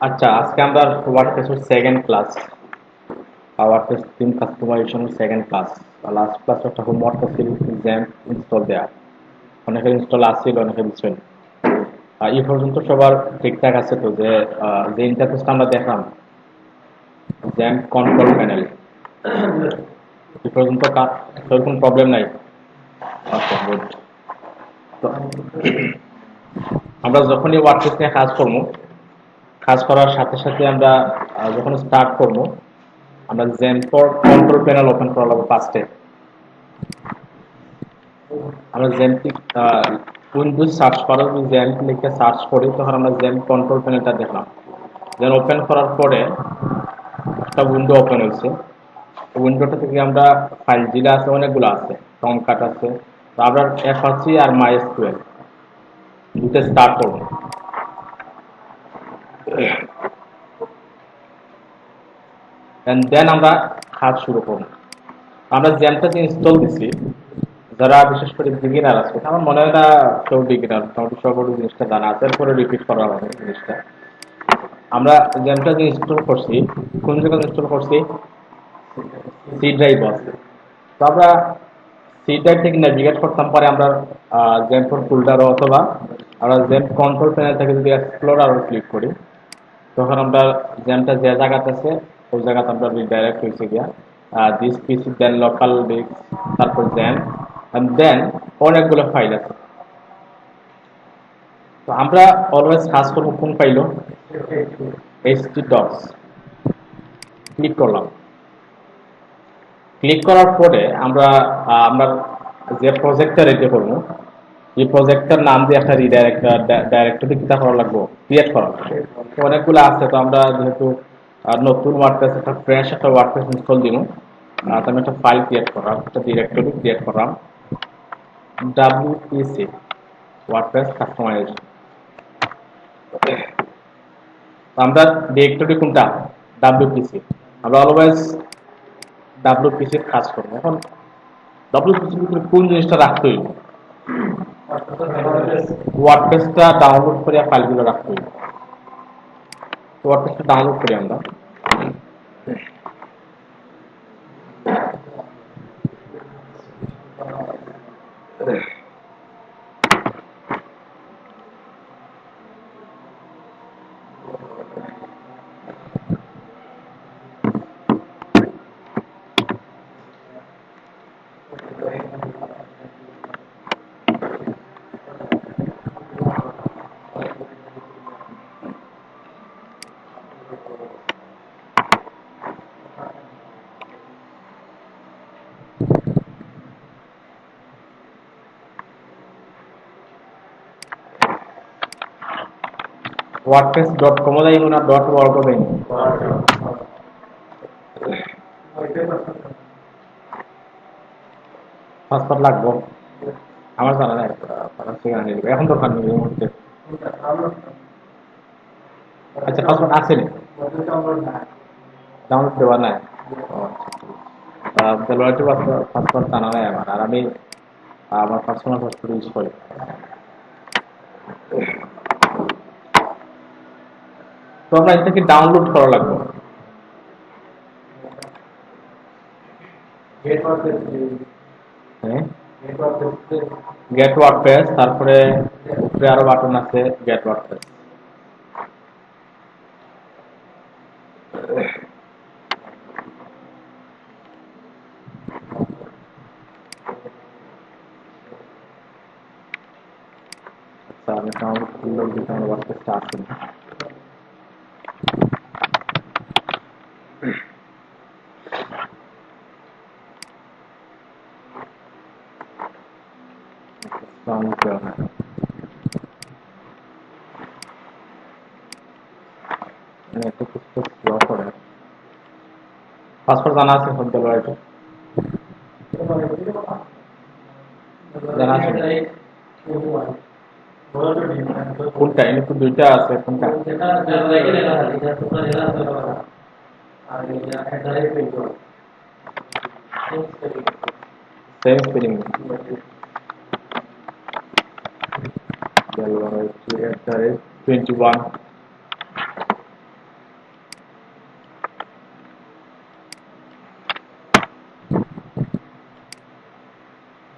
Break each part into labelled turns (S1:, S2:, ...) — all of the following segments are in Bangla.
S1: আচ্ছা, আজকে আমরা ওয়ার্ডপ্রেসের সেকেন্ড ক্লাস, ওয়ার্ডপ্রেস থিম কাস্টমাইজেশনের সেকেন্ড ক্লাস। লাস্ট ক্লাস একটা হোমওয়ার্ক ছিল জ্যাম্প ইনস্টল দেয়া। অনেকের ইনস্টল আসছিল, অনেকের বুঝছেন। এই পর্যন্ত সবার ঠিকঠাক আছে তো? যে ইন্টারফেসটা আমরা দেখলাম জ্যাম্প কন্ট্রোল প্যানেল, এই পর্যন্ত সেরকম প্রবলেম নাই? আচ্ছা, গুড। তো আমরা যখনই ওয়ার্ডপ্রেস নিয়ে কাজ করবো, কাজ করার সাথে সাথে আমরা যখন স্টার্ট করবো, আমরা জ্যাম্পর কন্ট্রোল প্যানেল ওপেন করা লাগবে ফার্স্টে। আমরা জ্যাম্পিক উইন্ডোজ সার্চ করার জ্যাম্প লিখে সার্চ করি, তখন আমরা জ্যাম্প কন্ট্রোল প্যানেলটা দেখলাম। দেন ওপেন করার পরে একটা উইন্ডো ওপেন হয়েছে। উইন্ডোটা থেকে আমরা ফাইল যেটা আছে অনেকগুলো আছে, টমকাট আছে, তো আমরা অ্যাপাচি আর মাইএসকিউএল দুটো স্টার্ট করবো। দেন আমরা কাজ শুরু করবো। আমরা জ্যামটা যে ইনস্টল দিছি, যারা বিশেষ করে বিগিনার আছে, আমার মনে হয় না কেউ বিগিনার, মোটামুটি সবার জিনিসটা জানা আছে, এরপরে রিপিট করা হবে জিনিসটা। আমরা জ্যামটা যে ইনস্টল করছি, কোন জায়গায় ইনস্টল করছি? সি ড্রাইভ আছে। তো আমরা সি ড্রাইভ থেকে নেভিগেট করতাম, পরে আমরা জ্যাম্পর ফোল্ডার অথবা আমরা জ্যাম্প কন্ট্রোল প্যানেল থেকে যদি এক্সপ্লোরার ক্লিক করি, তখন আমরা জ্যামটা যে জায়গাতে আছে ওই জায়গাতে আমরা রিডাইরেক্ট হয়েছে গিয়া this PC, then local disk, তারপর জ্যাম, দেন অনেকগুলো ফাইল আছে। তো আমরা অলওয়েজ সার্চ করবো কোন ফাইল? Htdocs. ক্লিক করলাম। ক্লিক করার পরে আমরা আমরা যে প্রজেক্টটা রেডি করবো, এই প্রজেক্টটার নাম দিয়ে একটা ডাইরেক্টরি কিতা করা লাগবে, ক্রিয়েট করা লাগবে। তো অনেকগুলো আছে, তো আমরা যেহেতু নতুন ওয়ার্ডপ্রেস, একটা ফ্রেশ একটা ওয়ার্ডপ্রেস ইনস্টল দিব, তো আমি একটা ফাইল ক্রিয়েট করলাম, একটা ডিরেক্টরি ক্রিয়েট করলাম, WPC ওয়ার্ডপ্রেস কাস্টমাইজেশন। আমরা ডিরেক্টরি কোনটা? WPC। আমরা অলওয়েজ WPC কাজ করবো। এখন WPC ভিতরে কোন জিনিসটা রাখতে হইব? ওয়ার্ডপ্রেসটা ডাউনলোড করে ফাইলগুলো রাখতে হইব। ওয়ার্ডপ্রেসটা ডাউনলোড করি আমরা। ওয়ার্ডপ্রেস.com যাইব না .org যাইব? পাসওয়ার্ড লাগবো? আমার জানা নাই, এখন দরকার নেই এই মুহূর্তে। আচ্ছা, পাসওয়ার্ড আছে নি? ডাউনলোড দেওয়া নাই? দেলোয়ারটি পাসওয়ার্ড জানা নাই আমার, আর আমি আমার পার্সোনাল পাসওয়ার্ড ইউজ করি। তো আমরা এটা থেকে ডাউনলোড করা লাগবে। হ্যাঁ, গেট ওয়ার্ডপ্রেস, তারপরে উপরে আরো বাটন আছে গেট ওয়ার্ডপ্রেস। আচ্ছা, আমি ডাউনলোড করলাম, কিন্তু আমার ওয়ার্ডপ্রেসটা আসে না। ডাউনলোড করা হয়। একটু কিছু স্লো করে। পাসওয়ার্ড জানা আছে সব দেলোয়ারটি? জানা আছে? কোনটা? এনে তো দুইটা আছে, কোনটা? Same spelling. দেলোয়ারটি @21।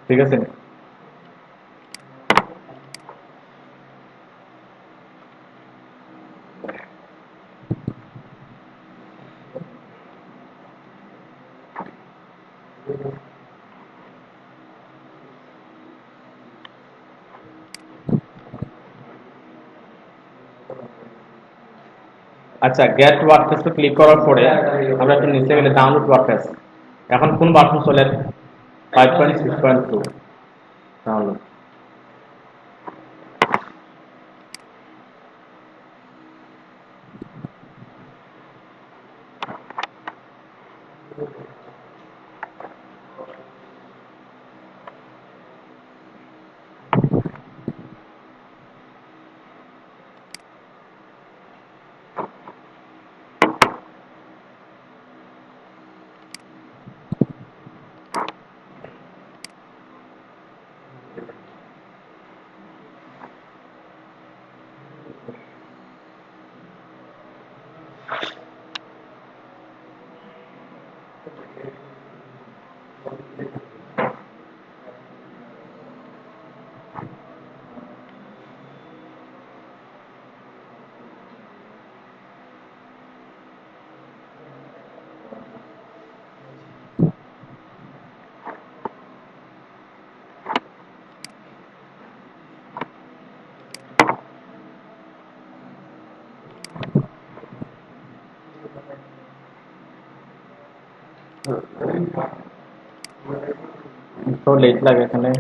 S1: ঠিক আছে। আচ্ছা, গেট ওয়ার্ডপ্রেসে ক্লিক করার পরে আমরা একটু নিচে গেলে ডাউনলোড ওয়ার্ডপ্রেস। এখন কোন ভার্সন চলে? 5.6.2 ডাউনলোড। তো লেট লাগে এখানে।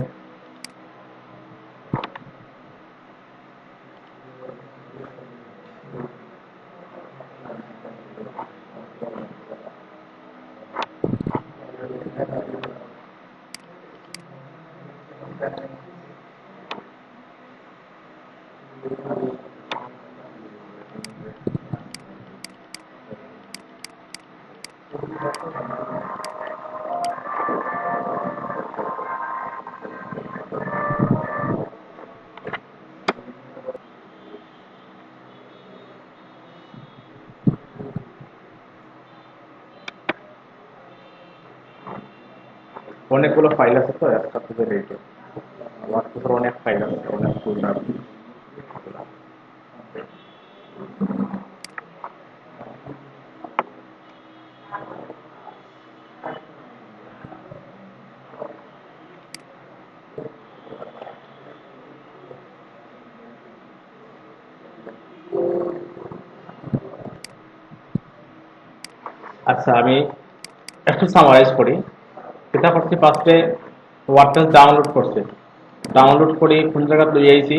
S1: অনেকগুলো ফাইল আছে তো একটা থেকে রেটে, ওয়ার্ডপ্রেসের অনেক ফাইল আছে, অনেক ফোল্ডার। আচ্ছা, আমি একটু সামারাইজ করি। এটা করছি ফার্স্টে ওয়ার্ডপ্রেস ডাউনলোড করছে, ডাউনলোড করে কোন জায়গা লই আইছি,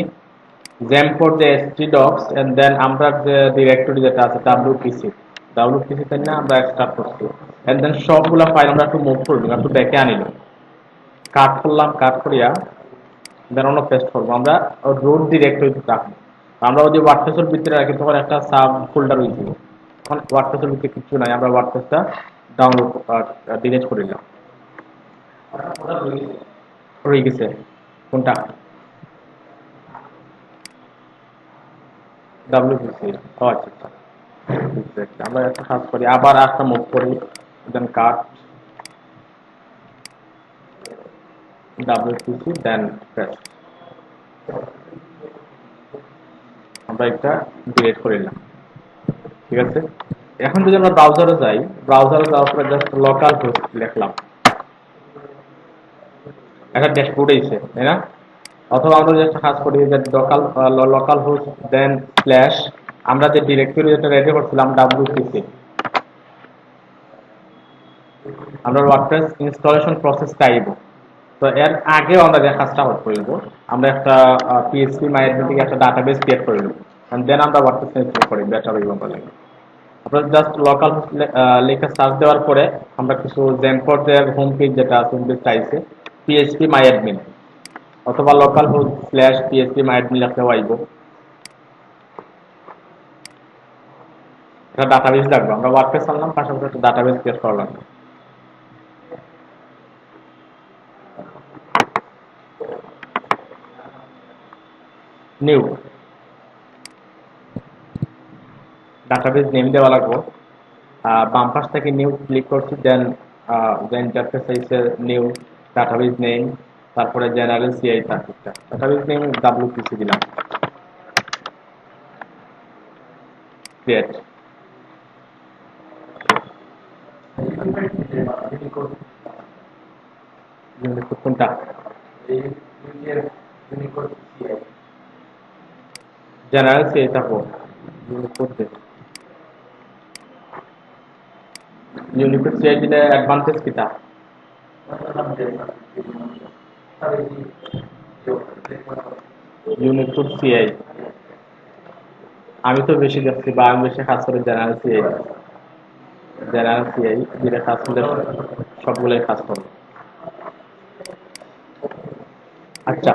S1: জ্যাম্পোর যে এসটি ডক্স এন্ড দেন আমরা যে ডিরেক্টরি যেটা আছে ডাব্লিউপিসি তাই না, আমরা এক্সট্রাক্ট করছি এন্ড দেন সবগুলা ফাইল আমরা একটু মুভ করবো, একটু ব্যাকে আনিল, কাট করলাম, কাট করিয়া দেন আমরা পেস্ট করবো, আমরা রুট ডিরেক্টরিতে রাখবো। আমরা যদি ওয়ার্ডপ্রেসের ভিতরে রাখি তখন একটা সাব ফোল্ডার হয়ে যাবে, তখন ওয়ার্ডপ্রেসের ভিতরে কিছু নাই, আমরা ওয়ার্ডপ্রেসটা ডাউনলোড ডিলিট করে দিলাম। রয়ে গেছে কোনটা? ডাব্লিউপিসি। ও আচ্ছা আচ্ছা, আমরা একটা কাজ করি, আবার একটা মুভ করি, দেন কাট ডাব্লিউপিসি দেন পেস্ট, আমরা একটা ডিলিট করে নিলাম। ঠিক আছে। এখন যদি আমরা ব্রাউজারে যাই, ব্রাউজারে যাওয়ার পরে জাস্ট লোকাল হোস্ট লিখলাম, একটা ড্যাশবোর্ড এসে, তাই না? অথবা আমরা জাস্ট কাজ করি যে লোকাল লোকাল হোস্ট দেন স্ল্যাশ, আমরা যে ডিরেক্টরি যেটা রেডি করছিলাম ডাব্লিউপিসি, আমরা ওয়ার্ডপ্রেস ইনস্টলেশন প্রসেসটা আইব। তো এর আগেও আমরা যে কাজটা করব, আমরা একটা পিএইচপি মাইএডমিন থেকে একটা ডাটাবেস ক্রিয়েট করে নেব, এন্ড দেন আমরা ওয়ার্ডপ্রেস ইনস্টল করি বেটার হইব বলে। আপনারা জাস্ট লোকাল হোস্ট লেখা সার্চ দেওয়ার পরে আমরা কিছু জেমপোর্টের হোম পেজ যেটা আছে, হোম পেজ চাইছে পিএইচপি মাইএডমিন, অথবা লোকাল হোস্ট স্ল্যাশ পিএইচপি মাইএডমিন লিখতে আইব। একটা ডাটাবেস লাগবে, আমরা ওয়ার্ডপ্রেস আনলাম, পাশাপাশি একটা ডাটাবেস ক্রিয়েট করা লাগবে। নিউ ডাটাবেস নেম দেওয়া লাগবে, বাম পাশ থেকে নিউ ক্লিক করছি, দেন ইন্টারফেস আইছে নিউ ডাটাবেস নেম, তারপরে জেনারেল সিআই সার্কিটটা ডাটাবেস নেম ডব্লিউপিসি দিলাম ক্রিয়েট কোনটা জেনারেল সিআই থাকবো করতে ইউনিকোড সিআই দিলে অ্যাডভান্টেজ কিটা ইউনিকোড সিআই আমি তো বেশি দেখছি বা আমি বেশি কাজ করি জেনারেল সিআই যেটা কাজ করলে সবগুলোই কাজ করবে আচ্ছা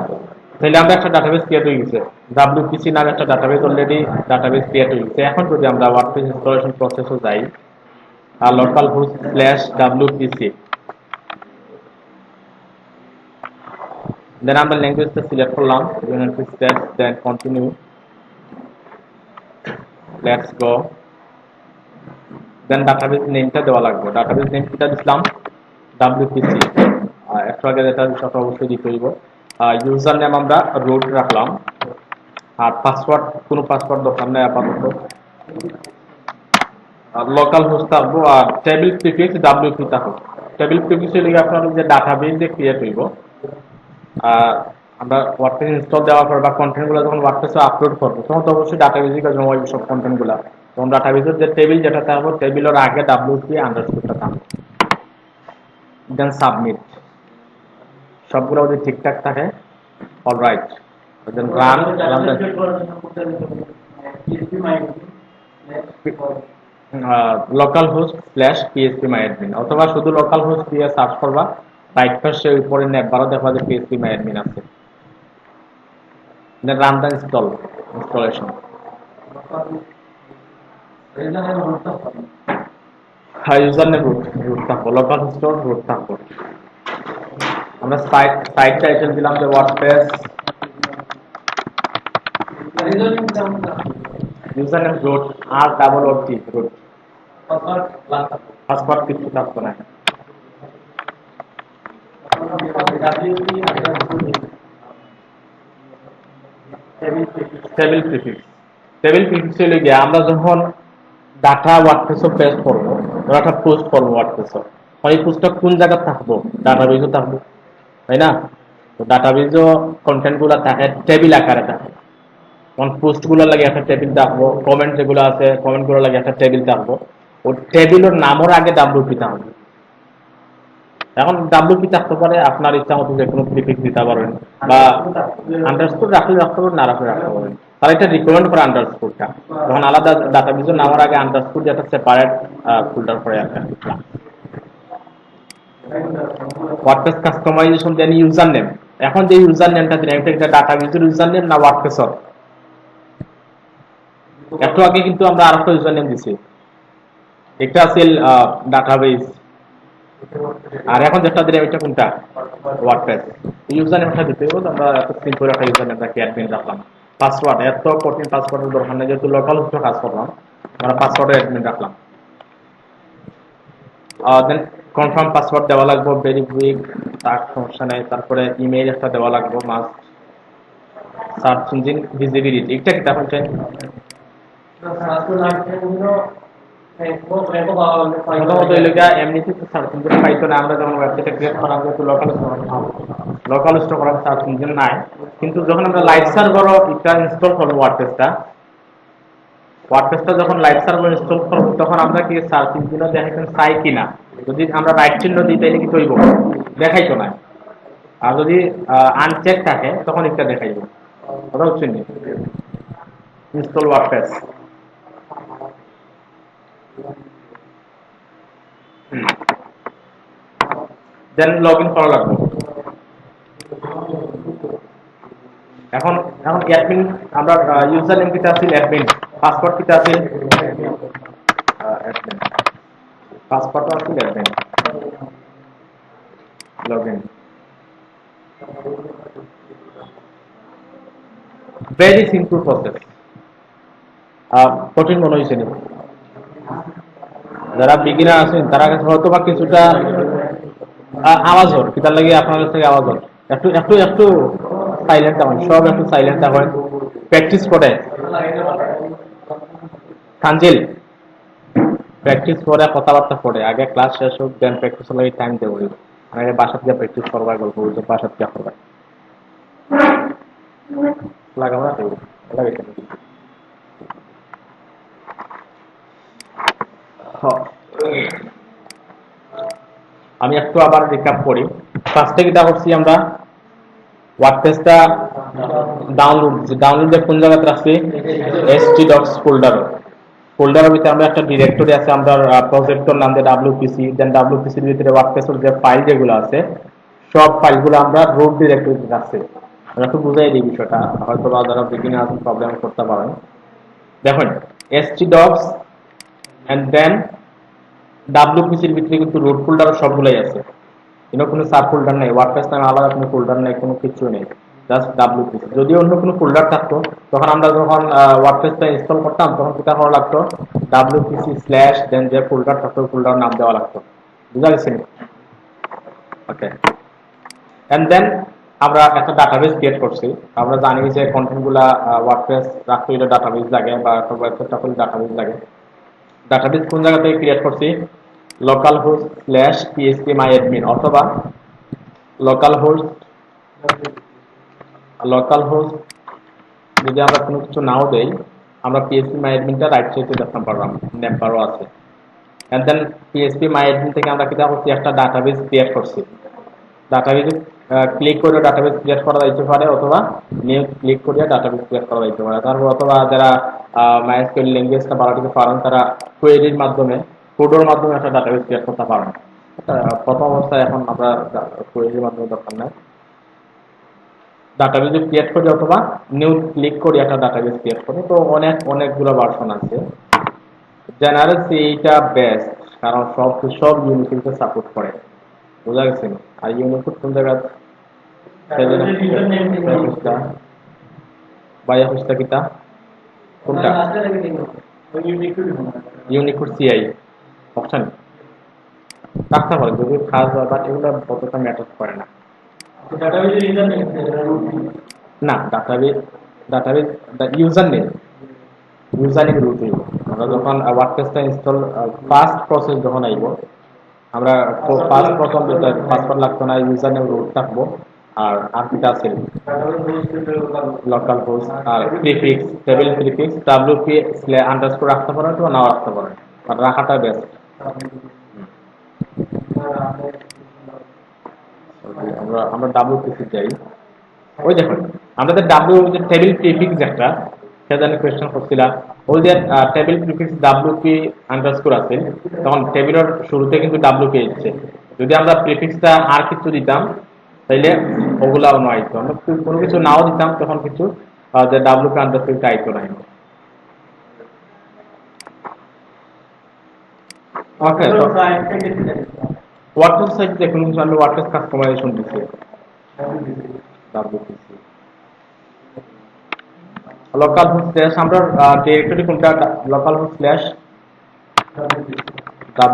S1: তাহলে আমরা একটা ডাটাবেস ক্রিয়েট হয়ে গেছে ডব্লিউপিসি নামে একটা ডাটাবেস অলরেডি ডাটাবেস ক্রিয়েট হয়ে গেছে এখন যদি আমরা ওয়ার্ডপ্রেস ইনস্টলেশন প্রসেসে যাই আর লোকাল হোস্ট /wpc দেন আমরা ল্যাঙ্গুয়েজটা সিলেক্ট করলাম United States then continue let's go then database নেমটা দেওয়া লাগবে ডাটাবেস নেম কিটা দিলাম wpc একটু আগে যেটা বিষয়টা অবশ্যই দিতে হইব ইউজার নেম আমরা রুট রাখলাম আর পাসওয়ার্ড কোনো পাসওয়ার্ড দরকার নেই আপাতত আর লোকাল হোস্ট থাকবো আর টেবিল প্রিফিক্স wp থাকবে টেবিল প্রিফিক্স এর আপনার যে ডাটাবেস যে ক্রিয়েট হইব আমরা ওয়ার্ডপ্রেস ইনস্টল দেওয়ার পর বা কন্টেন্টগুলো যখন ওয়ার্ডপ্রেসে আপলোড করবো তখন তো অবশ্যই ডাটাবেসে জমা হইবে সব কন্টেন্টগুলো তখন ডাটাবেসের যে টেবিল যেটা থাকবে টেবিলের আগে wp আন্ডারস্কোরটা থাকবে দেন সাবমিট সবগুলো যদি ঠিকঠাক থাকে alright then run localhost /phpMyAdmin অথবা শুধু লোকাল হোস্ট দিয়ে সার্চ করবা রাইট পাশে উপরে নেটবারও দেখবা যে phpMyAdmin আছে then run the installation username root থাকবো লোকাল হোস্ট রুট থাকবো আমরা সাইট টাইটেল দিলাম যে WordPress username root ROOT root password কিছু থাকতো না টেবিল প্রিফিক্স হলে গিয়ে আমরা যখন ডাটা ওয়ার্ডপ্রেসে পেস্ট করবো ডাটা পোস্ট করবো ওয়ার্ডপ্রেসে এই পোস্টটা কোন জায়গায় থাকবো ডাটাবেসে থাকবো তাই না তো ডাটাবেসও কন্টেন্ট গুলো থাকে টেবিল আকারে থাকে তখন পোস্ট গুলো লাগে একটা টেবিল থাকবো কমেন্ট যেগুলো আছে কমেন্ট গুলো লাগে একটা টেবিল থাকবো ও টেবিলের নামের আগে wp থাকবে এখন wp থাকতে পারে আপনার ইচ্ছা মতো যে কোনো প্রিফিক্স দিতে পারবেন বা আন্ডারস্কোর রাখতে পারবেন না রাখতে পারবেন তারা এটা রিকমেন্ড করে আন্ডারস্কোরটা যখন আলাদা ডাটাবেসের নামের আগে আন্ডারস্কোর যেটা সেপারেট ফোল্ডার করে রাখলাম WordPress customization then user name এখন যে ইউজার নেমটা দিলাম এটা একটা ডাটাবেসের ইউজার নেম না ওয়ার্ডপ্রেসের একটু আগে কিন্তু আমরা আরেকটা ইউজার নেম দিছি একটা আছে ডাটাবেস আর এখন যেটা দিলাম এটা কোনটা ওয়ার্ডপ্রেস ইউজার নেমটা দিতে হবে আমরা এত সিম্পল একটা ইউজার নেম রাখি অ্যাডমিন রাখলাম পাসওয়ার্ড এত কঠিন পাসওয়ার্ডের দরকার নেই যেহেতু লোকাল হোস্টে কাজ করলাম আমরা পাসওয়ার্ডে অ্যাডমিন রাখলাম দেন কনফার্ম পাসওয়ার্ড দেওয়া লাগবে ভেরি কুইক তার সমস্যা নেই তারপরে ইমেইল একটা দেওয়া লাগবে মাস্ট সার্চ ইঞ্জিন ভিজিবিলিটি এটা কি তাহলে এমনিতে সার্চ ইঞ্জিন পাইতো না আমরা যখন ওয়েবসাইটে ক্রিয়েট করা যেহেতু লোকাল স্টোর করার সার্চ ইঞ্জিন নাই কিন্তু যখন আমরা লাইভ সার্ভার এটা ইনস্টল করবো ওয়ার্ডপ্রেসটা যখন লাইভ সার্ভার ইনস্টল করবো তখন আমরা কি সার্চ ইঞ্জিনও দেখাইতেন চাই কিনা যদি আমরা রাইট চিহ্ন দিই তাহলে কি তৈব দেখাইতো না আর যদি আনচেক থাকে তখন এটা দেখাইব কথা হচ্ছে নি ইনস্টল ওয়ার্ডপ্রেস দেন লগইন করা লাগবে এখন অ্যাডমিন আমরা ইউজার নেম কিটা আছে অ্যাডমিন পাসওয়ার্ড কিটা আছে অ্যাডমিন পাসওয়ার্ড আছে admin login very simple process কঠিন মনে হয়েছে না যারা বিগিনার আছেন তারা কাছে হয়তো বা কিছুটা আওয়াজ হল কিতার লাগে আপনার কাছ থেকে আওয়াজ হল একটু একটু একটু সাইলেন্ট হবেন, সব একটু সাইলেন্ট হবেন, প্র্যাকটিস করে তানজিল, প্র্যাকটিস করে কথাবার্তা পড়ে আগে ক্লাস শেষ হোক, দেন প্র্যাকটিস লাগে টাইম দেবো। আগে বাসাত গিয়ে প্র্যাকটিস করবা, গল্প বলতে বাসাত গিয়ে করবা, লাগাবো না তো লাগাইতে নাকি? আমি একটু আবার রিক্যাপ করি। ফার্স্টে কিটা করছি আমরা, ওয়ার্ডপ্রেসটা ডাউনলোড কোন জায়গাতে রাখছি, htdocs ফোল্ডারের ভিতরে আমরা একটা ডিরেক্টরি আছে, আমরা প্রজেক্টর নাম দিয়ে WPC, দেন WPCর ভিতরে ওয়ার্ডপ্রেসের যে ফাইল যেগুলো আছে সব ফাইলগুলো আমরা রুট ডিরেক্টরিতে রাখছি। আমরা একটু বুঝাই দিই বিষয়টা, হয়তো বা যারা বিগিনার প্রবলেম করতে পারেন। দেখুন htdocs এন্ড দেন WPCর ভিতরে কিন্তু রুট ফোল্ডার সবগুলাই আছে, কোনো সাব ফোল্ডার নেই, ওয়ার্ডপ্রেস নামে আলাদা কোনো ফোল্ডার নেই, কোনো কিছু নেই, জাস্ট WPC। যদি অন্য কোনো ফোল্ডার থাকতো তখন আমরা যখন ওয়ার্ডপ্রেসটা ইনস্টল করতাম তখন যেটা করা লাগতো, WPC স্ল্যাশ দেন যে ফোল্ডার থাকতো ফোল্ডার নাম দেওয়া লাগতো। বুঝা গেছে? ওকে, এন্ড দেন আমরা একটা ডাটাবেস ক্রিয়েট করছি। আমরা জানি যে কন্টেন্টগুলা ওয়ার্ডপ্রেস রাখতে হলে ডাটাবেস লাগে, বা একটা ওয়েবসাইট রাখতে হলে ডাটাবেস লাগে। ডাটাবেস কোন জায়গা থেকে ক্রিয়েট করছি, local host slash PHP my admin, অথবা লোকাল হোস্ট যদি আমরা কোনো কিছু নাও দেই, আমরা PHP মাই অ্যাডমিনটা রাইট সাইডে দেখতে পারলাম, নেমবারও আছে। And then PHP my admin থেকে আমরা কিটা করছি, একটা ডাটাবেস ক্রিয়েট করছি। ডাটাবেসে ক্লিক করে ডাটাবেস ক্রিয়েট করা যাইতে পারে, অথবা নিউ ক্লিক করিয়া ডাটাবেস ক্রিয়েট করা যাইতে পারে। তারপর অথবা যারা MySQL ল্যাঙ্গুয়েজটা বাড়াতে পারেন তারা কোয়েরির মাধ্যমে, কোডের মাধ্যমে একটা ডাটাবেস ক্রিয়েট করতে পারেন। প্রথম অবস্থায় এখন আমরা কোয়েরির মাধ্যমে দরকার নাই, ডাটাবেস ক্রিয়েট করি অথবা নিউ ক্লিক করি একটা ডাটাবেস ক্রিয়েট করি। তো অনেকগুলো ভার্সন আছে। জেনারেল এইটা বেস্ট, কারণ সব ইউনিটিতে সাপোর্ট করে। বোঝা গেছে? আর ইউনিকোড কোন জায়গা, বাইয়া খুঁজটা কিটা কোনটা, ইউনিকোড CI অপশন রাখতে পারে যদি খাস হয়, বাট এগুলো কতটা ম্যাটার করে না। না, ডাটাবেস ইউজার নেম রুট হইব। আমরা যখন ওয়ার্ডপ্রেসটা ইনস্টল ফার্স্ট প্রসেস যখন আইব, আমরা প্রথম পাসওয়ার্ড লাগতো না, ইউজার নেম রুট থাকবো, আর কিটা আছে লোকাল হোস্ট, আর prefix table prefix WP underscore রাখতে পারেন অথবা নাও রাখতে পারেন, আর রাখাটা বেস্ট। আমরা WPC চাই। ওই দেখুন আমাদের যে টেবিল প্রিফিক্স একটা সেটা নিয়ে কোয়েশ্চেন করছিলাম, ওই যে টেবিল প্রিফিক্স WP আন্ডারস্কোর আছে, তখন টেবিলের শুরুতে কিন্তু WP এসেছে। যদি আমরা প্রিফিক্সটা আর কিছু দিতাম তাইলে ওগুলাও নয়, আমরা কোনো কিছু নাও দিতাম তখন কিছু যে WP আন্ডারস্কোরটা আইতো নাই। ওকে, ওয়ার্ডপ্রেস সাইট দেখুন, আমি ওয়ার্ডপ্রেস কাস্টমাইজেশন দিচ্ছি WPC। লোকাল হোস্ট স্ল্যাশ আমরা ডিরেক্টরি কোনটা, লোকাল হোস্ট স্ল্যাশ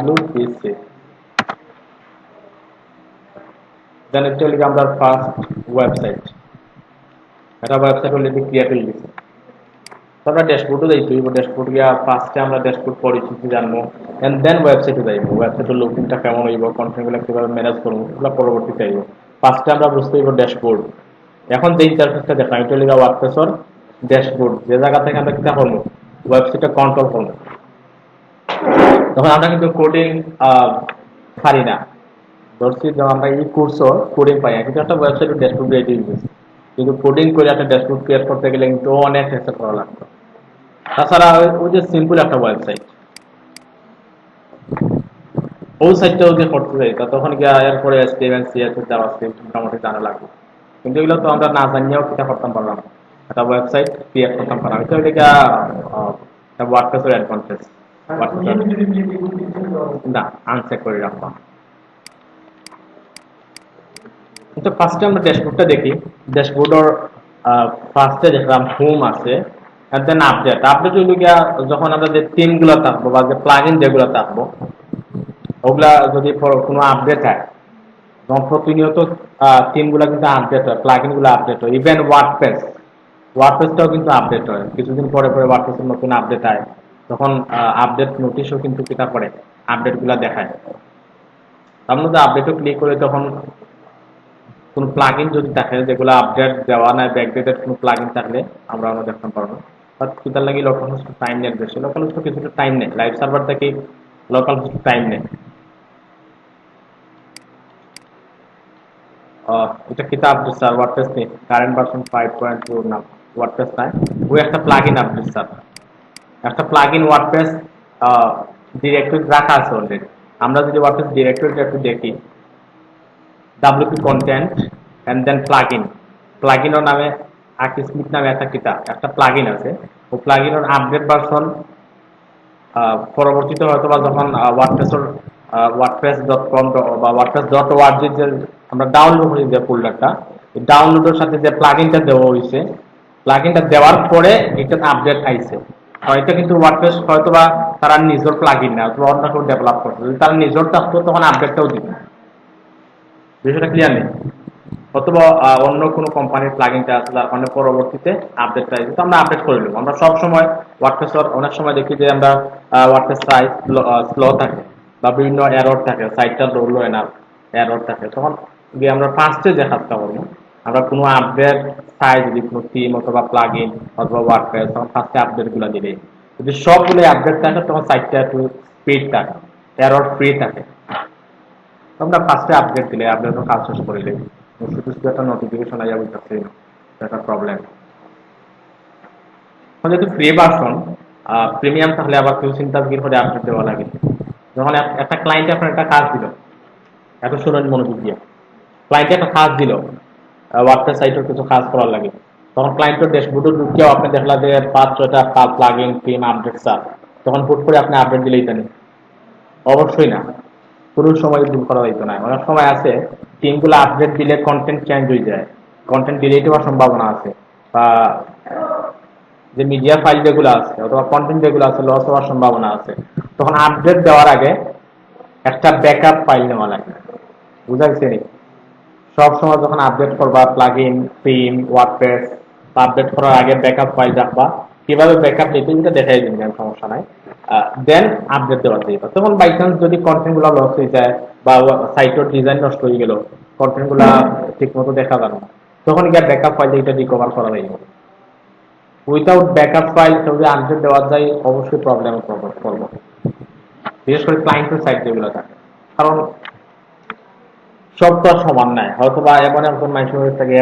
S1: WPC, দেন এটা হলো আমরা ফার্স্ট ওয়েবসাইট, এটা ওয়েবসাইট অলরেডি ক্রিয়েট হয়ে গেছে। তারপর ড্যাশবোর্ডও যাইতে হইব, ড্যাশবোর্ড গিয়া ফার্স্টে আমরা ড্যাশবোর্ড পরিচিতি জানবো, এন্ড দেন ওয়েবসাইটে যাইব, ওয়েবসাইটের লুকিংটা কেমন হইব, কন্টেন্টগুলো কিভাবে ম্যানেজ করবো এগুলো পরবর্তীতে আইব। ফার্স্টে আমরা বুঝতে হইব ড্যাশবোর্ড। এখন যে ইন্টারফেসটা দেখলাম এটা হলো ওয়ার্ডপ্রেসের ড্যাশবোর্ড, যে জায়গা থেকে আমরা কিটা করবো, ওয়েবসাইটটা কন্ট্রোল করবো। তখন আমরা কিন্তু কোডিং পারি না, ধরছি যখন আমরা এই কোর্সও কোডিং পাই না, কিন্তু একটা ওয়েবসাইটের ড্যাশবোর্ড ক্রিয়েট হয়েছে, কিন্তু কোডিং করে একটা ড্যাশবোর্ড ক্রিয়েট করতে গেলে কিন্তু অনেক চেষ্টা করা লাগতো। তাছাড়া ওই যে সিম্পল একটা ওয়েবসাইট, ওই সাইটটাও যে করতে যাই তখন গিয়ে এরপরে HTML CSS জাভাস্ক্রিপ্ট মোটামুটি জানা লাগবে, কিন্তু এগুলো তো আমরা না জানিয়েও কিটা করতাম পারলাম, একটা ওয়েবসাইট ক্রিয়েট করতাম পারলাম। এটা ওইটা ওয়ার্ডপ্রেসের অ্যাডভান্টেজ। না, আনচেক করে রাখলাম। তো ফার্স্টে আমরা ড্যাশবোর্ডটা দেখি, ড্যাশবোর্ডের ফার্স্টে দেখলাম হোম আছে, আর দেন আপডেট হইল গিয়া যখন আমরা যে থিমগুলো থাকবো বা যে প্লাগইন যেগুলো থাকবো ওগুলা যদি কোনো আপডেট হয়, এবং প্রতিনিয়ত থিমগুলো কিন্তু আপডেট হয়, প্লাগইন গুলো আপডেট হয়, ইভেন ওয়ার্ডপ্রেসটাও কিন্তু আপডেট হয়, কিছুদিন পরে পরে ওয়ার্ডপ্রেসের নতুন আপডেট হয়, তখন আপডেট নোটিশও কিন্তু কিতা করে আপডেট গুলা দেখায়। আমরা যদি আপডেটও ক্লিক করে তখন কোন প্লাগইন যদি থাকে যেগুলো আপডেট দেওয়া নাই, ব্যাকডেটেড কোনো প্লাগইন থাকলে আমরা দেখতে পারবো। বাট কিতার লাগি লোকাল হোস্ট টাইম নেয়, বেশি লোকাল হোস্ট কিছুটা টাইম নেয়, লাইভ সার্ভার থেকে লোকাল হোস্ট টাইম নেয়। এটা কিতা আপডেট স্যার ওয়ার্ডপ্রেস নেই, কারেন্ট ভার্সন 5.2 না ওয়ার্ডপ্রেস নাই, ওই একটা প্লাগইন আপডেট স্যার, একটা প্লাগইন ওয়ার্ডপ্রেস ডিরেক্টরি রাখা আছে অলরেডি। আমরা যদি ওয়ার্ডপ্রেস ডিরেক্টরিটা একটু দেখি, WP কন্টেন্ট এন্ড দেন প্লাগইনের নামে আর্কিসমিথ নামে একটা প্লাগইন আছে। ও প্লাগইনের আপডেট ভার্সন পরবর্তীতে হয়তো বা যখন ওয়ার্ডপ্রেস.com বা ওয়ার্ডপ্রেস.org যে আমরা ডাউনলোড করি যে ফোল্ডারটা, এই ডাউনলোডের সাথে যে প্লাগইনটা দেওয়া হয়েছে, প্লাগইনটা দেওয়ার পরে এটা আপডেট আইছে। এটা কিন্তু ওয়ার্ডপ্রেস হয়তো বা তারা নিজের প্লাগইন না, অথবা অন্য কেউ ডেভেলপ করছে, যদি তারা নিজের থাকতো তখন আপডেটটাও দিবে। বিষয়টা ক্লিয়ার নেই, অথবা অন্য কোনো কোম্পানির প্লাগইনটা আছে যার কারণে পরবর্তীতে আপডেট চাই, তো আমরা আপডেট করে নেব। আমরা সব সময় ওয়ার্ডপ্রেসের অনেক সময় দেখি যে আমরা ওয়ার্ডপ্রেস সাইট স্লো থাকে বা বিভিন্ন এরর থাকে, সাইটটা লোড হয় না, এরর থাকে, তখন গিয়ে আমরা ফার্স্টে যে কাজটা করবো, আমরা কোনো আপডেট চাই যদি কোনো থিম অথবা প্লাগইন অথবা ওয়ার্ডপ্রেস, তখন ফার্স্টে আপডেটগুলো দিলে যদি সবগুলো আপডেট থাকে তখন সাইটটা একটু স্পিড থাকে, এরর ফ্রি থাকে। আমরা ফার্স্টে আপডেট দিলে আপডেটও কাজ শেষ করে দিই, শুধু শুধু একটা নোটিফিকেশন আইয়া বুঝতেছি একটা প্রবলেম। যেহেতু ফ্রি ভার্সন, প্রিমিয়াম তাহলে আবার কেউ চিন্তা করে আপডেট দেওয়া লাগে। যখন একটা ক্লায়েন্টে আপনার একটা কাজ দিল, এত শুনেন মনোযোগ দিয়ে, ক্লায়েন্টে একটা কাজ দিল, ওয়ার্ডপ্রেস সাইটের কিছু কাজ করার লাগে, তখন ক্লায়েন্টের ড্যাশবোর্ডে ঢুকিয়েও আপনি দেখলা যে 5-6টা প্লাগইন থিম আপডেট চান, তখন হুট করে আপনি আপডেট দিলেই জানি? অবশ্যই না, কোনো সময় ভুল করা হইতো না। অনেক সময় আছে টিমগুলো আপডেট দিলে কন্টেন্ট চেঞ্জ হয়ে যায়, কন্টেন্ট ডিলিট হওয়ার সম্ভাবনা আছে, বা যে মিডিয়া ফাইল যেগুলো আছে অথবা কন্টেন্ট যেগুলো আছে লস হওয়ার সম্ভাবনা আছে। তখন আপডেট দেওয়ার আগে একটা ব্যাকআপ ফাইল নেওয়া লাগে, বুঝাইছে? সব সময় যখন আপডেট করবা প্লাগইন থিম ওয়ার্ডপ্রেস, আপডেট করার আগে ব্যাকআপ ফাইল রাখবা। কিভাবে ব্যাকআপ নিতে এটা দেখাই দিবেন, সমস্যা নাই। দেন আপডেট দেওয়া যাবে। তখন বাই চান্স যদি কন্টেন্ট গুলো লস হয়ে যায় বা সাইটের ডিজাইন নষ্ট হয়ে গেল, কন্টেন্ট গুলা ঠিক মতো দেখা যাবে না, তখন গিয়ে ব্যাকআপ ফাইল এটা রিকভার করা যাবে। উইথাউট ব্যাকআপ ফাইল যদি আপডেট দেওয়া যায় অবশ্যই প্রবলেম করবো, বিশেষ করে ক্লায়েন্টের সাইট যেগুলো থাকে। কারণ সব তো আর সমান নাই, হয়তো বা এমন একজন মানুষের থেকে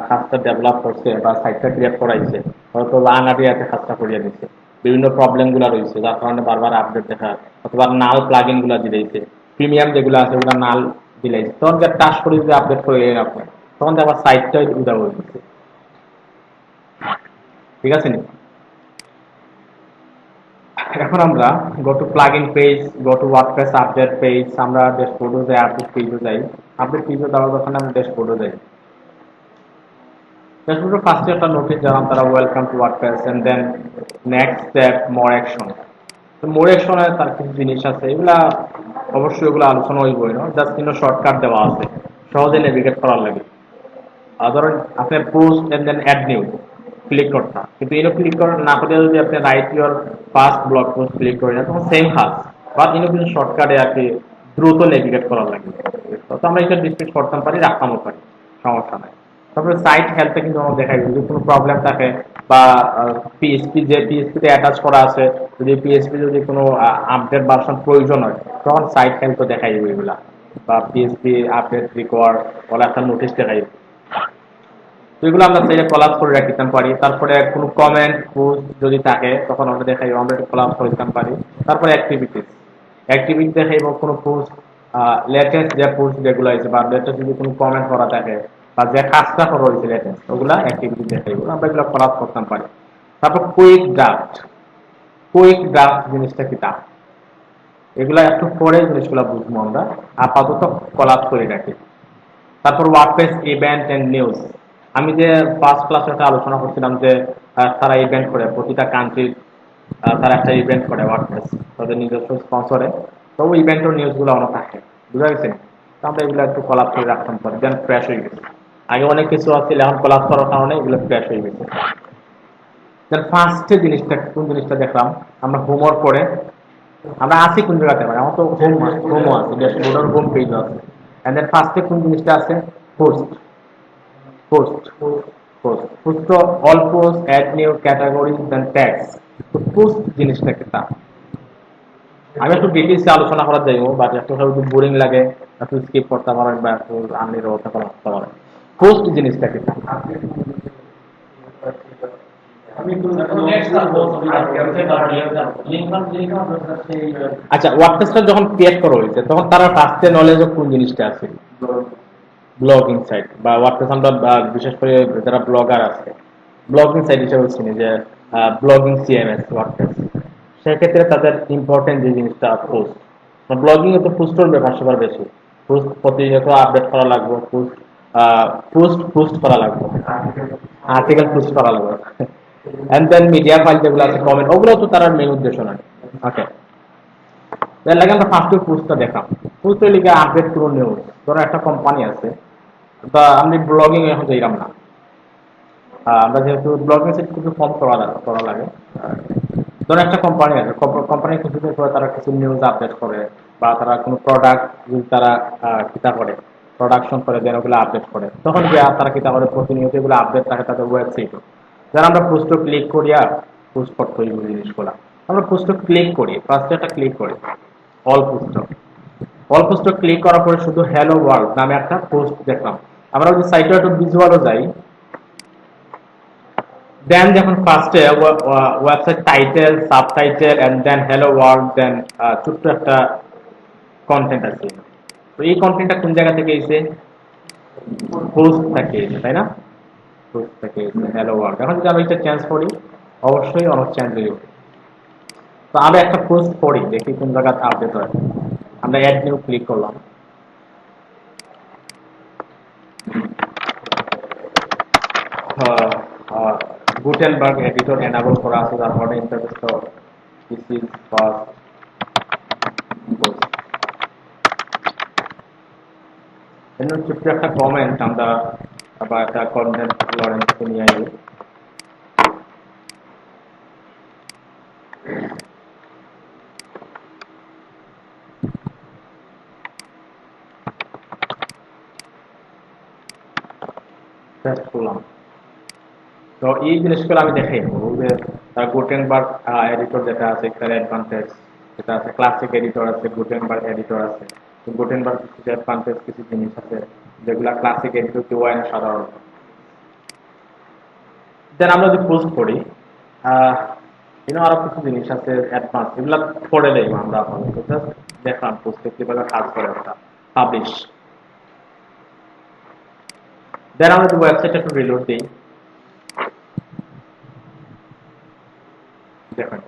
S1: কাজটা ডেভেলপ করছে বা সাইটটা ক্রিয়েট করাইছে, হয়তো বা আনাডিয়াতে কাজটা করিয়ে দিচ্ছে, বিভিন্ন প্রবলেম গুলা রয়েছে যার কারণে বারবার আপডেট দেখা, অথবা নাল প্লাগইন গুলা দিলাইছে, প্রিমিয়াম যেগুলো আছে ওগুলো নাল দিলাইছে, তখন যে টাচ করে যদি আপডেট করে দিলেন আপনি, তখন দেখবার সাইটটাই উদা হয়ে গেছে। ঠিক আছে নি? এখন আমরা go to plugin page, go to WordPress update page, আমরা ড্যাশবোর্ডে যাই, আপডেট পেজে যাই। আপডেট পেজে যাওয়ার যখন আমরা ড্যাশবোর্ডে যাই, ড্যাশবোর্ডে ফার্স্টে একটা নোটিশ জানান তারা, welcome to WordPress and then next step more action. তো মোর অ্যাকশনে তার কিছু জিনিস আছে, এগুলা অবশ্যই এগুলো আলোচনা হইবই না, জাস্ট কিন্তু শর্টকাট দেওয়া আছে সহজে নেভিগেট করার লাগে। ধরেন আপনি post and then add new click করতাম, কিন্তু এটা ক্লিক করে না করে যদি আপনি write your first blog post click করেন তখন সেম কাজ, বাট এটা কিন্তু শর্টকাটে আর কি দ্রুত নেভিগেট করার লাগে। তো আমরা এটা ডিসপ্লে করতাম পারি, রাখতামও পারি, সমস্যা নাই। তারপরে সাইট হেলথে কিন্তু আমরা দেখাই যদি কোনো প্রবলেম থাকে, বা পিএইচপি যে পিএইচপিতে অ্যাটাচ করা আছে, যদি পিএইচপি যদি কোনো আপডেট ভার্সন প্রয়োজন হয় তখন সাইট হেলথ দেখাই দেবে এগুলা, বা পিএইচপি আপডেট রিকোয়ার বলে একটা নোটিশ দেখাই। তো এগুলো আমরা চাইলে কলাপ করে রাখতে পারি। তারপরে কোনো কমেন্ট পোস্ট যদি থাকে তখন আমরা দেখাই, আমরা কলাপ করে দিতে পারি। তারপরে অ্যাক্টিভিটি দেখাইব কোনো পোস্ট, লেটেস্ট যে পোস্ট যেগুলো আছে বা লেটেস্ট যদি কোনো কমেন্ট করা থাকে বা যে কাজটা করা হয়েছে লেটেস্ট, ওগুলা অ্যাক্টিভিটি দেখাইব, আমরা এগুলো কলাপ করতে পারি। তারপর কুইক ড্রাফট জিনিসটা কি তা, এগুলা একটু পরে জিনিসগুলো বুঝবো, আমরা আপাতত কলাপ করে রাখি। তারপর ওয়ার্ডপ্রেস ইভেন্ট এন্ড নিউজ, আমি যে ফার্স্ট ক্লাসে একটা আলোচনা করছিলাম যে তারা ইভেন্ট করে প্রতিটা কান্ট্রির, তারা একটা ইভেন্ট করে ওয়ার্ডপ্রেস তাদের নিজস্ব স্পন্সরে, তো ওই ইভেন্টের নিউজগুলো অনেক থাকে, বুঝা গেছে? আমরা এগুলো একটু কলাপ করে রাখতাম পরে দেন ক্র্যাশ হয়ে গেছে আগে অনেক কিছু আছে এখন কলাপ করার কারণে এগুলো ক্র্যাশ হয়ে গেছে দেন ফার্স্টে জিনিসটা কোন জিনিসটা দেখলাম আমরা হোমওয়ার্ক করে আমরা আছি কোন জায়গাতে পারি আমার তো হোমও আছে ড্যাশবোর্ডের হোম পেজ আছে এন্ড দেন ফার্স্টে কোন জিনিসটা আছে পোস্ট পোস্ট পোস্ট পোস্ট তো all post add new categories then tags তো পোস্ট জিনিসটা কি তা আমি একটু ডিটেইলসে আলোচনা করা যাইব বাট একটু যদি বোরিং লাগে একটু স্কিপ করতে পারেন বা একটু আনলির ওটা করতে পারেন পোস্ট জিনিসটা কি আচ্ছা ওয়ার্ডপ্রেসটা যখন ক্রিয়েট করা হয়েছে তখন তারা ফার্স্টে নলেজ কোন জিনিসটা আছে ব্লগিং সাইট বা ওয়ার্ডপ্রেস আমরা বিশেষ করে যারা ব্লগার আছে ব্লগিং সাইট হিসেবে চিনি যে ব্লগিং সিএমএস ওয়ার্ডপ্রেস সেক্ষেত্রে তাদের ইম্পর্টেন্ট যে জিনিসটা পোস্ট ব্লগিং এ তো পোস্টের ব্যাপার সবার বেশি পোস্ট প্রতিনিয়ত আপডেট করা লাগবে পোস্ট করা লাগবে আর্টিকেল পোস্ট করা লাগবে এন্ড দেন মিডিয়া ফাইল যেগুলো আছে কমেন্ট ওগুলো তো তার মেইন উদ্দেশ্য নয় ওকে দেন লাগে আমরা ফার্স্ট পোস্টটা দেখাম পোস্টের লিগে আপডেট করুন নিউজ ধরো একটা কোম্পানি আছে তা আমি ব্লগিং এখন যাইলাম না আমরা যেহেতু ব্লগিং সাইট কিছু ফর্ম করা লাগে ধরো একটা কোম্পানি আছে কোম্পানি কিছুদিন পরে তারা কিছু নিউজ আপডেট করে বা তারা কোনো প্রোডাক্ট যদি তারা কিতা করে প্রোডাকশন করে দেন ওগুলো আপডেট করে তখন গিয়ে তারা কিতা করে প্রতিনিয়ত এগুলো আপডেট থাকে তাদের ওয়েবসাইটে যারা আমরা পোস্টে ক্লিক করি আর পোস্ট করতে হইব জিনিসগুলো আমরা পোস্টে ক্লিক করি ফার্স্টে একটা ক্লিক করি অল পোস্টে ক্লিক করার পরে শুধু হ্যালো ওয়ার্ল্ড নামে একটা পোস্ট দেখলাম আমরা যদি সাইটে একটু ভিজুয়ালও যাই দেন যখন ফার্স্টে website title subtitle and then hello world then ছোট্ট একটা কন্টেন্ট আছে তো এই কন্টেন্টটা কোন জায়গা থেকে এসে পোস্ট থেকে এসে তাই না পোস্ট থেকে এসে হ্যালো ওয়ার্ল্ড এখন যদি আমি এটা চেঞ্জ করি অবশ্যই অনেক চেঞ্জ হয়ে যাবে তো আমি একটা পোস্ট করি দেখি কোন জায়গাতে আপডেট হয় আমরা অ্যাড নিউ ক্লিক করলাম Gutenberg editor enable করা আছে তারপরে ইন্টারফেস তো this is first post এর ছোট্ট একটা কমেন্ট আমরা আবার একটা কন্টেন্ট লরেন্স কে নিয়ে আইব টেস্ট করলাম তো এই জিনিসগুলো আমি দেখাই যে গুটেনবার্গ এডিটর যেটা আছে তার অ্যাডভান্টেজ যেটা আছে ক্লাসিক এডিটর আছে গুটেনবার্গ এডিটর আছে গুটেনবার্গ কিছু অ্যাডভান্টেজ কিছু জিনিস আছে যেগুলো ক্লাসিক এডিটর কেউ হয় না সাধারণত দেন আমরা যদি পোস্ট করি আরো কিছু জিনিস আছে অ্যাডভান্স এগুলো পড়ে দেই আমরা জাস্ট দেখলাম পোস্টে কিভাবে কাজ করে একটা পাবলিশ দেন আমরা যদি ওয়েবসাইটটা একটু রিলোড দিই দেখুন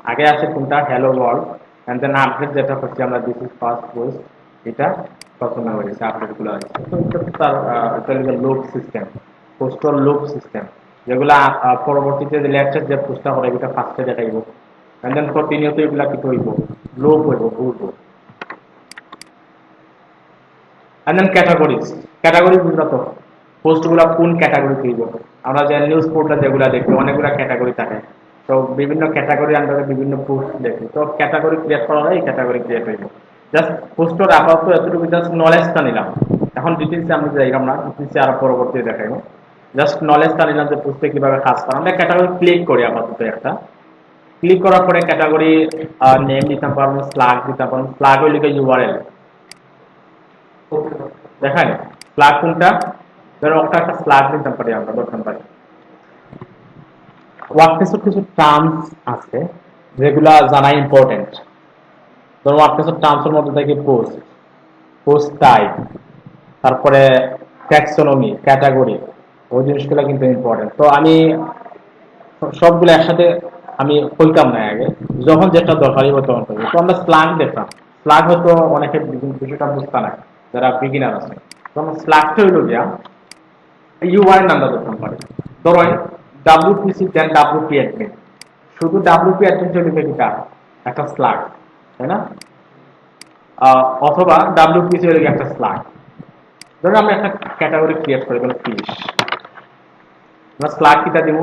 S1: আগে আছে কোনটা hello world and then update যেটা করছি আমরা দিস ইজ ফার্স্ট পোস্ট এটা প্রথমে হয়েছে আপডেটগুলো আছে তো এটা তার এটা loop system poster loop system যেগুলা পরবর্তীতে যে লেকচার যে পোস্টটা হবে এটা ফার্স্টে দেখাইব এন্ড দেন প্রতিনিয়ত এগুলা কি হইব লুপ হইব ঘুরবো এন্ড দেন ক্যাটাগরি বুঝলা তো পোস্টগুলো কোন ক্যাটাগরি হইব আমরা যে নিউজ পোর্টাল যেগুলা দেখি অনেকগুলা ক্যাটাগরি থাকে তো বিভিন্ন ক্যাটাগরি আন্ডারে বিভিন্ন পোস্ট দেখি তো ক্যাটাগরি ক্রিয়েট করা হয় এই ক্যাটাগরি ক্রিয়েট হইব জাস্ট পোস্টের আপাতত এতটুকু জাস্ট নলেজটা নিলাম এখন ডিটেইলসে আমি যাইলাম না ডিটেইলসে আরো পরবর্তীতে দেখাইব জাস্ট নলেজটা নিলাম যে পোস্টে কিভাবে কাজ করে আমরা ক্যাটাগরি ক্লিক করি আপাতত একটা ক্লিক করার পরে ক্যাটাগরি নেম দিতে পারবো স্ল্যাগ দিতে পারবো স্ল্যাগ হইলে কি ইউআরএল দেখেন স্ল্যাগ কোনটা ধরো একটা স্ল্যাগ দিতে পারি আমরা বলতে পারি ওয়ার্ডপ্রেসের কিছু টার্মস আছে যেগুলা জানা ইম্পর্টেন্ট ধরো ওয়ার্ডপ্রেসের টার্মসের মধ্যে থাকে পোস্ট টাইপ তারপরে ট্যাক্সোনমি ক্যাটাগরি ওই জিনিসগুলো কিন্তু ইম্পর্টেন্ট তো আমি সবগুলো একসাথে আমি কইতাম না আগে যখন যেটা দরকারি হতো তখন করবো তো আমরা স্ল্যাগ দেখলাম স্ল্যাগ হয়তো অনেকের বিষয়টা বুঝতে না যারা বিগিনার আছে তো আমরা স্ল্যাগটা হইল গিয়া ইউআরএল নাম্বার দেখতাম পারি ধরো WPC দেন WP অ্যাডমিন শুধু WP অ্যাডমিন চলে কিটা একটা স্ল্যাগ তাই না অথবা WPC হলো একটা স্লাগ। ধরুন আমরা একটা ক্যাটাগরি ক্রিয়েট করে গেল ফিশ, আমরা স্লাগ কিটা দিব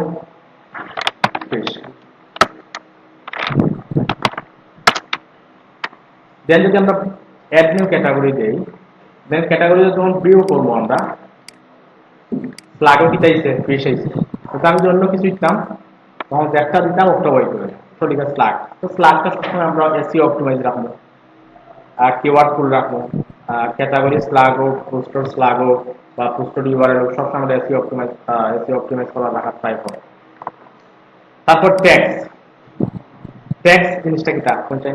S1: ফিশ। দেন যদি আমরা অ্যাড নিউ ক্যাটাগরি দেই, দেন ক্যাটাগরি যখন ভিউ করবো আমরা স্লাগও কি চাইছে ফিশ আইছে, তো আমি যদি অন্য কিছু দিতাম তখন একটা দিতাম একটা ওয়াই করে তো ঠিক আছে স্লাগ। তো স্লাগটা সবসময় আমরা এসইও অপটিমাইজ রাখবো, কিওয়ার্ড ফুল রাখবো, ক্যাটাগরি স্লাগ হোক, পোস্টার স্লাগ হোক বা পোস্টার ইউআরএল হোক, সবসময় আমরা এসইও অপটিমাইজ করা রাখার ট্রাই করব। তারপর ট্যাক্স, ট্যাক্স জিনিসটা কি তা কোনটা?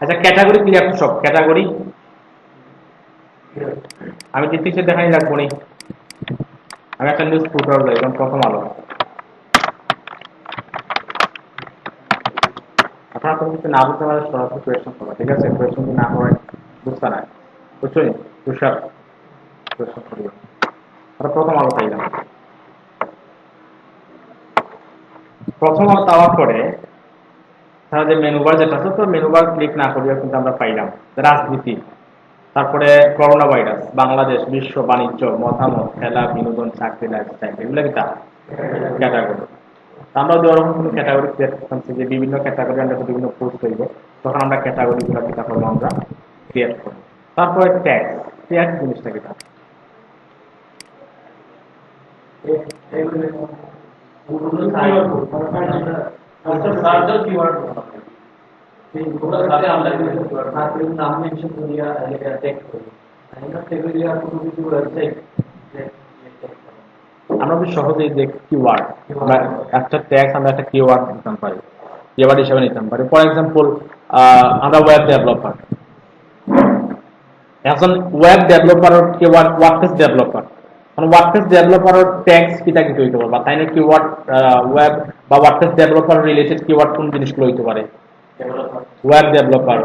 S1: আচ্ছা ক্যাটাগরি ক্লিয়ার সব ক্যাটাগরি আমি ডিসক্রিপশন দেখাই রাখবো নি, আমি একটা নিউজ পোর্টাল যাই যেমন প্রথম আলো, আপনারা কোনো কিছু না বুঝতে পারলে সরাসরি কোয়েশ্চন করবা, ঠিক আছে? কোয়েশ্চন যদি না হয় বুঝতে না বুঝছো তুষার কোয়েশ্চন করিও। আমরা প্রথম আলো পাইলাম, প্রথম আলো পাওয়ার পরে তাহলে যে মেনুবার যেটা আছে তো মেনুবার ক্লিক না করিও কিন্তু আমরা পাইলাম রাজনীতি, তারপরে করোনা ভাইরাস, বাংলাদেশ, বিশ্ব বাণিজ্য, মতামত, খেলা, বিনোদন, চাকরি, লাইফস্টাইল, এগুলো কি তা ক্যাটাগরি। আমরা যদি ওরকম কোনো ক্যাটাগরি ক্রিয়েট করতাম যে বিভিন্ন ক্যাটাগরি আমরা বিভিন্ন পোস্ট হইব, তখন আমরা ক্যাটাগরি গুলো কিটা করবো আমরা ক্রিয়েট করবো। তারপরে ট্যাক্স, ট্যাক্স জিনিসটা কিটা আমরা যদি সহজেই যে কিওয়ার্ড, আমরা একটা ট্যাক্স আমরা একটা কিওয়ার্ড নিতে পারি, কিওয়ার্ড হিসেবে নিতে পারি। ফর এক্সাম্পল আমরা ওয়েব ডেভেলপার, এখন web developer keyword WordPress developer, মানে ওয়ার্ডপ্রেস ডেভেলপার ট্যাক্স কিটা কিছু হইতে পারে, তাই না? কিওয়ার্ড ওয়েব বা ওয়ার্ডপ্রেস ডেভেলপার রিলেটেড কিওয়ার্ড কোন জিনিসগুলো হইতে পারে? Web developer,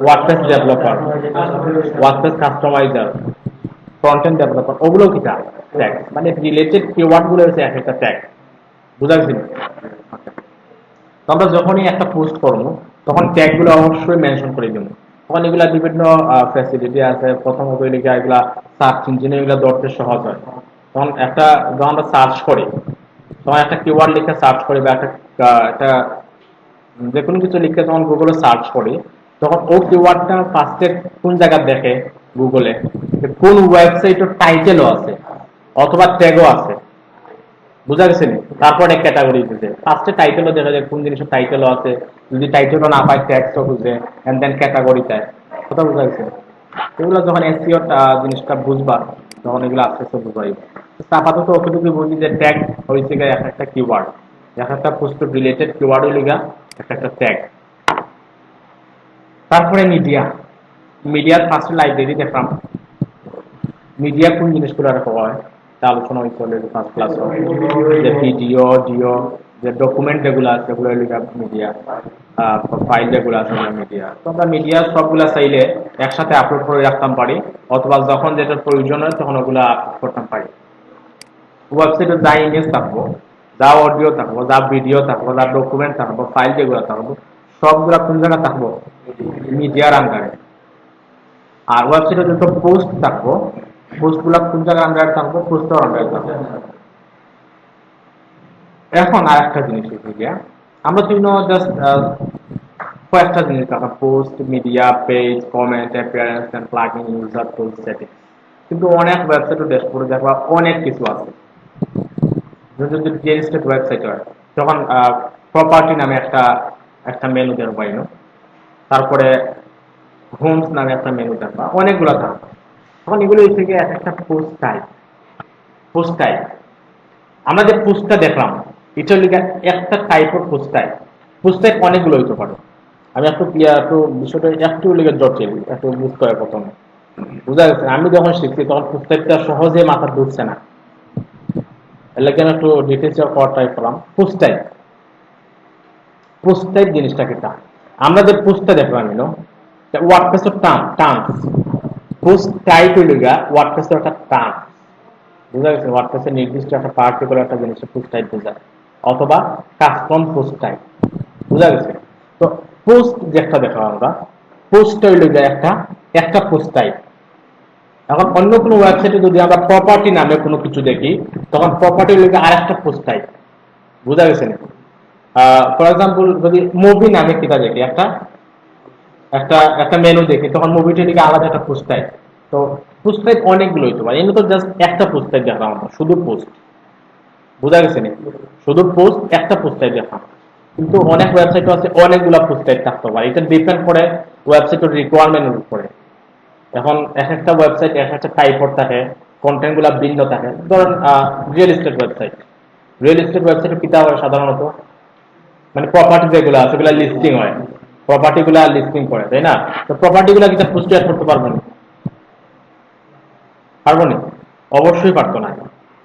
S1: WordPress developer, WordPress customiser, front end developer, ওগুলো কিটা ট্যাগ, মানে রিলেটেড কিওয়ার্ড গুলো হচ্ছে এক একটা ট্যাগ, বুঝা গেছিল? তো আমরা যখনই একটা পোস্ট করবো তখন ট্যাগ গুলো অবশ্যই মেনশন করে দেবো, তখন এগুলা বিভিন্ন ফ্যাসিলিটি আছে। প্রথমত এগুলা সার্চ ইঞ্জিনে এগুলা ধরতে সহজ হয়। তখন একটা যখন আমরা সার্চ করি তখন একটা কিওয়ার্ড লিখে সার্চ করি বা একটা যে কোনো কিছু লিখে যখন গুগলে সার্চ করি তখন ও কিওয়ার্ডটা ফার্স্টে কোন জায়গা দেখে গুগলে, কোন ওয়েবসাইটের টাইটেলও আছে অথবা ট্যাগও আছে, বুঝা গেছে? তারপরে ক্যাটাগরি বুঝে ফার্স্টে টাইটেলও দেখা যায় কোন জিনিসের টাইটেলও আছে, যদি টাইটেলও না পায় ট্যাগসও বুঝে, এন্ড দেন ক্যাটাগরি চায়, কথা বুঝা গেছে? এগুলো যখন এসইও জিনিসটা বুঝবা তখন এগুলো আস্তে আস্তে বুঝাইব। আপাতত অতটুকু বুঝি যে ট্যাগ হয়েছে এক একটা কিওয়ার্ড, এক একটা পোস্ট রিলেটেড কিওয়ার্ডও লিগা এক একটা ট্যাগ। তারপরে মিডিয়া, মিডিয়ার ফার্স্ট লাইব্রেরি দেখলাম, মিডিয়া কোন জিনিসগুলো রাখা হয় তা আলোচনা হয়েছে অলরেডি ফার্স্ট ক্লাস, যে ভিডিও অডিও যে ডকুমেন্ট যেগুলো আছে সেগুলো লিখা মিডিয়া, ফাইল যেগুলো আছে মিডিয়া। তো আমরা মিডিয়া সবগুলা চাইলে একসাথে আপলোড করে রাখতাম পারি, অথবা যখন যেটা প্রয়োজন হয় তখন ওগুলো আপলোড করতাম পারি। ওয়েবসাইটে যা ইমেজ থাকবো, যা অডিও থাকবো, যা ভিডিও থাকবো, যা ডকুমেন্ট থাকবো, ফাইল যেগুলো থাকবো সবগুলা কোন জায়গায় থাকবো? মিডিয়ার আন্ডারে। আর ওয়েবসাইটে যত পোস্ট থাকবো পোস্টগুলো কোন জায়গায় আন্ডারে থাকবো? পোস্টের আন্ডারে থাকবো। এখন আর একটা জিনিস হচ্ছে গিয়া আমরা বিভিন্ন জাস্ট কয়েকটা জিনিস থাকা post, media, page, comment, appearance and plugin, user tools, settings, কিন্তু অনেক ওয়েবসাইটে ড্যাশবোর্ডে দেখবা অনেক কিছু আছে। যদি রিয়েলিস্টিক ওয়েবসাইট হয় তখন প্রপার্টি নামে একটা একটা মেনু দেখবা, তারপরে হোমস নামে একটা মেনু দেখবা, অনেকগুলো থাকবে। তখন এগুলো থেকে এক একটা পোস্ট টাইপ, পোস্ট টাইপ আমরা যে পোস্টটা দেখলাম এটা লিখে একটা টাইপের পোস্ট টাইপ, পোস্ট টাইপ অনেকগুলো হইতে পারে। আমি একটু একটু বিষয়টা একটু লিখে জটিল, একটু বুঝতে হয় প্রথমে, বুঝা গেছে? আমি যখন শিখছি তখন পোস্ট টাইপটা সহজে মাথা ঢুকছে না, এর লাগে আমি একটু ডিটেলস করার ট্রাই করলাম। পোস্ট টাইপ, পোস্ট টাইপ জিনিসটা কি তা আমরা যে পোস্টটা দেখলাম ওয়ার্ডপ্রেসের টার্মস, পোস্ট টাইপ হইল গা ওয়ার্ডপ্রেসের একটা টার্ম, বুঝা গেছে? ওয়ার্ডপ্রেসের নির্দিষ্ট একটা পার্টিকুলার একটা জিনিসের পোস্ট টাইপ বোঝায়, অথবা কাস্টম পোস্ট টাইপ, বুঝা গেছে? তো পোস্ট যেটা দেখো আমরা, পোস্ট হইল যে একটা একটা পোস্ট টাইপ। এখন অন্য কোনো ওয়েবসাইটে যদি আমরা প্রপার্টি নামে কোনো কিছু দেখি, তখন প্রপার্টি হইল আরেকটা পোস্ট টাইপ। বুঝা গেছে না? ফর এক্সাম্পল যদি মুভি নামে কিতা দেখি, একটা একটা একটা মেনু দেখি, তখন মুভিটির দিকে আলাদা একটা পোস্ট টাইপ। তো পোস্ট টাইপ অনেকগুলো হইতে পারে, এমনি তো জাস্ট একটা পোস্ট টাইপ দেখলাম আমরা, শুধু পোস্ট। বুঝা গেছে না? শুধু পোস্ট, একটা পোস্ট টাইপ দেখলাম। কিন্তু অনেক ওয়েবসাইট আছে অনেকগুলো পোস্ট টাইপ থাকতে পারে, এটা ডিপেন্ড করে ওয়েবসাইটের রিকোয়ারমেন্টের উপরে। এখন এক একটা ওয়েবসাইট এক একটা টাইপের থাকে, কন্টেন্ট গুলা ভিন্ন থাকে। ধরেন real estate website, real estate ওয়েবসাইটে কিতা হয় সাধারণত, মানে প্রপার্টি যেগুলো আছে সেগুলো লিস্টিং হয়, প্রপার্টি গুলা লিস্টিং করে, তাই না? তো প্রপার্টি গুলা কিতা পোস্ট করতে পারবো না? পারবো না? অবশ্যই পারতো না।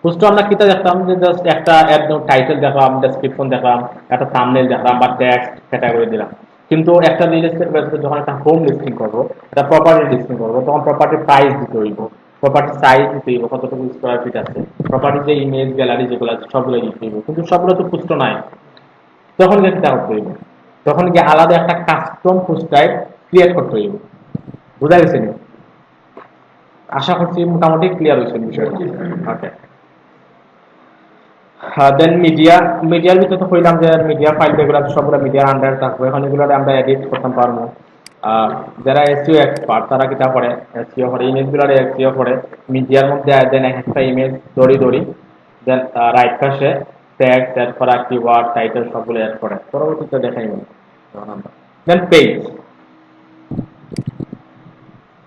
S1: পোস্ট আমরা কিতা দেখতাম যে জাস্ট একটা একদম টাইটেল দেখলাম, ডেসক্রিপশন দেখলাম, একটা থাম্বনেল দেখলাম বা টেক্সট ক্যাটাগরি দিলাম। কিন্তু একটা রিয়েল এস্টেট ওয়েবসাইট যখন একটা হোম লিস্টিং করবো, একটা প্রপার্টি লিস্টিং করবো, তখন প্রপার্টির প্রাইস দিতে হইব, প্রপার্টির সাইজ দিতে হইব, কতটুকু স্কোয়ার ফিট আছে, প্রপার্টির যে ইমেজ গ্যালারি যেগুলো আছে সবগুলো দিতে হইব। কিন্তু সবগুলো তো পোস্ট নাই, তখন কি করতে হইব? তখন কি আলাদা একটা কাস্টম পোস্ট টাইপ ক্রিয়েট করতে হইব। বুঝা গেছে নি? আশা করছি মোটামুটি ক্লিয়ার হয়েছে বিষয়টা। ওকে, দেন মিডিয়া, মিডিয়ার ভিতরে তো কইলাম যে মিডিয়া ফাইল যেগুলো আছে সবগুলো মিডিয়ার আন্ডারে থাকবে, এখন এগুলো আমরা এডিট করতে পারবো। যারা এসইও এক্সপার্ট তারা কিটা করে, এসইও করে ইমেজগুলো এসইও করে মিডিয়ার মধ্যে, দেন একটা ইমেজ দড়ি দড়ি, দেন রাইট পাশে ট্যাগ অ্যাড করা, কিওয়ার্ড, টাইটেল সবগুলো অ্যাড করে, পরবর্তীতে দেখাই নেব। দেন পেজ,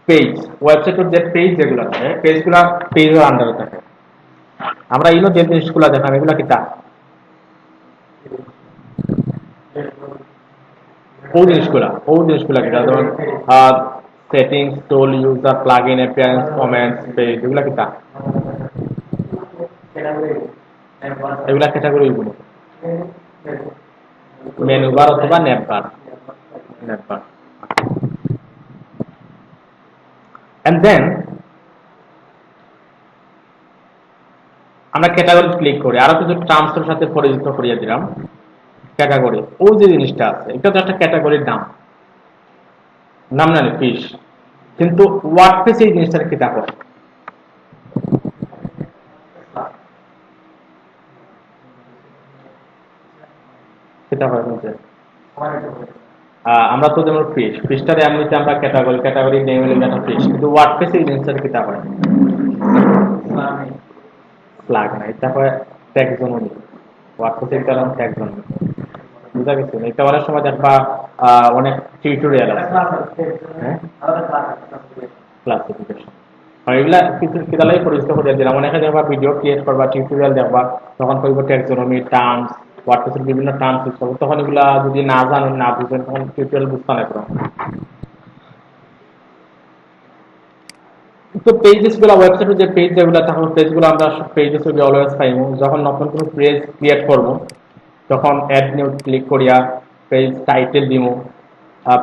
S1: পেজ ওয়েবসাইটের যে পেজ যেগুলো আছে পেজগুলো পেজের আন্ডারে থাকে। আমরা ইনো যে জিনিসগুলো দেখাম এগুলা কিতা, ও জিনিসগুলা কিতা, যেমন settings, tool, user, plugin, appearance, comments, page, এগুলা কিতা, এগুলা ক্যাটাগরি গুলো মেনু বার অথবা নেপ বার, নেপ বার। এন্ড দেন আমরা ক্যাটাগরি ক্লিক করি, আরো কিছু টার্মসের সাথে পরিচিত করিয়ে দিলাম। ক্যাটাগরি, ও যে জিনিসটা আছে এটা তো একটা ক্যাটাগরির নাম, নাম জানি ফিশ। কিন্তু ওয়ার্ডপ্রেস এই জিনিসটার কি দেখো, সেটা হয় বলতে আমরা তো যেমন ফিশ, ফিশটারে এমনিতে আমরা ক্যাটাগরি, ক্যাটাগরি নেম হলে একটা ফিশ, কিন্তু ওয়ার্ডপ্রেস এই জিনিসটার কি হয়, ফ্ল্যাগ না, এটা হয় ট্যাক্সোনমি। ওয়ার্ডপ্রেসের কারণ ট্যাক্সোনমি। বুঝা গেছে? এটা অনেক সময় দেখবা অনেক টিউটোরিয়াল আছে, হ্যাঁ, ক্লাসিফিকেশন, আর এগুলা কিছু কিতালাই পরিচিত করে দিলাম। অনেকে দেখবা ভিডিও ক্রিয়েট করবা, টিউটোরিয়াল দেখবা, তখন কইব ট্যাক্সোনমি, টার্মস, ওয়ার্ডপ্রেসের বিভিন্ন টার্মস ইউজ করবো, তখন এগুলা যদি না জানেন না বুঝেন তখন টিউটোরিয়াল বুঝতে না পারো। তো পেজেস গুলো, ওয়েবসাইটের যে পেজ যেগুলো থাকে পেজগুলো আমরা পেজেস উইল অলওয়েজ পাইবো। যখন নতুন কোনো পেজ ক্রিয়েট করব তখন অ্যাড নিউ ক্লিক করিয়া পেজ টাইটেল দিব,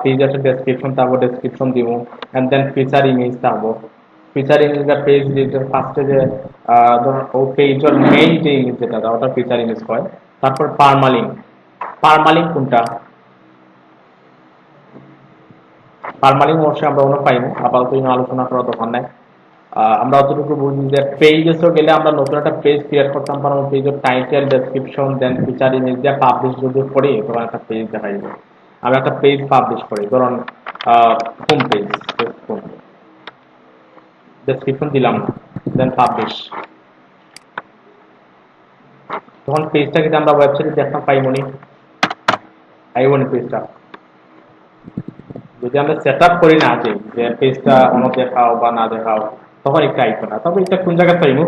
S1: পেজের একটা ডেসক্রিপশন থাকবো, ডেসক্রিপশন দিব, এন্ড দেন ফিচার ইমেজ থাকবো। ফিচার ইমেজ বা পেজ ফার্স্টে যে ধরুন ও পেজের মেইন যে ইমেজ যেটা ওটা ফিচার ইমেজ হয়। তারপর পারমালিঙ্ক, পারমালিঙ্ক কোনটা, পারমালিঙ্ক অবশ্যই আমরা অন্য পাইবো, আপাতত আলোচনা করা দরকার নাই। আমরা অতটুকু বুঝি যে পেজেসও গেলে আমরা নতুন একটা পেজ ক্রিয়েট করতাম পারবো, পেজের টাইটেল, ডেসক্রিপশন, দেন ফিচার ইমেজ দিয়ে পাবলিশ যদি করি তখন একটা পেজ দেখা যাবে। আমরা একটা পেজ পাবলিশ করি, ধরুন হোম পেজ, ডেসক্রিপশন দিলাম না, দেন পাবলিশ, তখন পেজটা কিন্তু আমরা ওয়েবসাইটে দেখতাম পাইবনি, আইবনি পেজটা। যদি আমরা সেট আপ করি না আগে যে পেজটা অন্য দেখাও বা না দেখাও, তখন একটা আইতো না। তবে এটা কোন জায়গায় পাইবো,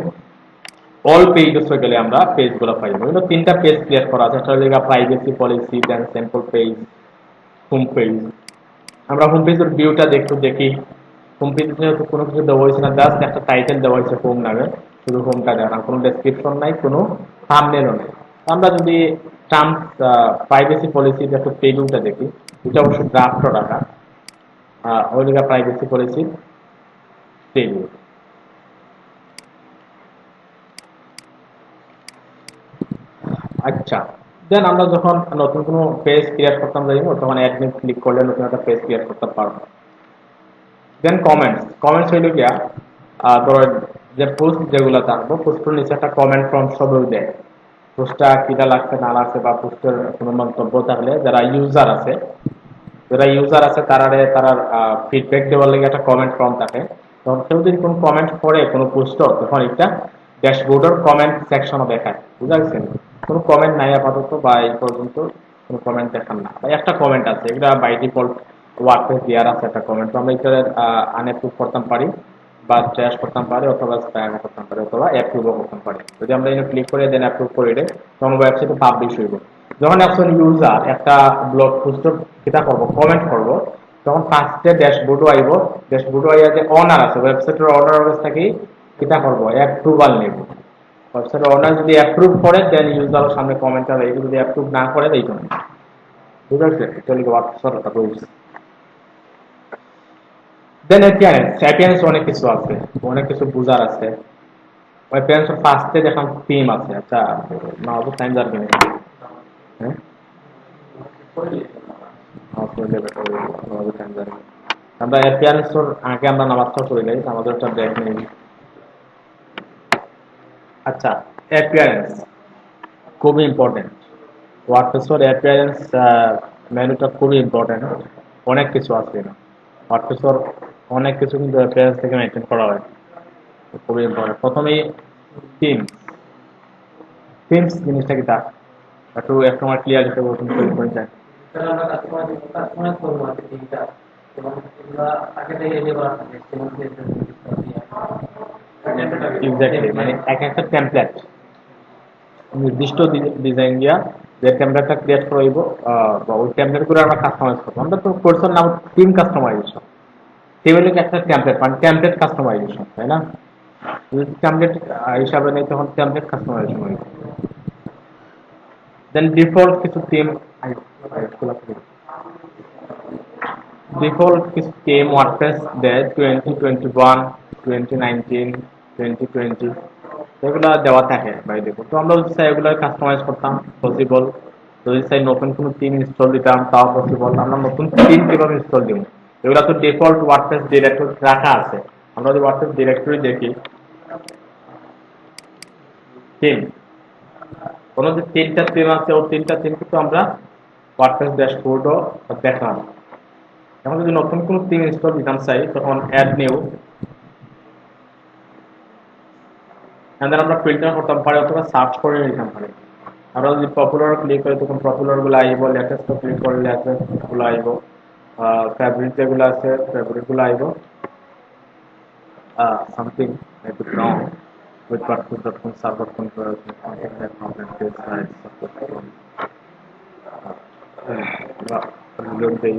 S1: অল পেজেস হয়ে গেলে আমরা পেজগুলো পাইবো। এগুলো তিনটা পেজ ক্রিয়েট করা আছে, একটা হলো প্রাইভেসি পলিসি, দেন স্যাম্পল পেজ, হোম পেজ। আমরা হোম পেজের ভিউটা দেখি, হোম পেজে যেহেতু কোনো কিছু দেওয়া হয়েছে না, জাস্ট একটা টাইটেল দেওয়া হয়েছে হোম নামে, শুধু হোমটা দেখানো, কোনো ডেসক্রিপশন নাই, কোনো থাম্বনেলও নেই। আমরা যদি টার্মস, প্রাইভেসি পলিসি একটু পেজটা দেখি, এটা অবশ্যই ড্রাফটও রাখা, ওই জায়গা প্রাইভেসি পলিসি পেজ। আচ্ছা, দেন আমরা যখন নতুন কোনো পেজ ক্রিয়েট করতাম যাইব তখন অ্যাডমিন ক্লিক করলে নতুন একটা পেজ ক্রিয়েট করতে পারবো। দেন কমেন্টস হইল গিয়া ধরেন যে পোস্ট যেগুলো থাকবো পোস্টের নিচে একটা কমেন্ট ফর্ম সবই দেয়, পোস্টটা কিটা লাগছে না লাগছে বা পোস্টের কোনো মন্তব্য থাকলে যারা ইউজার আছে তারা ফিডব্যাক দেওয়ার লাগে একটা কমেন্ট ফর্ম থাকে। তখন কেউ যদি কোনো কমেন্ট করে কোনো পোস্ট তখন একটা ড্যাশবোর্ডের কমেন্ট সেকশনও দেখায়, বুঝা গেছে? কোনো কমেন্ট নাই আপাতত বা এই পর্যন্ত কোনো কমেন্ট দেখান না, বা একটা কমেন্ট আছে, এটা বাই ডিফল্ট ওয়ার্ডপ্রেস দেওয়ার আছে একটা কমেন্ট, তো আমরা এটা আনঅ্যাপ্রুভ করতাম পারি বা ট্র্যাশ করতাম পারি অথবা স্প্যাম করতাম পারি অথবা অ্যাপ্রুভও করতাম পারি। যদি আমরা এটা ক্লিক করে দেন অ্যাপ্রুভ করে দেয় তখন ওয়েবসাইটে পাবলিশ হইব। যখন একজন ইউজার একটা ব্লগ পোস্টের কিতা করব কমেন্ট করব তখন ফার্স্টে ড্যাশবোর্ডও আইব, ড্যাশবোর্ডও আইয়া যে অনার আছে ওয়েবসাইটের অনার অবস্থা কি কিতা করব অ্যাপ্রুভাল নেব। ওয়েবসাইটের অনার যদি অ্যাপ্রুভ করে দেন ইউজারের সামনে কমেন্টটা দেয়, যদি অ্যাপ্রুভ না করে দেয় তো না। বুঝতে পারছেন? এটা হলো হোয়াটসঅ্যাপ রুলস। দেন অ্যাপিয়ারেন্স অনেক কিছু আছে, অনেক কিছু বুঝার আছে। অ্যাপিয়ারেন্সের ফার্স্টে দেখলাম থিম আছে। আচ্ছা না অত টাইম যাবে না। হ্যাঁ আমরা অ্যাপিয়ারেন্সের আগে আমরা নামাজটা করে নেই, আমাদের একটা ব্রেক নেই। আচ্ছা, অ্যাপিয়ারেন্স খুবই ইম্পর্টেন্ট। ওয়ার্ডপ্রেসের অ্যাপিয়ারেন্স মেনুটা খুবই ইম্পর্টেন্ট। অনেক কিছু আছে না ওয়ার্ডপ্রেসের, অনেক কিছু কিন্তু অ্যাপিয়ারেন্স থেকে মেনটেন করা হয়, খুবই ইম্পর্টেন্ট। প্রথমেই থিমস থিমস জিনিসটা কি তা একটু একটু আমার ক্লিয়ার হিসেবে করে যায়। এক্স্যাক্টলি, মানে এক একটা টেমপ্লেট নির্দিষ্ট ডিজাইন দিয়া যে টেমপ্লেটটা ক্রিয়েট করব বা ওই টেমপ্লেট করে আমরা কাস্টমাইজ করবো। আমরা তো কোর্সের নাম থিম কাস্টমাইজেশন, থিম হলো একটা টেমপ্লেট মানে টেমপ্লেট কাস্টমাইজেশন, তাই না? যদি টেমপ্লেট হিসাবে নেই তখন টেমপ্লেট কাস্টমাইজেশন হইবে। দেন ডিফল্ট কিছু থিম, ডিফল্ট কিছু থিম ওয়ার্ডপ্রেস দেয় 2021, 2019, 2020 এগুলো দেওয়া থাকে বাই ডিফল্ট। তো আমরা যদি চাই এগুলো কাস্টমাইজ করতাম পসিবল, যদি চাই নতুন কোনো থিম ইনস্টল দিতাম তাও পসিবল। আমরা নতুন থিম কিভাবে ইনস্টল দিব, এগুলো তো ডিফল্ট ওয়ার্ডপ্রেস ডিরেক্টরি রাখা আছে। আমরা যদি ওয়ার্ডপ্রেস ডিরেক্টরি দেখি থিম, কোনো যে তিনটা থিম আছে ওই তিনটা থিম কিন্তু আমরা ওয়ার্ডপ্রেস ড্যাশবোর্ডও দেখলাম। এখন যদি নতুন কোনো থিম ইনস্টল দিতাম চাই তখন অ্যাড নিউ, আমরা ফিল্টার করতাম পারি অথবা সার্চ করে নিতাম পারি। আমরা যদি পপুলার ক্লিক করি তখন পপুলার গুলো আইব, লেটেস্ট ক্লিক করলে লেটেস্ট গুলো আইব, ফেভারিট যেগুলো আছে ফেভারিট গুলো আইব। সামথিং একটু রং with WordPress.com server configuration contact that content page site support reload দেই।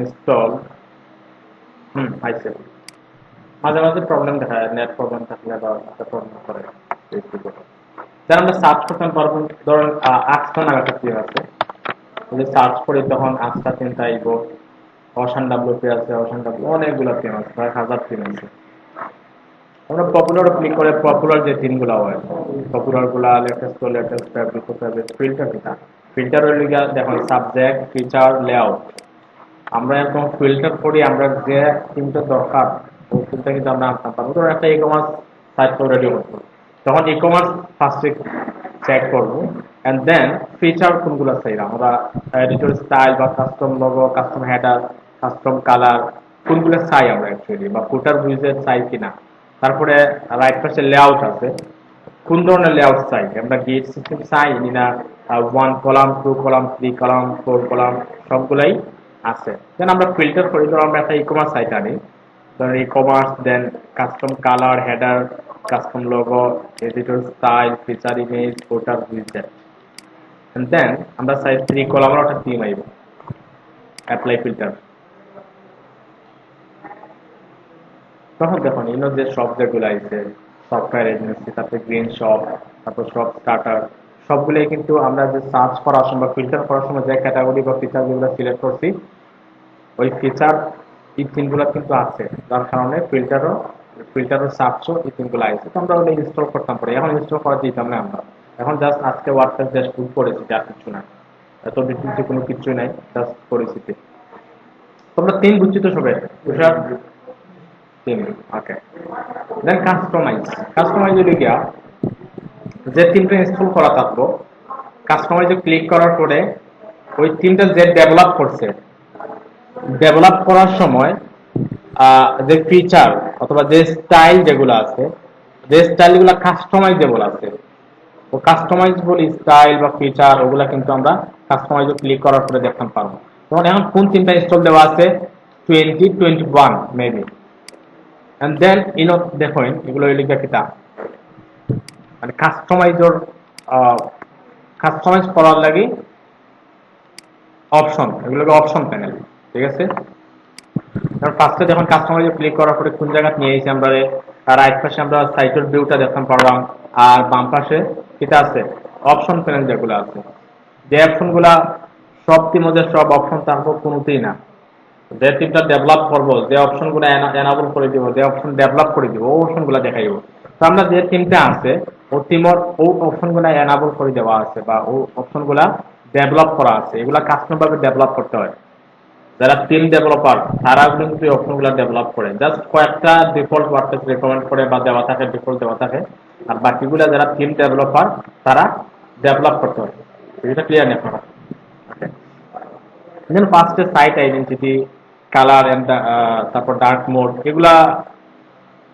S1: ইনস্টল আইসে মাঝে মাঝে প্রবলেম দেখা যায়, নেট প্রবলেম থাকলে বা একটা প্রবলেম করে। যারা আমরা সার্চ করতে পারবো, ধরেন আটটা নাগাটা থিম আছে, যদি সার্চ করি তখন আটটা থিমটা আইব। অশান ডাব্লিউপি আছে, অশান ডাব্লিউ অনেকগুলো থিম আছে, প্রায় 1000 থিম আছে। আমরা পপুলার ক্লিক করে পপুলার যে থিমগুলো হয় পপুলার গুলা latest to latest favourite to favourite filter কিনা ফিল্টার হইলে গিয়া দেখুন সাবজেক্ট ফিচার লেআউট। আমরা এখন ফিল্টার করি আমরা যে থিমটা দরকার ওই থিমটা কিন্তু আমরা আনতে পারবো। ধরুন একটা ই কমার্স সাইট রেডি করবো, তখন ই কমার্স ফার্স্টে চেক করবো এন্ড দেন ফিচার কোনগুলো চাই আমরা, এডিটর স্টাইল বা custom logo, custom header, custom colour কোনগুলো চাই আমরা অ্যাকচুয়ালি, বা ফুটার উইজেট চাই কিনা। তারপরে রাইট পাশে লেআউট আছে, কোন ধরনের লেআউট চাই আমরা, গিট সিস্টেম চাই না 1 কলাম 2 কলাম 3 কলাম 4 কলাম সবগুলাই আছে। দেন আমরা ফিল্টার করি, ধরো আমরা একটা ই-কমার্স সাইট আনি, ধরুন e-commerce, then custom colour, header, custom logo, editor style, feature image, footer, উইজেট, এন্ড দেন আমরা সাইট 3 কলামের একটা থিম আইব, অ্যাপ্লাই ফিল্টার। তখন দেখুন ইনো যে শপ যেগুলো আছে, সফটওয়্যার এজেন্সি, তারপরে গ্রিন শপ, তারপর শপ স্টার্টার, সবগুলোই কিন্তু আমরা যে সার্চ করার সময়, ফিল্টার করার সময় যে ক্যাটাগরি বা ফিচার যেগুলো সিলেক্ট করছি, ওই ফিচার এই থিমগুলো কিন্তু আছে, যার কারণে ফিল্টারও সার্চও এই থিমগুলো আছে। তো আমরা ওটা ইনস্টল করতাম পরে, এখন ইনস্টল করা দিতাম না আমরা, এখন জাস্ট আজকে ওয়ার্ডপ্রেস ড্যাশবোর্ড করেছি, আর কিছু না, এত ডিটেলসে কোনো কিছু নাই, জাস্ট পরিস্থিতি। তোমরা তিন বুঝছি তো সবে তুষার? তিন, ওকে। দেন কাস্টমাইজ হলে গিয়া যে থিমটা ইনস্টল করা থাকবো, কাস্টমাইজে ক্লিক করার পরে ওই থিমটা যে ডেভেলপ করছে, ডেভেলপ করার সময় যে ফিচার অথবা যে স্টাইল যেগুলো আছে, যে স্টাইলগুলো কাস্টমাইজেবল আছে, ও কাস্টমাইজেবল স্টাইল বা ফিচার ওগুলা কিন্তু আমরা কাস্টমাইজে ক্লিক করার পরে দেখতে পারবো। যেমন এখন কোন তিনটা ইনস্টল দেওয়া আছে, 2021 মেবি, এন্ড দেন ইনো দেখুন এগুলো লিখা কিতা, মানে কাস্টমাইজ করার লাগি অপশন, এগুলোকে অপশন প্যানেল, ঠিক আছে। ফার্স্টে যখন কাস্টমাইজে ক্লিক করার পরে কোন জায়গা নিয়ে এসে আমরা রাইট পাশে আমরা সাইটের ভিউটা দেখতে পারলাম, আর বাম পাশে এটা আছে অপশন প্যানেল যেগুলো আছে, যে অপশনগুলা সব টিমে সব অপশন তারপর কোনোতেই না, যে টিমটা ডেভেলপ করবো, যে অপশনগুলো এনাবল করে দিব, যে অপশন ডেভেলপ করে দিব, ও অপশনগুলো দেখাইব। তো আমরা যে টিমটা আছে ও টিমর ও অপশনগুলো এনাবল করে দেওয়া আছে বা ও অপশনগুলা ডেভেলপ করা আছে, এগুলা কাস্টম ভাবে ডেভেলপ করতে হয়। যারা টিম ডেভেলপার তারা কিন্তু এই অপশনগুলো ডেভেলপ করে, জাস্ট কয়েকটা ডিফল্ট ওয়ার্ডপ্রেস রেকমেন্ড করে বা দেওয়া থাকে, ডিফল্ট দেওয়া থাকে, আর বাকিগুলো যারা টিম ডেভেলপার তারা ডেভেলপ করতে হয়। এটা ক্লিয়ার নেই আপনারা? দেন ফার্স্টে সাইট আইডেন্টিটি, কালার এন্ড তারপর ডার্ক মোড, এগুলা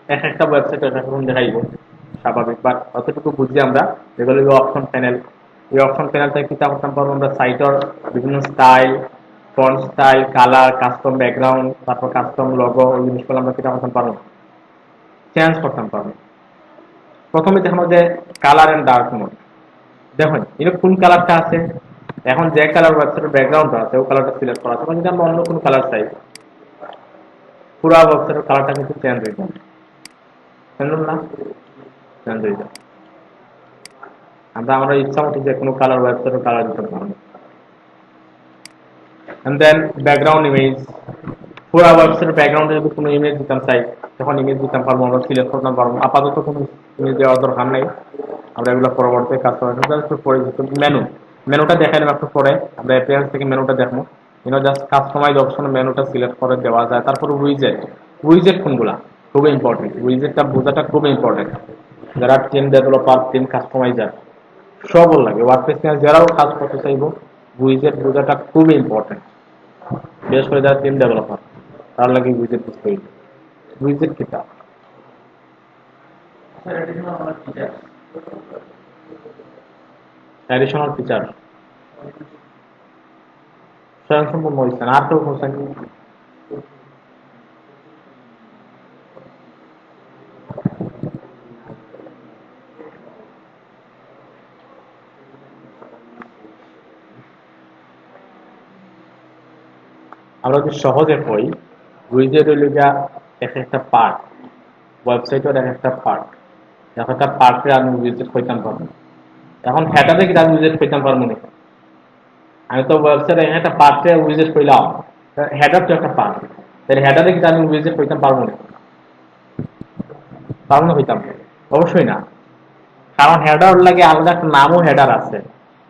S1: এক একটা ওয়েবসাইট এক রকম দেখাইব স্বাভাবিক, বাট অতটুকু বুঝি আমরা, যেগুলো অপশন প্যানেল, এই অপশন প্যানেল থেকে কিতা করতে পারবো আমরা, সাইটের বিভিন্ন style, font style, colour, custom background, তারপর কাস্টম লোগো, ওই জিনিসগুলো আমরা কিতা করতে পারবো, চেঞ্জ করতে পারবো। প্রথমে দেখানো যে কালার এন্ড ডার্ক মোড, দেখুন এটা কোন কালারটা আছে, এখন যে কালার ওয়েবসাইটের ব্যাকগ্রাউন্ড আছে ওই কালারটা সিলেক্ট করা আছে, যদি আমরা অন্য কোনো কালার চাই, পুরো ওয়েবসাইটের কালারটা কিন্তু চেঞ্জ হয়ে যাবে, বুঝলেন না? চেঞ্জ হয়ে যাবে, আমরা আমরা ইচ্ছা মতো যে কোনো কালার ওয়েবসাইটের কালার দিতে পারবো। এন্ড দেন ব্যাকগ্রাউন্ড ইমেজ, পুরো ওয়েবসাইটের ব্যাকগ্রাউন্ডে যদি কোনো ইমেজ দিতাম চাই তখন ইমেজ দিতাম পারবো, আমরা সিলেক্ট করতে পারবো। আপাতত কোনো ইমেজ দেওয়ার দরকার নেই, আমরা এগুলো পরবর্তী কাজ করার মেনুটা দেখাই নেব একটু পরে, আমরা অ্যাপিয়ারেন্স থেকে মেনুটা দেখবো, জাস্ট কাস্টমাইজ অপশন মেনুটা সিলেক্ট করে দেওয়া যায়। তারপর উইজেট কোনগুলা খুবই ইম্পর্টেন্ট, উইজেটটা বোঝাটা খুবই ইম্পর্টেন্ট, যারা টিম ডেভেলপার, টিম কাস্টমাইজার সব লাগে, ওয়ার্ডপ্রেস নিয়ে যারাও কাজ করতে চাইবো, উইজেট বোঝাটা খুবই ইম্পর্টেন্ট, বিশেষ করে যারা টিম ডেভেলপার তার লাগে উইজেট বুঝতে হইবে। উইজেট কিতা? অ্যাডিশনাল ফিচার স্বয়ংসম্পূর্ণ হয়েছে না, আর কেউ বলছেন? আমরা যদি সহজে কই, উইজেট হইল গিয়া এক একটা পার্ট, ওয়েবসাইটের এক একটা পার্ট, এক একটা পার্টে আমি উইজেট কইতাম পারবো। এখন হেডারে কি আমি উইজেট কইতাম পারবো না? আমি তো ওয়েবসাইটে একটা পার্টে উইজেট কইলাম, হেডার তো একটা পার্ট, তাহলে হেডারে কি আমি উইজেট কইতাম পারবো না? পারবো না কইতাম? অবশ্যই না, কারণ হেডার লাগে আলাদা একটা নামও হেডার আছে,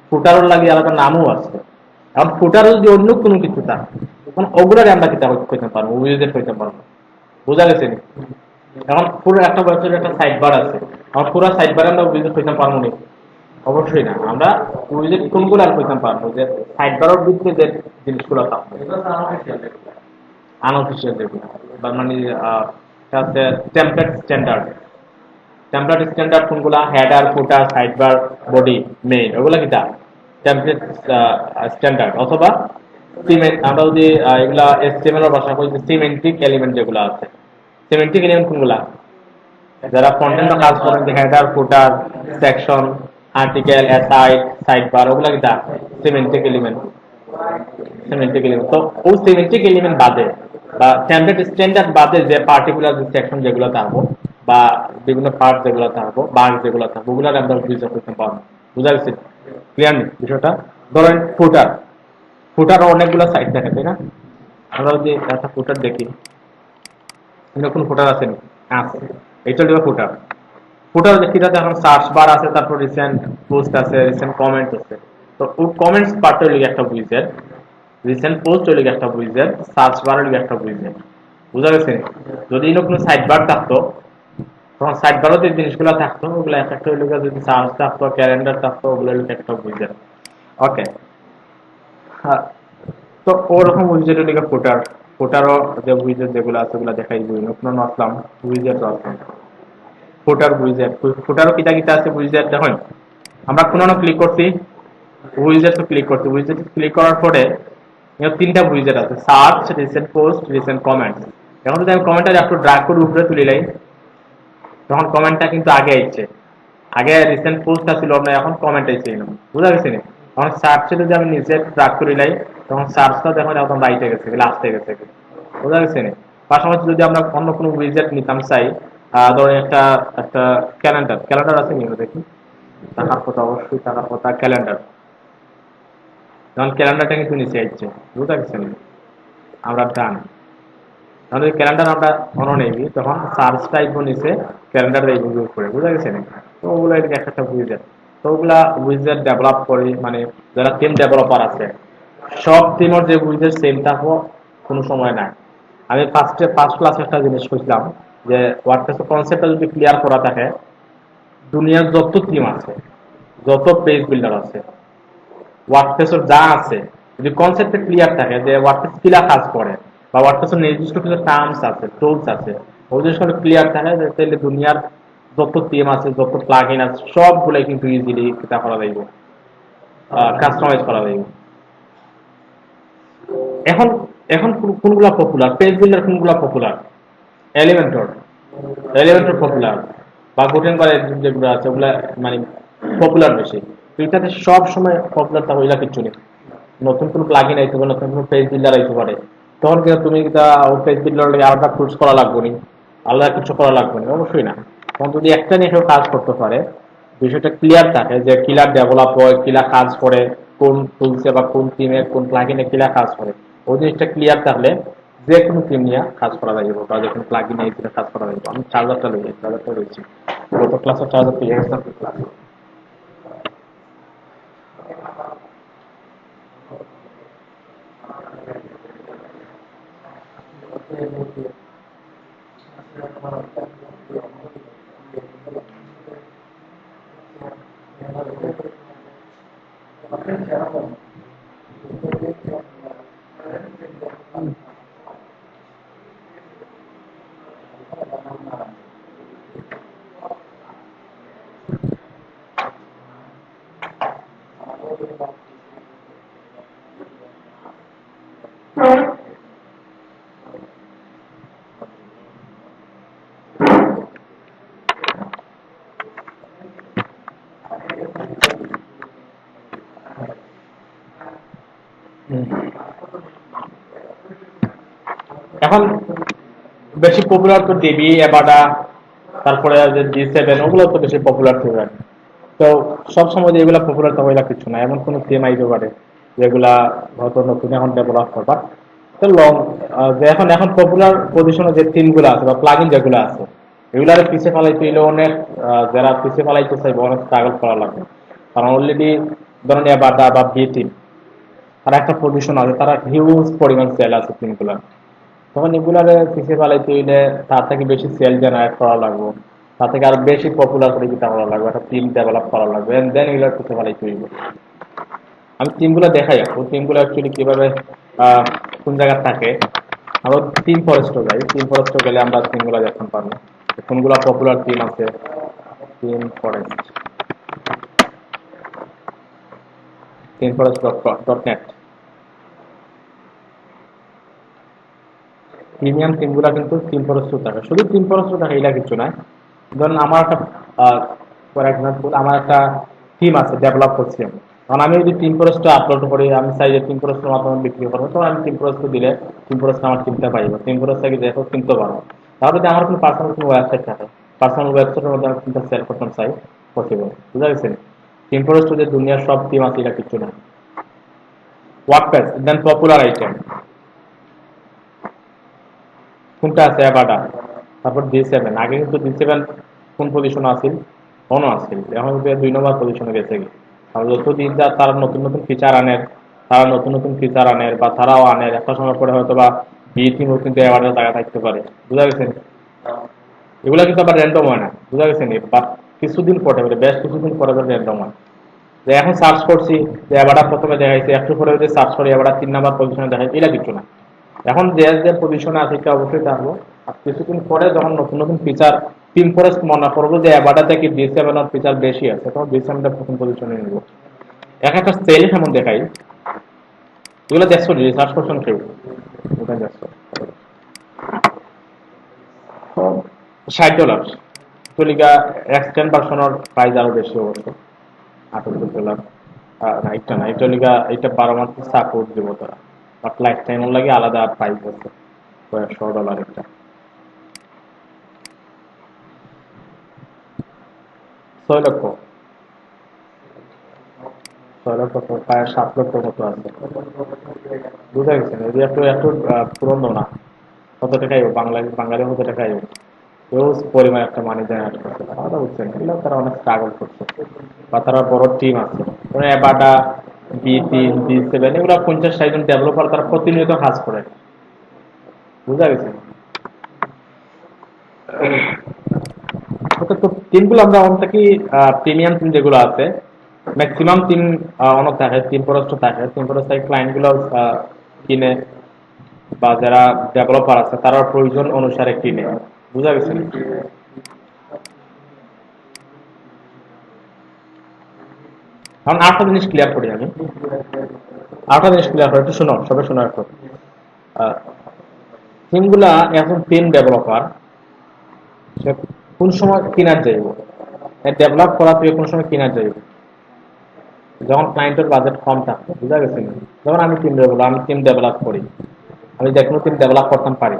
S1: ফুটারের লাগে আলাদা নামও আছে। এখন ফুটারে যদি অন্য কোনো কিছু থাকে তখন ওগুলারে আমরা কিতা কইতে পারবো, উইজেট কইতে পারবো। বোঝা গেছে নি? এখন পুরো একটা ওয়েবসাইটে একটা সাইড বার আছে, এখন পুরো সাইড বারে আমরা উইজেট কইতে পারবো না? অবশ্যই না, আমরা উইজেট কোনগুলো আর কইতে পারবো, যে সাইড বারের ভিতরে যে জিনিসগুলো থাকবে, আনঅফিসিয়াল যেগুলো, বা মানে টেমপ্লেট স্ট্যান্ডার্ড, কোনগুলা, হেডার, ফুটার, সাইডবার, বডি, মেইন, ওগুলা কিটা টেমপ্লেট স্ট্যান্ডার্ড, অথবা সিমেন্ট আমরা যদি এগুলা HTML এর ভাষা কই যে সিমেন্টিক এলিমেন্ট যেগুলো আছে, সিমেন্টিক এলিমেন্ট কোনগুলা? যারা ফ্রন্ট কাজ করেন যে হেডার ফুটার section article aside side bar ওগুলা কি সিমেন্টিক এলিমেন্ট। সিমেন্টিক এলিমেন্ট তো ওই সিমেন্টিক এলিমেন্ট বাদে বা স্ট্যান্ডার্ড বাদে যে পার্টিকুলার যে সেকশন যেগুলো থাকবো বা বিভিন্ন পার্ট যেগুলো থাকবো বার যেগুলো থাকবো ওগুলো আমরা বুঝতে করতে পারবো। বুঝা গেছে? ক্লিয়ার নেই বিষয়টা? ধরেন ফুটার, ফুটারও অনেকগুলো সাইড থাকে তাই না? আমরা যদি একটা ফুটার দেখি, কোন ফুটার আছে নি? আছে। এইটা হলো ফুটার। ফুটার যেটাতে এখন সার্চ বার আছে, তারপর রিসেন্ট পোস্ট আছে, রিসেন্ট কমেন্ট আছে। তো ওই কমেন্টস পার্ট হলো একটা উইজেট, রিসেন্ট পোস্ট হলো একটা উইজেট, সার্চ বার হলো একটা উইজেট। বুঝা গেছে? যদি কোনো সাইড বার থাকতো তখন সাইড বারও যে জিনিসগুলো থাকতো ওগুলো এক একটা হইলো যদি সার্চ থাকতো ক্যালেন্ডার থাকতো ওগুলো হলো একটা উইজেট। ওকে, হ্যাঁ। তো ওরকম উইজেট হলো ফুটার। ফুটারও যে উইজেট যেগুলো আছে ওগুলো দেখাই দিই। নতুন আসলাম উইজেট আসলাম ফুটার উইজেট, ফুটারও কিটা কিটা আছে উইজেট দেখেন। আমরা কোনো ক্লিক করছি, উইজেট ক্লিক করছি, উইজেট ক্লিক করার পরে তিনটা উইজেট আছে, search, recent post, recent comments. এখন যদি আমি কমেন্টটা একটু ড্র্যাগ করে উপরে তুলে লাই তখন কমেন্টটা কিন্তু আগে আইছে। আগে রিসেন্ট পোস্ট ছিল না, এখন কমেন্ট আইছে। বুঝা গেছে না? এখন সার্চে যদি আমি নিচে ড্র্যাগ করে লাই তখন সার্চটা দেখো এখন রাইটে গেছে, লাস্টে গেছে। বুঝা গেছে না? পাশাপাশি যদি আমরা অন্য কোনো উইজেট নিতাম চাই, ধরেন একটা একটা ক্যালেন্ডার, ক্যালেন্ডার আছে নি দেখি, টাকার কথা অবশ্যই টাকার কথা ক্যালেন্ডার। যখন ক্যালেন্ডারটা কিন্তু নিচে আসছে, বুঝতে পারছেন? আমরা ডান, তাহলে ক্যালেন্ডার আমরা অন নেবি তখন সার্চ টাইপ নিচে ক্যালেন্ডার এই ইউজ করে। বুঝা গেছে? তো ওগুলো একটা একটা উইজেট। তো ওগুলা উইজেট ডেভেলপ করে মানে যারা টিম ডেভেলপার আছে সব টিমের যে উইজেট সেম থাকবো কোনো সময় নাই। আমি ফার্স্ট ক্লাসে একটা জিনিস কইছিলাম যে ওয়ার্ডপ্রেসের কনসেপ্টটা যদি ক্লিয়ার করা থাকে, দুনিয়ার যত টিম আছে, যত পেজ বিল্ডার আছে, ওয়ার্ডপ্রেসের যা আছে, যদি কনসেপ্টটা ক্লিয়ার থাকে যে ওয়ার্ডপ্রেস কিলা কাজ করে বা ওয়ার্ডপ্রেসের নির্দিষ্ট কিছু টার্মস আছে, টুলস আছে, ওই জিনিসগুলো ক্লিয়ার থাকে যে তাহলে দুনিয়ার যত টিম আছে, যত প্লাগইন আছে সবগুলাই কিন্তু ইজিলি এটা করা যাইব, কাস্টমাইজ করা যাইব। এখন এখন কোনগুলা পপুলার পেজ বিল্ডার, কোনগুলা পপুলার? এলিমেন্টর, এলিমেন্টর পপুলার বা গুটেনবার্গ যেগুলো আছে ওগুলা মানে পপুলার বেশি। তো এটাতে সব সময় পপুলার থাকবে এটা কিচ্ছু নেই। নতুন কোনো প্লাগইন আইতে পারে, নতুন কোনো পেজ বিল্ডার আইতে পারে, তখন কিন্তু তুমি এটা পেজ বিল্ডার আলাদা টুলস করা লাগবে নি, আলাদা কিছু করা লাগবে না, অবশ্যই না। তখন যদি একটা নিয়ে কেউ কাজ করতে পারে, বিষয়টা ক্লিয়ার থাকে যে কিলা ডেভেলপ হয়, কিলা কাজ করে, কোন টুলসে বা কোন টিমে কোন প্লাগইনে কিলা কাজ করে, ওই জিনিসটা ক্লিয়ার থাকলে যে কোনো টিম নিয়ে কাজ করা যাবে বা যে কোনো প্লাগইন নিয়ে কাজ করা যাবে। আমি চার্জারটা লই, চার্জারটা রয়েছি গত ক্লাসের চার্জার পেয়ে গেছিলাম ক্লাস। এখন বেশি পপুলার তো ডিবি এবাডা, তারপরে যে জি7 ওগুলো তো বেশি পপুলার থাকে। তো সবসময় যে এগুলা পপুলার থাকবে এটা কিছু না, এমন কোনো থিম আইতে পারে যেগুলা হয়তো নতুন এখন ডেভেলপ করবা। তো লং যে এখন এখন পপুলার পজিশনে যে থিম গুলো আছে বা প্লাগইন যেগুলো আছে এগুলার পিছিয়ে ফেলাইতে হইলে অনেক যারা পিছিয়ে ফেলাইতে চাইবে অনেক স্ট্রাগল করা লাগবে। কারণ অলরেডি ধরেন এবাডা বা বি টিম তারা একটা পজিশন আছে, তারা হিউজ পরিমাণ সেল আছে টিমগুলা। তখন এগুলারে পিছিয়ে ফেলাইতে হইলে তার থেকে বেশি সেল জেনারেট করা লাগবে, তার থেকে আরো বেশি পপুলার করে দিতে করা লাগবে, একটা টিম ডেভেলপ করা লাগবে, দেন এগুলো পিছিয়ে ফেলাইতে হইবে। আমি টিমগুলো দেখাই, ও টিমগুলো অ্যাকচুয়ালি কিভাবে কোন জায়গায় থাকে। আমরা টিম ফরেস্টও যাই, টিম ফরেস্ট গেলে আমরা টিমগুলো দেখতে পারবো কোনগুলো পপুলার টিম আছে। ThemeForest, ThemeForest dot net. Premium টিমগুলো কিন্তু টিম প্রস্তুত থাকে, শুধু টিম প্রস্তুত থাকে এটা কিছু নয়। ধরুন আমার একটা ফর এক্সাম্পল আমার একটা টিম আছে, ডেভেলপ করছি আমি। কারণ আমি যদি টিম প্রস্ত আপলোড করি, আমি চাই যে টিম প্রস্তের মাধ্যমে বিক্রি করবো, তখন আমি টিম প্রস্ত দিলে টিম প্রস্ত আমার টিমটা পাইব, টিম প্রস্ত থেকে দেখো কিনতে পারবো। তাহলে যদি আমার কোনো পার্সোনাল কোনো ওয়েবসাইট থাকে, পার্সোনাল ওয়েবসাইটের মধ্যে আমি টিমটা সেল করতাম চাই, পসিবল। বুঝা গেছে? টিম প্রস্ত যে দুনিয়ার সব টিম আছে এটা কিছু না। ওয়ার্ডপ্রেস দেন পপুলার আইটেম কোনটা আছে? অ্যাবাডা, তারপর D7। আগে কিন্তু D7 কোন পজিশনে আছিল? অন আছিল, এখন কিন্তু 2 নম্বর পজিশনে গেছে কি। আর যতদিন যা তারা নতুন নতুন ফিচার আনের, তারা নতুন নতুন ফিচার আনের বা তারাও আনের, একটা সময় পরে হয়তো বা বি টিমও কিন্তু অ্যাওয়ার্ডের জায়গা থাকতে পারে। বুঝা গেছে? এগুলা কিন্তু আবার র্যান্ডম হয় না, বুঝা গেছে? বা কিছুদিন পরে বলে, বেশ কিছুদিন পরে বলে র্যান্ডম হয়। যে এখন সার্চ করছি, যে অ্যাবাডা প্রথমে দেখাইছে, একটু পরে যদি সার্চ করি অ্যাবাডা 3 নম্বর পজিশনে দেখাই, এটা কিছু না। এখন যে যে পজিশনে আছে এটা অবশ্যই থাকবো। আর কিছুদিন পরে যখন নতুন নতুন ফিচার টিম ফরেস্ট মনে করবো যে অ্যাবাডা থেকে D7 এর ফিচার বেশি আছে, তখন D7টা প্রথম পজিশনে নিব। এক একটা সেল কেমন দেখাই, এগুলো দেখছো রিসার্চ করছেন কেউ? ওটা দেখছো $60 তো লিগা এক্সটেন্ড ভার্সনের প্রাইস আরো বেশি অবশ্য, $78। না এটা না, এটা লিগা এটা 12 মাস সাপোর্ট দিব তারা, বাট লাইফ টাইমের লাগে আলাদা প্রাইস আছে, $100 একটা। 6 লক্ষ, 6 লক্ষ তো প্রায় 7 লক্ষ মতো আছে। বুঝা গেছে? যদি একটু একটু পুরনো না, কত টাকাই বাঙালি কত টাকাই হিউজ পরিমাণ একটা মানি জেনারেট করছে, তারা বুঝছেন এগুলো তারা অনেক স্ট্রাগল করছে, বা তারা বড় টিম আছে। বাটা B3 B7 এগুলো 50-60 জন ডেভেলপার তারা প্রতিনিয়ত কাজ করে। বুঝা গেছে? তো টিমগুলো আমরা অন থাকি, প্রিমিয়াম টিম যেগুলো আছে ম্যাক্সিমাম টিম অনেক থাকে, টিম পরস্ত থাকে, টিম পরস্ত ক্লায়েন্ট গুলো কিনে, বা যারা ডেভেলপার আছে তারা প্রয়োজন অনুসারে কিনে। বুঝা গেছে? কারণ আরেকটা জিনিস ক্লিয়ার করি আমি, আরেকটা জিনিস ক্লিয়ার করি, একটু শোনো, সবাই শোনো একটু। টিমগুলা এখন টিম ডেভেলপার সে কোন সময় কিনার যাইব, ডেভেলপ করা তুই কোন সময় কিনার যাইব, যখন ক্লায়েন্টের বাজেট কম থাকে। বুঝা গেছে? যখন আমি টিম ডেভেলপ করি, আমি যে কোনো টিম ডেভেলপ করতাম পারি,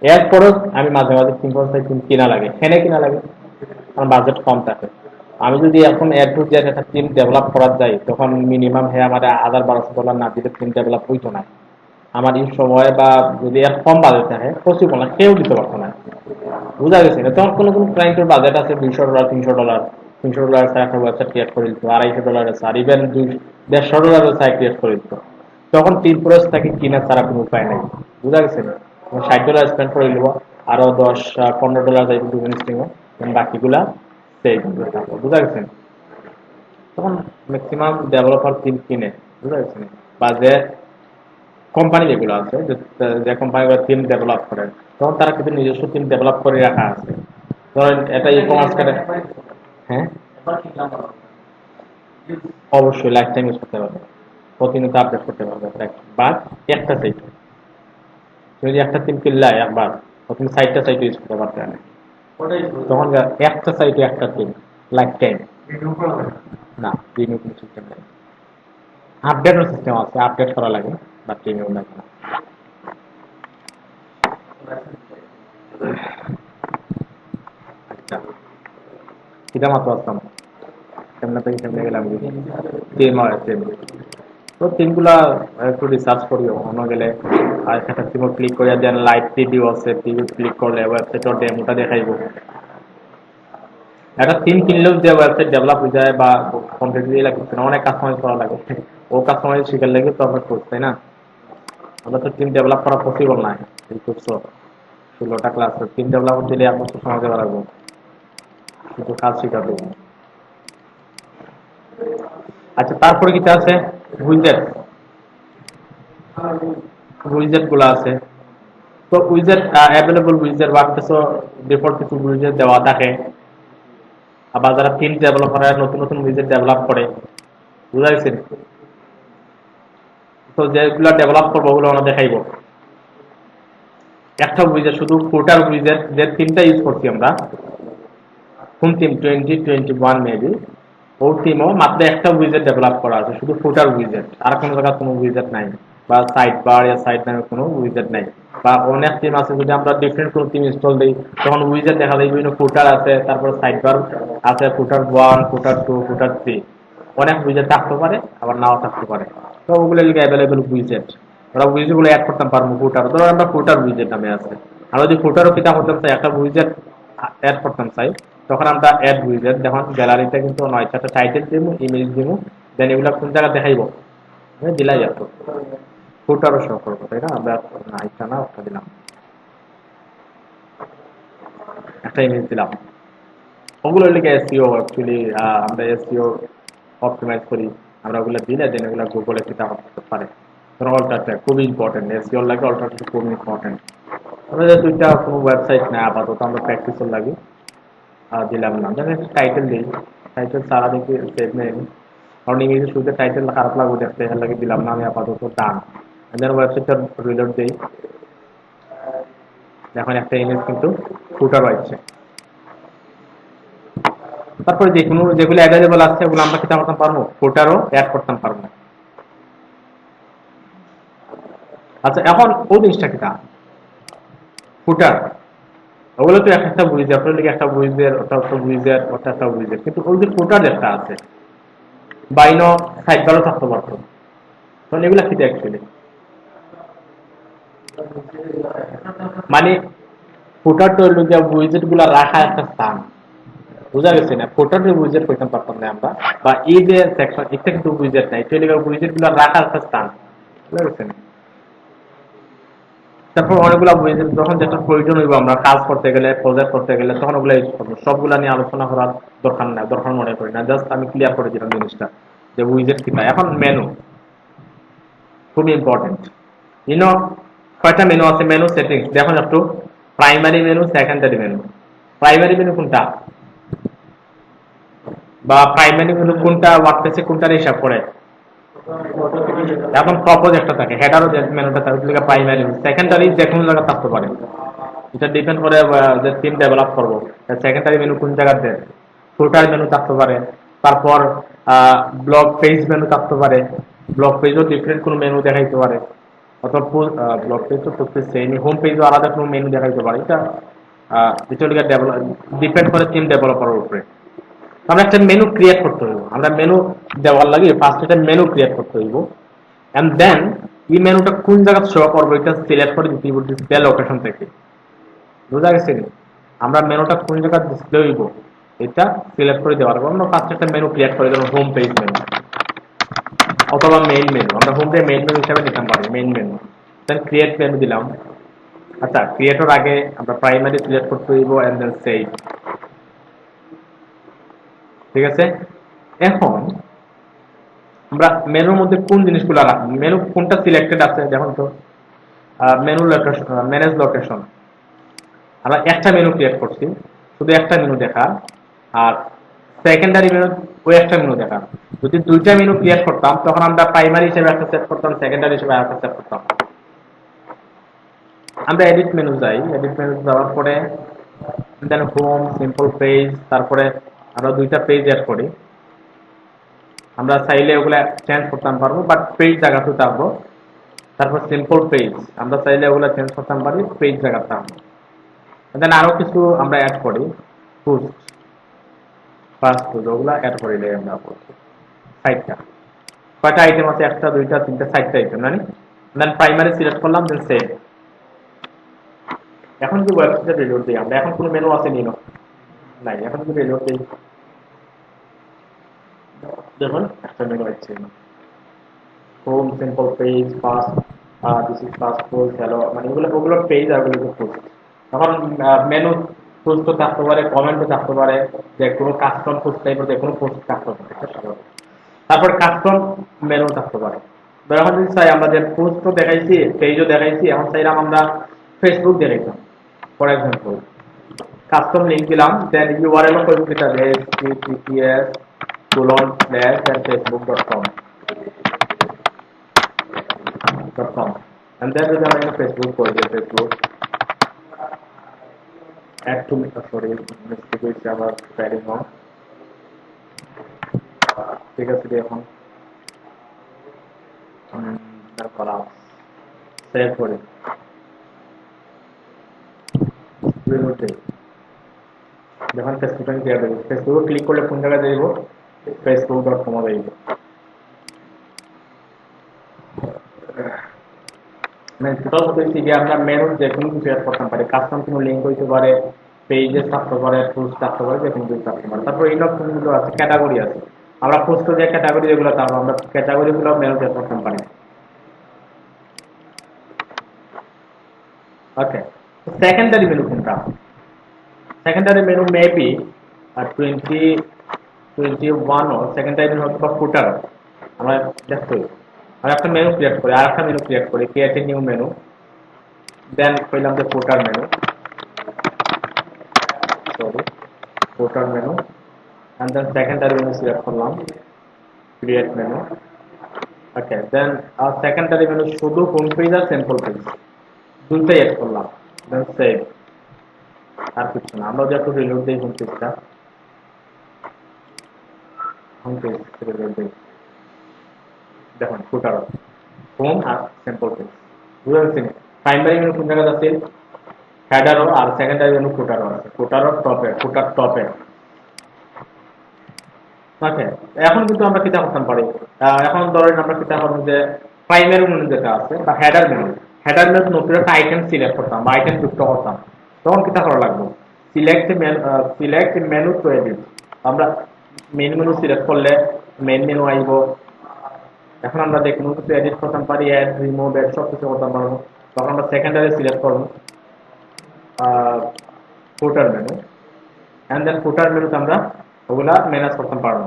S1: এরপরও আমি মাঝে মাঝে টিম পর্যায়ে টিম কিনা লাগে, কেন কিনা লাগে? কারণ বাজেট কম থাকে। আমি যদি এখন এর টু জেড একটা টিম ডেভেলপ করার যাই, তখন মিনিমাম আমার $1000-1200 না দিলে টিম ডেভেলপ হইতো না। আমার এই সময় বা যদি এর কম বাজেট থাকে, পসিবল না, কেউ দিতে পারতো না। বুঝা গেছে? তখন কোনো কোনো ক্লায়েন্টের বাজেট আছে $200, $300, $300 একটা ওয়েবসাইট ক্রিয়েট করে দিত, $250 আছে, আর ইভেন $150 সাইট ক্রিয়েট করে দিত। তখন টিম প্রস তাকে কিনা ছাড়া কোনো উপায় নাই। বুঝা গেছে? $60 স্পেন্ড করে নিব, আরো $10-15 যাইব ডোমেন স্ট্রিমে, বাকিগুলা সেই থাকবো। বুঝা গেছে? তখন ম্যাক্সিমাম ডেভেলপার টিম কিনে। বুঝা গেছে? বা যে কোম্পানি যেগুলো আছে, যে কোম্পানিগুলো টিম ডেভেলপ করে, তখন তারা কিন্তু নিজস্ব টিম ডেভেলপ করে রাখা আছে। ধরেন এটা ই কমার্স করে। হ্যাঁ, অবশ্যই লাইফ টাইম ইউজ করতে পারবে, প্রতিনিয়ত আপডেট করতে পারবে। বাট একটা সাইট, তুমি যদি একটা টিম কিনলে একবার, তুমি সাইটটা সাইট ইউজ করতে পারবে না। তখন একটা সাইটে একটা টিম লাইফ টাইম না, রিনিউ কোনো সিস্টেম নেই। আপডেটের সিস্টেম আছে, আপডেট করা লাগে, বাট রিনিউ লাগে না। আচ্ছা, এটা মাত্র আসতাম কেমন থেকে কেমনে গেলাম, টিম হয় টিম। তো টিমগুলা একটু রিসার্চ করিও অন্য গেলে, আর একটা টিমও ক্লিক করিয়া দেন, লাইভ প্রিভিউ আছে, প্রিভিউ ক্লিক করলে ওয়েবসাইটের ডেমোটা দেখাইব। একটা টিম কিনলেও যে ওয়েবসাইট ডেভেলপ হয়ে যায় বা কমপ্লিট দিয়ে লাগে না, অনেক কাস্টমাইজ করা লাগে। ও কাস্টমাইজ শিখার লাগে তো আমরা করছি, তাই না? আমরা তো টিম ডেভেলপ করা পসিবল নাই। এই করছো 16টা ক্লাস, টিম ডেভেলপ দিলে 1 বছর সময় দেওয়া লাগবে, শুধু কাজ শিখাবে। আচ্ছা, তারপরে কি আছে? উইজেট, উইজেট গুলো আছে। তো উইজেট অ্যাভেলেবল উইজেট ওয়ার্ডপ্রেসও ডিফল্ট কিছু উইজেট দেওয়া থাকে। আবার যারা টিম ডেভেলপার নতুন নতুন উইজেট ডেভেলপ করে, বুঝা গেছে? তো যেগুলো ডেভেলপ করবো ওগুলো আমরা দেখাইবো। একটা উইজেট শুধু ফুটার উইজেট যে থিমটা ইউজ করছি আমরা, কোন থিম 2021 মেবি, ওর থিমও মাত্র একটা উইজেট ডেভেলপ করা আছে, শুধু ফুটার উইজেট, আর কোনো জায়গায় কোনো উইজেট নাই, বা সাইড বার या সাইড নামে কোনো উইজেট নাই। বা অনেক থিম আছে যদি আমরা ডিফারেন্ট কোনো থিম ইনস্টল দিই তখন উইজেট দেখা যায় বিভিন্ন ফুটার আছে, তারপরে সাইড বার আছে, ফুটার 1, ফুটার 2, ফুটার 3, অনেক উইজেট থাকতে পারে আবার নাও থাকতে পারে। তো ওগুলো লিখে অ্যাভেলেবেল উইজেট, আমরা উইজেট গুলো অ্যাড করতে পারবো ফুটার, ধরো আমরা ফুটার উইজেট নামে আছে, আর যদি ফুটারও কিতা করতাম চাই একটা উইজেট অ্যাড করতাম চাই, তখন আমরা অ্যাড উইজেট, দেখুন গ্যালারিতে কিন্তু 9-4টা টাইটেল দিব, ইমেজ দিব, দেন এগুলো কোন জায়গা দেখাইব আমি দিলাই যাত, ফুটারও শো করবো, তাই না? আমরা না এটা না ওটা দিলাম, একটা ইমেজ দিলাম, ওগুলো লিখে এসইও অ্যাকচুয়ালি আমরা এসইও অপটিমাইজ করি, আমরা ওগুলো দিলে দেন এগুলো গুগলে কিতা করতে পারে। অল্টারটা খুবই ইম্পর্টেন্ট, এসইও লাগে অল্টারটা খুব ইম্পর্টেন্ট। আমরা যে দুইটা কোনো ওয়েবসাইট না আপাতত আমরা প্র্যাকটিসের লাগে দিলাম না, যেন একটা টাইটেল দিই, টাইটেল সারা দেখি সেভ নেই, কারণ ইংরেজি শুরুতে টাইটেল খারাপ লাগবে দেখতে, এর লাগে দিলাম না আমি আপাতত ডান। দেন ওয়েবসাইটটা রিলোড দিই, এখন একটা ইমেজ কিন্তু ফুটার হচ্ছে। তারপরে যে কোনো যেগুলো অ্যাভেলেবল আছে ওগুলো আমরা কিতা করতে পারবো, ফুটারও অ্যাড করতে পারবো। আচ্ছা এখন ওই জিনিসটা কিতা ফুটার, ওগুলো তো একটা বুঝে আপনার লিখে একটা বুঝের, ওটা একটা বুঝের, ওটা একটা বুঝের, কিন্তু ওই যে ফুটার একটা আছে বাইনো সাইড বারও থাকতে পারতো, তখন এগুলা কিতা অ্যাকচুয়ালি মানে ফুটার তো হইলো যে উইজেট গুলা রাখা একটা স্থান, বুঝা গেছে না? ফুটার যে উইজেট করতে পারতাম না আমরা, বা এই যে সেকশন এটা কিন্তু উইজেট নাই, তো উইজেট গুলা রাখা একটা স্থান, বুঝা গেছে না? তারপর অনেকগুলো উইজেট যখন যেটা প্রয়োজন হইব আমরা কাজ করতে গেলে, প্রজেক্ট করতে গেলে, তখন ওগুলো ইউজ করবো। সবগুলা নিয়ে আলোচনা করার দরকার নাই, দরকার মনে করি না, জাস্ট আমি ক্লিয়ার করে দিলাম জিনিসটা যে উইজেট কি পাই। এখন মেনু খুবই ইম্পর্টেন্ট, ইউনো কয়টা মেনু আছে, মেনু সেটিংস দেখুন একটু, primary menu, secondary menu. Primary menu কোনটা, বা প্রাইমারি মেনু কোনটা ওয়ার্ডপ্রেসে কোনটার হিসাব করে, এখন প্রপোজ একটা থাকে, হেডারও মেনুটা থাকে, প্রাইমারি। সেকেন্ডারি যে কোনো জায়গায় থাকতে পারে, এটা ডিপেন্ড করে যে টিম ডেভেলপ করবো সেকেন্ডারি মেনু কোন জায়গাতে, ফুটার মেনু থাকতে পারে, তারপর ব্লগ পেজ মেনু থাকতে পারে, ব্লগ পেজও ডিফারেন্ট কোনো মেনু দেখাইতে পারে, অথবা ব্লগ পেজ তো প্রত্যেক সেমই, হোম পেজও আলাদা কোনো মেনু দেখাইতে পারে। এটা এটা ডিপেন্ড করে টিম ডেভেলপারের উপরে। আমরা একটা মেনু ক্রিয়েট করতে হইব, আমরা মেনু দেওয়ার লাগে ফার্স্ট একটা মেনু ক্রিয়েট করতে হইব, এন্ড দেন এই মেনুটা কোন জায়গায় শো করবো এটা সিলেক্ট করে দিতে হইব ডিসপ্লে লোকেশন থেকে, বুঝা গেছে? আমরা মেনুটা কোন জায়গায় ডিসপ্লে হইব এটা সিলেক্ট করে দেওয়ার পর আমরা ফার্স্ট একটা মেনু ক্রিয়েট করে দেবো, হোম পেজ মেনু অথবা মেইন মেনু, আমরা হোম পেজ মেইন মেনু হিসাবে নিতে পারি, মেইন মেনু। দেন ক্রিয়েট মেনু দিলাম। আচ্ছা ক্রিয়েটর আগে আমরা প্রাইমারি সিলেক্ট করতে হইব এন্ড দেন সেভ, ঠিক আছে? এখন আমরা মেনুর মধ্যে কোন জিনিসগুলো রাখবো, মেনু কোনটা সিলেক্টেড আছে দেখুন তো, মেনু লোকেশন, ম্যানেজ লোকেশন, আমরা একটা মেনু ক্রিয়েট করছি, শুধু একটা মেনু দেখা, আর সেকেন্ডারি মেনু ওই একটা মেনু দেখা। যদি দুইটা মেনু ক্রিয়েট করতাম তখন আমরা প্রাইমারি হিসেবে একটা সেট করতাম, সেকেন্ডারি হিসেবে একটা সেট করতাম। আমরা এডিট মেনু যাই, এডিট মেনু যাওয়ার পরে দেন হোম, সিম্পল পেজ, তারপরে আমরা দুইটা পেজ অ্যাড করি, আমরা চাইলে ওগুলা চেঞ্জ করতে পারবো, বাট পেজ জায়গাতে থাকবো। তারপর সিম্পল পেজ আমরা চাইলে ওগুলা চেঞ্জ করতে পারি, পেজ জায়গাতে থাকবো। দেন আরো কিছু আমরা অ্যাড করি, পোস্ট, ফার্স্ট পোস্ট, ওগুলা অ্যাড করিলে আমরা সাইটটা কয়টা আইটেম আছে, একটা দুইটা তিনটা চারটা আইটেম জানি। দেন প্রাইমারি সিলেক্ট করলাম, দেন সেভ। এখন কি ওয়েবসাইটে রিলোড দিই আমরা, এখন কোনো মেনু আছে নি নাই, এখন যদি রিলোড দিই দেখুন একটা মেনু আছে, home, simple page, first, this is first post, hello, মানে ওগুলো পেজ আর ওগুলো পোস্ট। তখন মেনু পোস্টও থাকতে পারে, কমেন্টও থাকতে পারে, যে কোনো কাস্টম পোস্ট টাইপের যে কোনো পোস্ট থাকতে পারে, তারপর কাস্টম মেনু থাকতে পারে। এখন যদি চাই আমরা যে পোস্টও দেখাইছি, পেজও দেখাইছি, এখন চাইলাম আমরা ফেসবুক দেখাইতাম ফর এক্সাম্পল, কাস্টম লিঙ্ক দিলাম, দেন ইউআরএল ও ফেসবুক দিতে হবে, https://facebook.com and then যদি আমরা ফেসবুক করে দিই, Facebook add to sorry mistake হয়েছে আবার প্যাডিং অন ঠিক আছে এখন তারপর সেভ করে যখন ফেসবুক আমি দিয়ে দেবো ফেসবুক ক্লিক করলে কোন জায়গায় দেবো facebook.com দেবো মানে টোটাল বলতেছি যে আমরা মেনু যে কোনো কিছু অ্যাড করতে পারি কাস্টম কোনো লিঙ্ক হইতে পারে পেজে থাকতে পারে টুলস থাকতে পারে যে কোনো কিছু থাকতে পারে তারপর এই অপশনগুলো আছে ক্যাটাগরি আছে আমরা পোস্ট যে ক্যাটাগরি যেগুলো তারপর আমরা ক্যাটাগরিগুলো মেনুতে অ্যাড করতে পারি ওকে সেকেন্ডারি মেনু কোনটা secondary menu maybe 21 or secondary menu হয়তো বা ফুটার আমরা দেখতে আমরা একটা মেনু ক্রিয়েট করি আর একটা মেনু ক্রিয়েট করি ক্রিয়েট নিউ মেনু দেন কইলাম যে ফুটার menu sorry footer menu and then secondary menu select করলাম create menu okay then secondary menu শুধু হোম পেজ আর সিম্পল পেজ দুটোই এড করলাম then save আর কিছু না আমরা যত রিলোড দেই হোম পেজটা হোম পেজ রিলোড দেই দেখুন ফুটার হোম আর সিম্পল পেজ বুঝছেন প্রাইমারি মেনু কোন জায়গায় আছে হেডারও আর সেকেন্ডারি মেনু ফুটারও আছে ফুটারও টপে ফুটার টপে ওকে এখন কিন্তু আমরা কিতা করতে পারি এখন ধরেন আমরা কিতা করব যে প্রাইমারি মেনু যেটা আছে বা হেডার মেনু নতুন একটা আইটেম সিলেক্ট করতাম বা আইটেম যুক্ত করতাম তখন কিতা করা লাগবে সিলেক্ট মেনু টু এডিট আমরা মেন মেনু সিলেক্ট করলে মেন মেনু আইব এখন আমরা যে কোনো কিছু এডিট করতাম পারি অ্যাড রিমুভ এড সব কিছু করতাম পারবো তখন আমরা সেকেন্ডারি সিলেক্ট করব ফুটার মেনু এন্ড দেন ফুটার মেনুতে আমরা ওগুলা ম্যানেজ করতে পারবো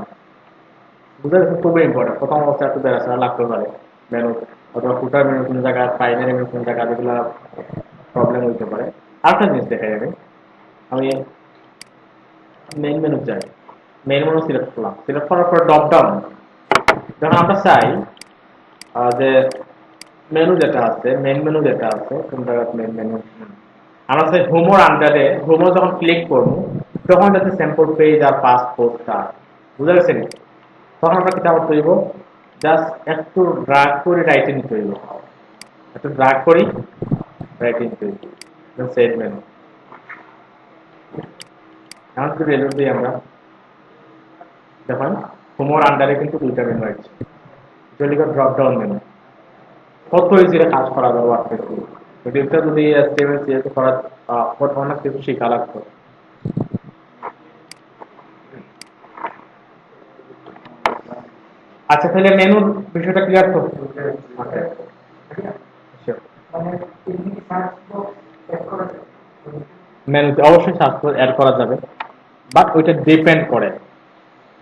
S1: বুঝতে পারছেন খুবই ইম্পর্টেন্ট প্রথম অবস্থায় একটু দেখা লাগতে পারে মেনু অথবা ফুটার মেনু কোন জায়গায় প্রাইমারি মেনু কোন জায়গায় এগুলো প্রবলেম হইতে পারে আরেকটা জিনিস দেখা যাবে আমি মেইন মেনু যাই মেইন মেনু সিলেক্ট করলাম সিলেক্ট করার পর ড্রপ ডাউন যখন আমরা চাই যে মেনু যেটা আছে মেইন মেনু যেটা আছে কোন জায়গায় মেইন মেনু আমরা চাই হোমোর আন্ডারে হোমো যখন ক্লিক করবো তখন যাতে স্যাম্পল পেজ আর পাস পোস্টটা বুঝতে পারছেন তখন আমরা কিতা করতে হইব জাস্ট একটু ড্রাগ করে রাইটে নিতে হইব একটু ড্রাগ করি রাইটে নিতে হইব সেভ মেনু এখন একটু রেলুট দিই আমরা দেখুন হোমোর আন্ডারে কিন্তু দুইটা মেনু আছে যেগুলি ড্রপ ডাউন মেনু কত ইজিলি কাজ করা যাবে ওয়ার্ডপ্রেসে এটা যদি HTML CSS করার অনেক কিছু শেখা লাগতো আচ্ছা তাহলে মেনুর বিষয়টা ক্লিয়ার তো মেনুতে অবশ্যই সার্চ অ্যাড করা যাবে বাট ওইটা ডিপেন্ড করে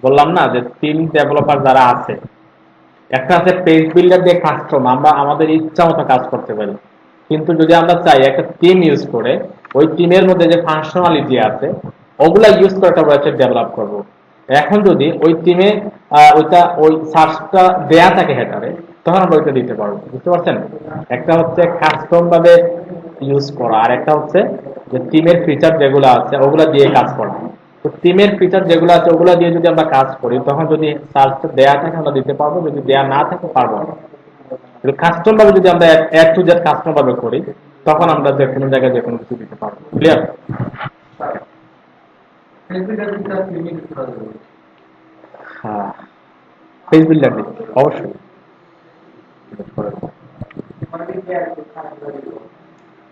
S1: বললাম না যে টিম ডেভেলপার যারা আছে একটা আছে পেজ বিল্ডার দিয়ে কাস্টম আমরা আমাদের ইচ্ছা মতো কাজ করতে পারি কিন্তু যদি আমরা চাই একটা টিম ইউজ করে ওই টিমের মধ্যে যে ফাংশনালিটি আছে ওগুলা ইউজ করে একটা ওয়েবসাইট ডেভেলপ করব এখন যদি ওই টিমে ওইটা ওই সার্চটা দেয়া থাকে হেডারে তখন আমরা ওইটা দিতে পারবো বুঝতে পারছেন একটা হচ্ছে কাস্টম ভাবে ইউজ করা আর একটা হচ্ছে যে টিমের ফিচার যেগুলো আছে ওগুলা দিয়ে কাজ করা তো টিমের ফিচার যেগুলো আছে ওগুলা দিয়ে যদি আমরা কাজ করি তখন যদি সার্চটা দেয়া থাকে আমরা দিতে পারবো যদি দেয়া না থাকে পারবো না কাস্টম ভাবে যদি আমরা অ্যাড টু জেড কাস্টম ভাবে করি তখন আমরা যে কোনো জায়গায় যে কোনো কিছু দিতে পারবো ক্লিয়ার হ্যাঁ পেজ বিল্ডার অবশ্যই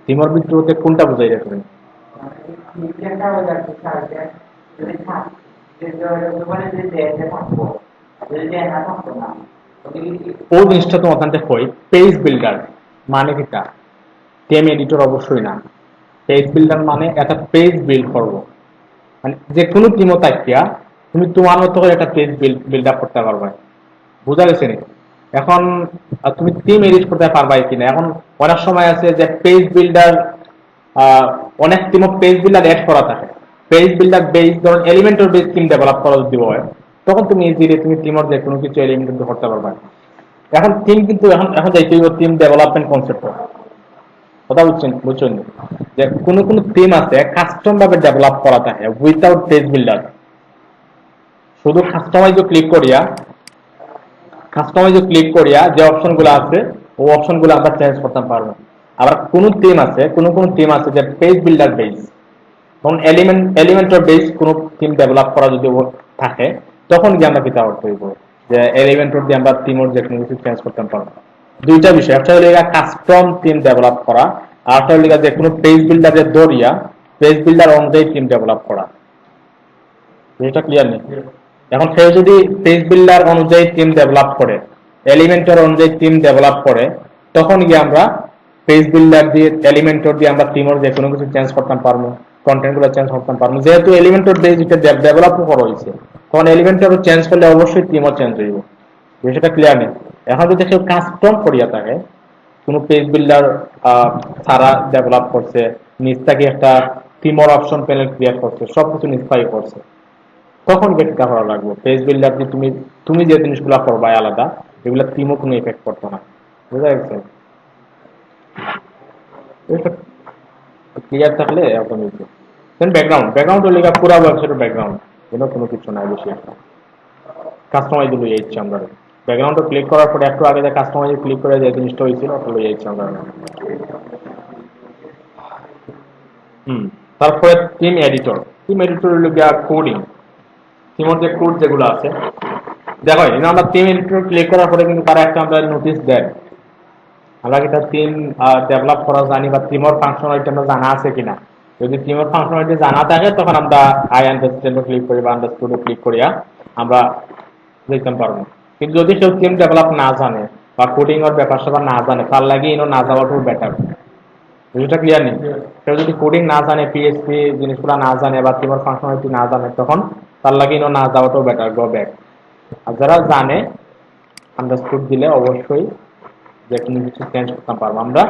S1: টিমর ভিতরে কোনটা বোঝাই রাখবেন ওই জিনিসটা তো অত্যন্ত হয় পেজ বিল্ডার মানে কিটা টেম এডিটর অবশ্যই না পেজ বিল্ডার মানে একটা পেজ বিল্ড করবো মানে যে কোনো টিমও তাকিয়া তুমি তোমার মতো করে একটা পেজ বিল্ড আপ করতে পারবে বুঝা গেছে নি এখন তুমি টিম এডিট করতে পারবা কিনা এখন অনেক সময় আছে যে পেজ বিল্ডার অনেক টিমও পেজ বিল্ডার অ্যাড করা থাকে পেজ বিল্ডার বেস ধরুন এলিমেন্টর বেস টিম ডেভেলপ করা যদি হয় তখন তুমি ইজিলি তুমি টিমের যে কোনো কিছু এলিমেন্ট করতে পারবে এখন টিম কিন্তু এখন এখন যাইতে হইব টিম ডেভেলপমেন্ট কনসেপ্ট কথা বুঝছেন যে কোন কোন থিম আছে কাস্টম ভাবে ডেভেলপ করা থাকে উইথাউট পেজ বিল্ডার। শুধু কাস্টমাইজে ক্লিক করিয়া যে অপশনগুলো আছে ওই অপশনগুলো আমরা চেঞ্জ করতে পারবো। আবার কোন থিম আছে যে পেজ বিল্ডার বেস, ধরুন এলিমেন্টর বেস কোন থিম ডেভেলপ করা যদি থাকে তখন গিয়ে আমরা কিতা করতে হইব যে এলিমেন্টর দিয়ে আমরা থিমর যে কোনো কিছু চেঞ্জ করতে পারবো। দুইটা বিষয়, একটা হলো কাস্টম থিম ডেভেলপ করা, আর একটা হলো যে কোনো পেজ বিল্ডারের দরিয়া পেজ বিল্ডার অনুযায়ী থিম ডেভেলপ করা। এটা ক্লিয়ার নেই? এখন সে যদি পেজ বিল্ডার অনুযায়ী টিম ডেভেলপ করে, এলিমেন্টর অনুযায়ী টিম ডেভেলপ করে, তখন গিয়ে আমরা পেজ বিল্ডার দিয়ে এলিমেন্টর দিয়ে আমরা টিমর যে কোনো কিছু চেঞ্জ করতে পারবো, কন্টেন্ট গুলো চেঞ্জ করতে পারবো। যেহেতু এলিমেন্টর বেস এটা ডেভেলপ করা হয়েছে, তখন এলিমেন্টর চেঞ্জ করলে অবশ্যই টিমও চেঞ্জ হইব। বিষয়টা ক্লিয়ার নেই? এখন যদি কেউ কাস্টম করিয়া থাকে, কোনো পেজ বিল্ডার ছাড়া ডেভেলপ করছে, নিজ থেকে একটা টিমর অপশন প্যানেল ক্রিয়েট করছে, সবকিছু নিজ থেকে করছে, তখন গেটটা করা লাগবে। পেজ বিল্ডার দিয়ে তুমি যে জিনিসগুলো করবা আলাদা, এগুলো টিমও কোনো এফেক্ট করতো না। বুঝা গেছে? ক্লিয়ার থাকলে এরকম হইছে। দেন ব্যাকগ্রাউন্ড হলে পুরো ওয়েবসাইটের ব্যাকগ্রাউন্ড, কোনো কিছু নাই বেশি একটা। কাস্টমাইজ লইয়ে যাচ্ছি আমরা। ব্যাকগ্রাউন্ডে ক্লিক করার পরে একটু আগে যে কাস্টমাইজে ক্লিক করে যে জিনিসটা হয়েছিল ওটা লইয়ে যাচ্ছি আমরা। তারপরে টিম এডিটর হলো গিয়া কোডিং। টিমর যে কোড যেগুলো আছে, দেখো আমরা টিম এডিটর ক্লিক করার পরে কিন্তু তারা একটা আমরা নোটিশ দেয় আমরা কি তার টিম ডেভেলপ করা জানি বা টিমর ফাংশনালিটি আমরা জানা আছে কিনা। যদি টিমর ফাংশনালিটি জানা থাকে তখন আমরা আই আন্ডারস্ট্যান্ডে ক্লিক করি বা আন্ডারস্টুডে ক্লিক করিয়া আমরা দেখতে পারবো। কিন্তু যদি কেউ টিম ডেভেলপ না জানে বা কোডিং এর ব্যাপার স্যাপার না জানে, তার লাগে ইনো না যাওয়াটাও বেটার। বুঝটা ক্লিয়ার নেই? কেউ যদি কোডিং না জানে, পিএইচপি জিনিসগুলো না জানে বা টিমর ফাংশনালিটি না জানে, তখন তার লাগে ইনো না যাওয়াটাও বেটার, গো ব্যাক। আর যারা জানে আন্ডারস্টুড দিলে অবশ্যই যে কোনো কিছু চেঞ্জ করতে পারবো। আমরা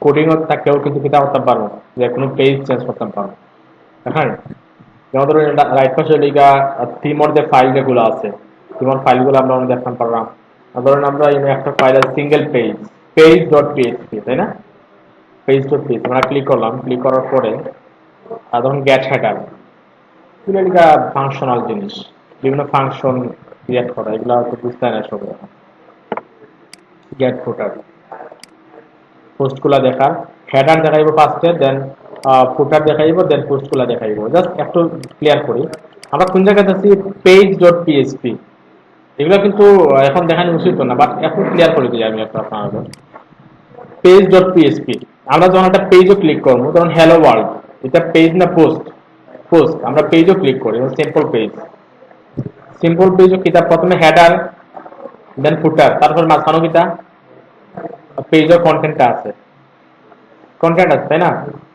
S1: কোডিং এর থাকলেও কিন্তু কিতা করতে পারবো, যে কোনো পেজ চেঞ্জ করতে পারবো। হ্যাঁ, যেমন ধরুন রাইট পাশে লিগা থিমর যে ফাইল যেগুলো আছে, থিমর ফাইলগুলো আমরা দেখতে পারলাম। ধরুন আমরা একটা ফাইল আছে সিঙ্গেল পেজ ডট পিএইচপি, তাই না? পেজ ডট পিএইচপি আমরা ক্লিক করলাম, ক্লিক করার পরে ধরুন গেট হেডার, এগুলো লিগা ফাংশনাল জিনিস, বিভিন্ন ফাংশন ক্রিয়েট করা, এগুলো হয়তো বুঝতে না সব। গেট ফুটার, পোস্টগুলা দেখার, হেডার দেখাইব ফার্স্টে, দেন ফুটার দেখাইব, দেন পোস্টগুলা দেখাইব। জাস্ট একটু ক্লিয়ার করি, আমরা কোন জায়গাতে আছি, পেজ ডট পিএইচপি। এগুলো কিন্তু এখন দেখানো উচিত না, বাট একটু ক্লিয়ার করে দিই আমি একটা আপনাদের। পেজ ডট পিএইচপি আমরা যখন একটা পেজও ক্লিক করবো, তখন হ্যালো ওয়ার্ল্ড, এটা পেজ না পোস্ট আমরা পেজও ক্লিক করি, সিম্পল পেজও কিতা প্রথমে হেডার, দেন ফুটার, তারপর মাঝখানে কিতা পেজের কন্টেন্ট আছে, তাই না?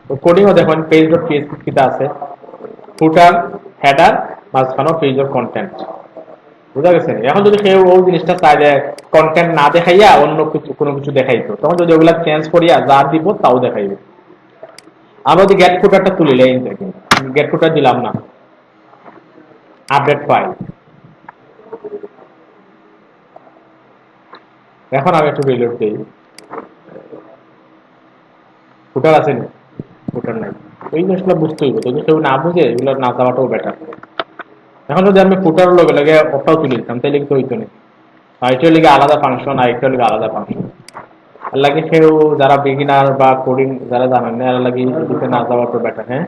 S1: তো কোডিংও দেখুন পেজ ডট পিএইচপি কিতা আছে, ফুটার, হেডার, মাঝখানে পেজের কন্টেন্ট। বুঝা গেছে? এখন যদি কেউ ওই জিনিসটা চাই যে কন্টেন্ট না দেখাইয়া অন্য কিছু কোনো কিছু দেখাইতো, তখন যদি ওগুলা চেঞ্জ করিয়া যা দিব তাও দেখাইবে। আমরা যদি গেট ফুটারটা তুলিলে, গেট ফুটার দিলাম না, আপডেট ফাইল। এখন আমি একটু রিলোড দিই, ফুটার আছে না? ফুটার নাই। ওই জিনিসগুলো বুঝতে হইব, যদি কেউ না বুঝে এগুলো না যাওয়াটাও বেটার। এখন যদি আমি ফুটার লগে লগে ওটাও তুলে দিতাম, তাহলে কিন্তু হইতো না। আরেকটা লিগে আলাদা ফাংশন, আরেকটা লিগে আলাদা ফাংশন। আর লাগে কেউ যারা বিগিনার বা কোডিং যারা জানেন না, এর লাগে লুপে না যাওয়াটাও বেটার। হ্যাঁ,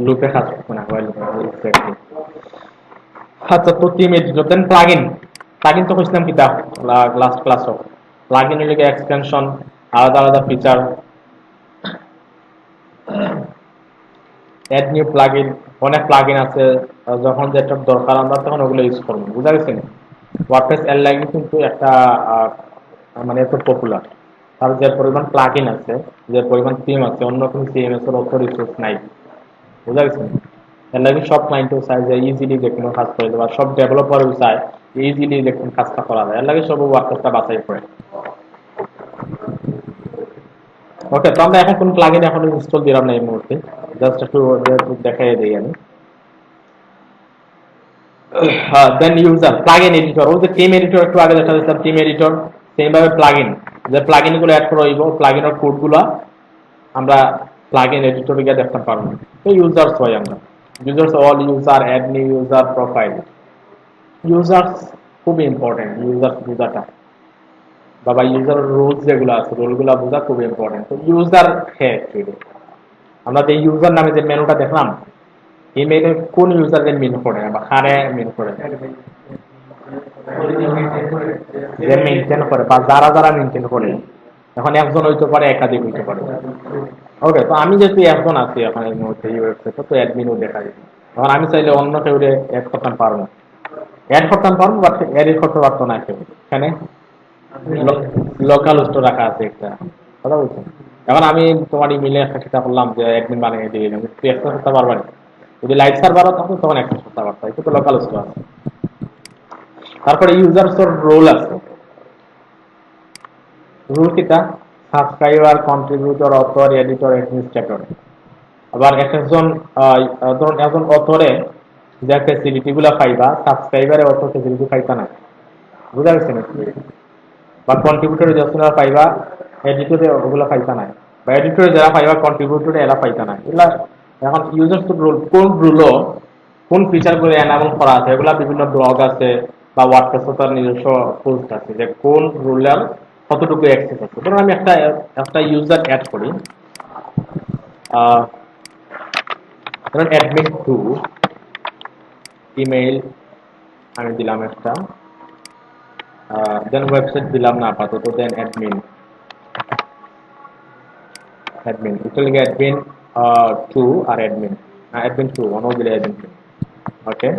S1: লুপে কাজ করবে না। আচ্ছা, তো টিম এডিটর, দেন প্লাগইন তো কইছিলাম কিতা লাস্ট ক্লাসও। প্লাগইন হইলে এক্সটেনশন, আলাদা আলাদা ফিচার, অ্যাড নিউ প্লাগইন, অনেক প্লাগইন আছে, যখন যেটা দরকার আমরা তখন ওগুলো ইউজ করবো। বুঝা গেছে? ওয়ার্ডপ্রেস এর লাগে কিন্তু একটা মানে এত পপুলার, তার যে পরিমাণ প্লাগইন আছে, যে পরিমাণ থিম আছে, অন্য কোনো সিএমএস এর অত রিসোর্স নাই। বুঝা গেছে? এর লাগে সব ক্লায়েন্টও চায় যে ইজিলি যে কোনো কাজ করে দেওয়া, সব ডেভেলপারও চায় ইজিলি যে কোনো কাজটা করা যায়, এর লাগে সব ওয়ার্ডপ্রেসটা বাছাই করে। ওকে, তো আমরা এখন কোন প্লাগইন এখন ইনস্টল দিলাম না এই মুহূর্তে, জাস্ট একটু দেখাই দিই আমি। দেন ইউজার প্লাগইন এডিটর, ওই যে টিম এডিটর একটু আগে দেখা যাচ্ছে, টিম এডিটর সেম ভাবে প্লাগইন যে প্লাগইন গুলো অ্যাড করা হইব, প্লাগইনের কোড গুলা আমরা প্লাগইন এডিটরে গিয়ে দেখতে পারবো। তো ইউজার্স হয় আমরা, users all user, add new user, profile. Users খুবই ইম্পর্টেন্ট, ইউজার বোঝাটা বাবা, ইউজার রুলস যেগুলো আছে রুলগুলো বোঝা খুবই ইম্পর্টেন্ট। তো ইউজার হ্যাঁ অ্যাকচুয়ালি আমরা যে ইউজার নামে যে মেনুটা দেখলাম, এই মেনু কোন ইউজারের মেনু করে বা কারে মেনু করে, যে মেনটেন করে বা যারা যারা মেনটেন করে। এখন একজন হইতে পারে, একাধিক হইতে পারে। ওকে, তো আমি যেহেতু একজন আছি এখন এই মুহূর্তে এই ওয়েবসাইটে, তো অ্যাডমিনও দেখা যায়। এখন আমি চাইলে অন্য কেউ অ্যাড করতে পারবো, অ্যাড করতে পারবো, বাট এডিট করতে পারতো না কেউ। এখানে লোকাল স্টোর রাখা আছে একটা, কথা বলছেন। এখন আমি তোমার ইমেলে একটা সেটা করলাম যে অ্যাডমিন বানিয়ে দিয়ে দিলাম, তুই অ্যাক্সেস করতে পারবা না। যদি লাইভ সার্ভার হতো তখন অ্যাক্সেস করতে পারতো, এটা তো লোকাল স্টোর আছে। তারপরে ইউজার্সের রোল আছে। রুল কিটা subscriber, contributor, author, editor, administrator. আবার একজন ধরুন একজন অথরে যে ফেসিলিটি গুলা পাইবা, সাবস্ক্রাইবারে অত ফেসিলিটি পাইতা না, বুঝা গেছে না? বা কন্ট্রিবিউটরে যতটা পাইবা, এডিটরে ওগুলো পাইতা না, বা এডিটরে যারা পাইবা কন্ট্রিবিউটরে এরা পাইতা না। এগুলা এখন ইউজার্স রুল, কোন রুলও কোন ফিচার গুলো এনাবল করা আছে, এগুলা বিভিন্ন ব্লগ আছে বা ওয়ার্ডপ্রেসে তার নিজস্ব পোস্ট আছে যে কোন রুলের কতটুকু অ্যাক্সেস আছে। ধরুন আমি একটা একটা ইউজার অ্যাড করি, ধরুন অ্যাডমিন টু ইমেইল আমি দিলাম একটা, দেন ওয়েবসাইট দিলাম না আপাতত, দেন অ্যাডমিন অ্যাডমিন এটা লিখে অ্যাডমিন টু আর অ্যাডমিন অ্যাডমিন টু অন্য দিলে অ্যাডমিন টু। ওকে,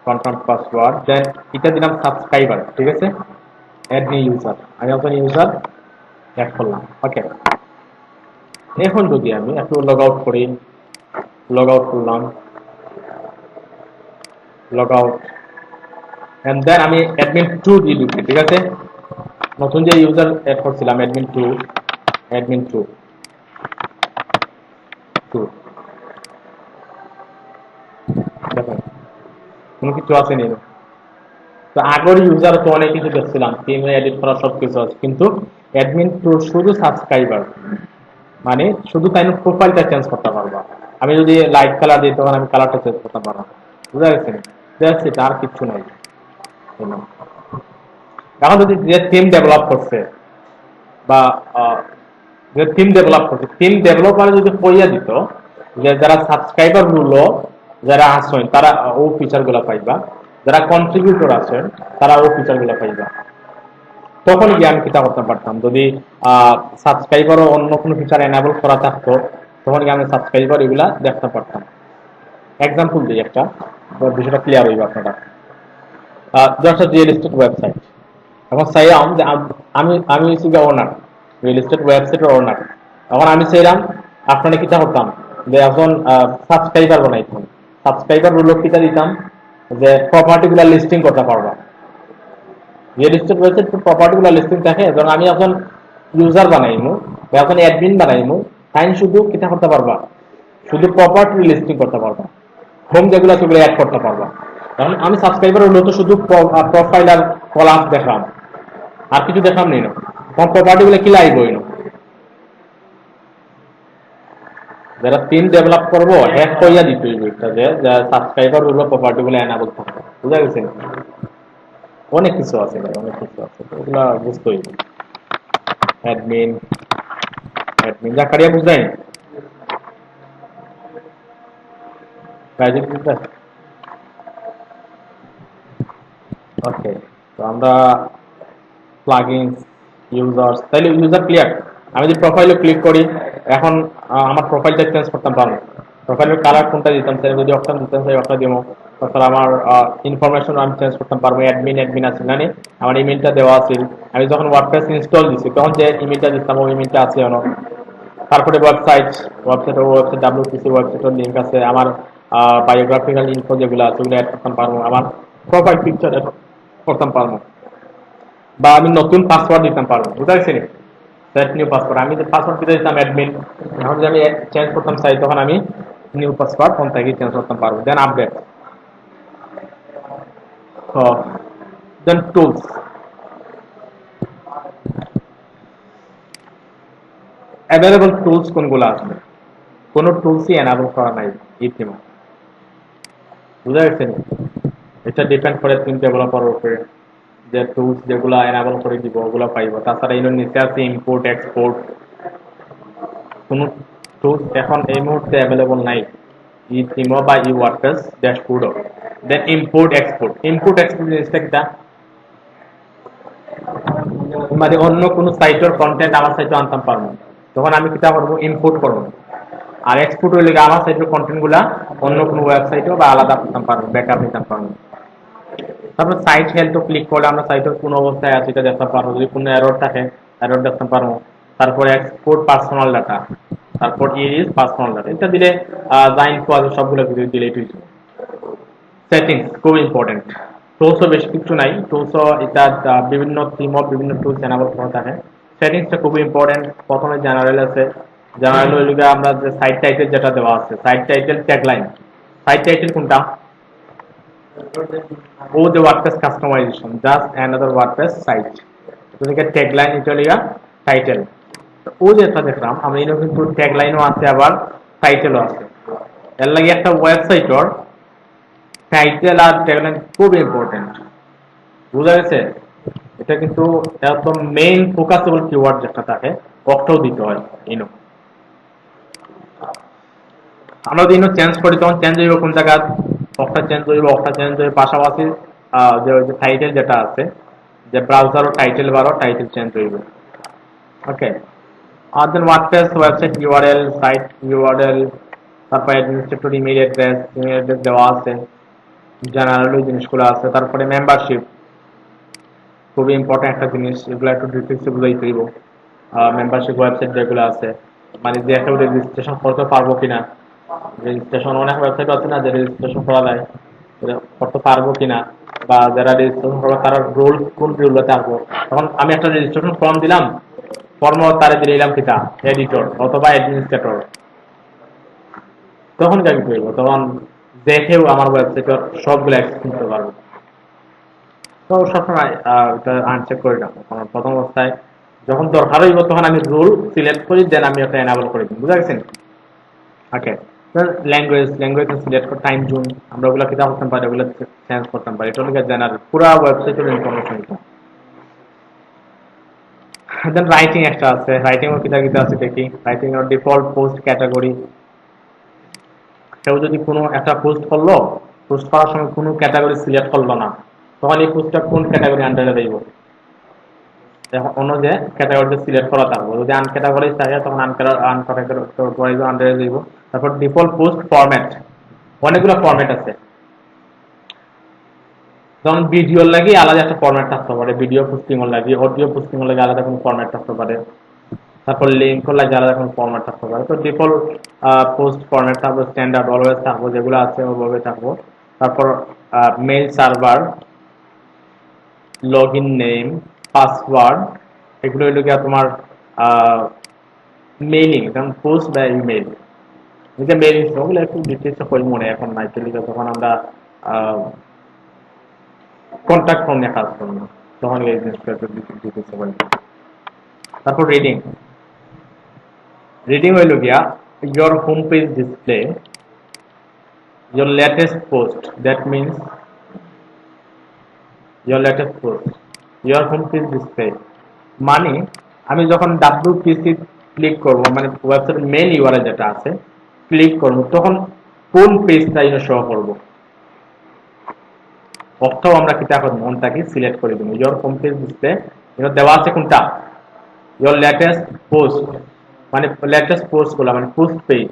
S1: কনফার্ম পাসওয়ার্ড, দেন এটা দিলাম সাবস্ক্রাইবার, ঠিক আছে। অ্যাড নিউ ইউজার, আমি এখন ইউজার অ্যাড করলাম। ওকে, এখন যদি আমি একটু লগ আউট করি, লগ আউট করলাম, লগ আউট, এন্ড দেন আমি অ্যাডমিন টু দিয়ে ঢুকি, ঠিক আছে। নতুন যে ইউজার অ্যাড করছিলাম admin two, admin two two, দেখেন কোনো কিছু আসেনি। তো আগের ইউজার তো অনেক কিছু দেখছিলাম, থিম এডিট করা সব কিছু আছে, কিন্তু অ্যাডমিন টু শুধু সাবস্ক্রাইবার, মানে শুধু তাই প্রোফাইলটা চেঞ্জ করতে পারবা। আমি যদি লাইট কালার দিই তখন আমি কালারটা চেঞ্জ করতে পারবো, বুঝা গেছে? দেখছি তার কিচ্ছু নাই। এখন যদি যে থিম ডেভেলপ করছে বা যে থিম ডেভেলপ করছে, থিম ডেভেলপার যদি কইয়া দিত যে যারা সাবস্ক্রাইবার গুলো যারা আছেন তারা ও ফিচার গুলা পাইবা, যারা কন্ট্রিবিউটর আছেন তারা ও ফিচার গুলা পাইবা, তখন গিয়ে আমি কিতা করতে পারতাম। যদি সাবস্ক্রাইবারও অন্য কোনো ফিচার এনাবল করা থাকতো, তখন গিয়ে আমি সাবস্ক্রাইবার এগুলা দেখতে পারতাম। এক্সাম্পল দিই একটা, বিষয়টা ক্লিয়ার হইব আপনারা। জাস্ট রিয়েল এস্টেট ওয়েবসাইট, এখন চাইলাম যে আমি আমি হচ্ছি গিয়ে ওনার, রিয়েল এস্টেট ওয়েবসাইটের ওনার। এখন আমি চাইলাম আপনারা কিতা করতাম যে এখন সাবস্ক্রাইবার বানাইতাম, সাবস্ক্রাইবার গুলো কিতা দিতাম যে প্রপার্টি গুলা লিস্টিং করতে পারবা। রিয়েল এস্টেট ওয়েবসাইট প্রপার্টি গুলা লিস্টিং থাকে, যখন আমি এখন ইউজার বানাইমু বা এখন অ্যাডমিন বানাইমু, তাই শুধু কিতা করতে পারবা, শুধু প্রপার্টি লিস্টিং করতে পারবা, হোম যেগুলো সেগুলো অ্যাড করতে পারবা। কারণ আমি সাবস্ক্রাইবার হলো তো শুধু প্রোফাইল আর কলাম দেখলাম, আর কিছু দেখলাম নেই না, তখন প্রপার্টি গুলো কি লাইব হইল। যারা টিম ডেভেলপ করবো হ্যাক কইয়া দিতে হইব এটা যে সাবস্ক্রাইবার হলো প্রপার্টি গুলো এনাবল থাকবে, বুঝা গেছে? অনেক কিছু আছে ভাই, অনেক কিছু আছে, ওগুলা বুঝতে হইব। অ্যাডমিন অ্যাডমিন জাকারিয়া বুঝলেন, প্রাইভেট বুঝলেন। ওকে, তো আমরা প্লাগইনস, ইউজার্স, তাহলে ইউজার ক্লিয়ার। আমি যদি প্রোফাইলে ক্লিক করি, এখন আমার প্রোফাইলটা চেঞ্জ করতে পারবো, প্রোফাইলের কালার কোনটা দিতাম চাই, যদি অপশন দিতাম চাই অপশন দিব। তারপর আমার ইনফরমেশন আমি চেঞ্জ করতে পারবো, অ্যাডমিন অ্যাডমিন আছে মানে আমার ইমেলটা দেওয়া আছে। আমি যখন ওয়ার্ডপ্রেস ইনস্টল দিছি তখন যে ইমেলটা দিতাম ওই ইমেলটা আছে অন। তারপরে ওয়েবসাইট, ওয়েবসাইট ডাব্লিউপিসি ওয়েবসাইটের লিঙ্ক আছে, আমার বায়োগ্রাফিক্যাল ইনফো যেগুলো আছে ওগুলো অ্যাড করতে পারবো, আমার প্রোফাইল পিকচার অ্যাড করতে পারবো, বা আমি নতুন পাসওয়ার্ড দিতে পারবো, বুঝতে পারছি? সেট নিউ পাসওয়ার্ড, আমি যে পাসওয়ার্ড দিতে দিতাম অ্যাডমিন, এখন যদি আমি চেঞ্জ করতাম চাই তখন আমি নিউ পাসওয়ার্ড ফোন থেকে চেঞ্জ করতে পারবো। দেন আপডেট, দেন টুলস, অ্যাভেলেবল টুলস কোনগুলো আছে, কোনো টুলসই এনাবল করা নাই এই থিমে। বুঝা গেছে? এটা ডিপেন্ড করে থিম ডেভেলপারের উপরে, যে টুলস যেগুলো এনাবল করে দিব ওগুলো পাইব। তাছাড়া এর নিচে আছে ইম্পোর্ট এক্সপোর্ট, কোনো টুলস এখন এই মুহূর্তে অ্যাভেলেবল নাই ই থিমো বা ই ওয়ার্ডপ্রেস ড্যাশবোর্ডও। দেন ইম্পোর্ট এক্সপোর্ট জিনিসটা কিটা, মানে অন্য কোনো সাইটের কন্টেন্ট আমার সাইটে আনতাম পারবো, তখন আমি কিটা করবো, ইম্পোর্ট করবো। আর এক্সপোর্ট হইলে আমার সাইটের কন্টেন্ট গুলা অন্য কোনো ওয়েবসাইটেও বা আলাদা করতে পারবো, ব্যাকআপ নিতে পারবো। তারপর সাইট হেলথ ক্লিক করলে আমরা সাইটের কোন অবস্থায় আছে এটা দেখতে পারবো, যদি কোনো এরর থাকে এরর দেখতে পারবো। তারপরে এক্সপোর্ট পার্সোনাল ডাটা, তারপর ইজ পার্সোনাল ডাটা, এটা দিলে যা ইনফো আছে সবগুলো কিছু ডিলিট হয়ে যাবে। সেটিংস খুব ইম্পর্টেন্ট। টুলসও বেশ কিছু নাই, টুলসও এটা বিভিন্ন থিমও বিভিন্ন টুলস এনাবল করা থাকে। সেটিংসটা খুব ইম্পর্টেন্ট। প্রথমে জেনারেল আছে, জেনারেল হইলে আমরা যে সাইট টাইটেল যেটা দেওয়া আছে, site title tagline. Site title কোনটা, ও যে WordPress customization, just another WordPress site. এটাকে ট্যাগলাইন, এটা লিগা টাইটেল। ও যেটা দেখলাম আমরা এখানে কিন্তু ট্যাগলাইনও আছে আবার টাইটেলও আছে। এর লাগে একটা ওয়েবসাইটর টাইটেল আর ট্যাগলাইন খুব ইম্পর্টেন্ট। বুঝা গেছে? এটা কিন্তু একদম মেইন ফোকাসেবল কিওয়ার্ড যেটা থাকে ওটাও দিতে হয়। ইনো আমরা যদি ইনো চেঞ্জ করি তখন চেঞ্জ হইব কোন জায়গা, অফটা চেঞ্জ হইব পাশাপাশি যে টাইটেল যেটা আছে, যে ব্রাউজারও টাইটেল বারও টাইটেল চেঞ্জ হইব। ওকে, আর then WordPress website URL, site URL, তারপরে অ্যাডমিনিস্ট্রেটর ইমেল অ্যাড্রেস দেওয়া আছে, জেনারেল ওই জিনিসগুলো আছে। তারপরে মেম্বারশিপ খুবই ইম্পর্টেন্ট একটা জিনিস, এগুলো একটু ডিটেলসে বুঝাইতে হইব। মেম্বারশিপ ওয়েবসাইট যেগুলো আছে, মানে যে একটা রেজিস্ট্রেশন করতে পারবো কিনা, রেজিস্ট্রেশন অনেক ওয়েবসাইট আছে না যে রেজিস্ট্রেশন করা যায়, করতে পারবো কিনা, বা যারা রেজিস্ট্রেশন করবে তারা রোল কোন রোলে থাকবো। তখন আমি একটা রেজিস্ট্রেশন ফর্ম দিলাম, ফর্ম তারা দিলাম কিটা এডিটর অথবা অ্যাডমিনিস্ট্রেটর, তখন কি করব, তখন দেখেও আমার ওয়েবসাইটের সবগুলো অ্যাক্সেস করতে পারবো। তো সবসময় এটা আনচেক করে রাখবো, কারণ প্রথম অবস্থায় যখন দরকার হইব তখন আমি রুল সিলেক্ট করি, দেন আমি ওটা এনাবল করে দিই। বুঝা গেছেন? ওকে, ল্যাঙ্গুয়েজ সিলেক্ট করে টাইম জোন আমরা ওগুলো কিতা করতে পারি, ওগুলো চেঞ্জ করতে পারি। এটা হলো জেনারেল পুরো ওয়েবসাইটের ইনফরমেশন। দেন রাইটিং একটা আছে, রাইটিং এর কিতা কিতা আছে দেখি। রাইটিং এর ডিফল্ট পোস্ট ক্যাটাগরি, কেউ যদি কোনো একটা পোস্ট করলো, পোস্ট করার সময় কোনো ক্যাটাগরি সিলেক্ট করলো না, তখন এই পোস্টটা কোন ক্যাটাগরি আন্ডারে দেব, অন্য যে ক্যাটাগরিটা সিলেক্ট করা থাকবো। যদি আনক্যাটাগরাইজ থাকে তখন আনক্যাটাগরাইজ আন্ডারে দেব। তারপর ডিফল্ট পোস্ট ফরম্যাট, অনেকগুলো ফরম্যাট আছে। যেমন ভিডিওর লাগে আলাদা একটা ফরম্যাট থাকতে পারে, ভিডিও পোস্টিং এর লাগে, অডিও পোস্টিং এর লাগে আলাদা কোনো ফরম্যাট থাকতে পারে, তারপর লিঙ্ক এর লাগে আলাদা কোনো ফরম্যাট থাকতে পারে। তো ডিফল্ট পোস্ট ফরম্যাট থাকবে, স্ট্যান্ডার্ড অলওয়েজ থাকবো, যেগুলো আছে ওইভাবে থাকবো। তারপর mail server, log in name, password, এগুলো হইল গিয়া তোমার মেইলিং, যেমন পোস্ট বা ইমেইল। এটা মেইলিং ওগুলো একটু ডিটেলসে কই মনে এখন নাই, তখন আমরা কন্ট্যাক্ট ফর্ম নিয়ে কাজ করবো, তখন এই জিনিসটা একটু ডিটেলসে কই। তারপর রিডিং, রিডিং হইল গিয়া your home page display your latest post, that means your latest post, your home page display মানে আমি যখন WPC ক্লিক করব, মানে ওয়েবসাইটের মেইন ইউআরএল যেটা আছে ক্লিক করব, তখন কোন পেজটা এটা শো করব, অর্থাৎ আমরা কিটা করব, মনটাকে সিলেক্ট করে দেব। your home page display এটা দেওয়া আছে কোনটা, your latest post, মানে লেটেস্ট পোস্ট গুলো, মানে পোস্ট পেজ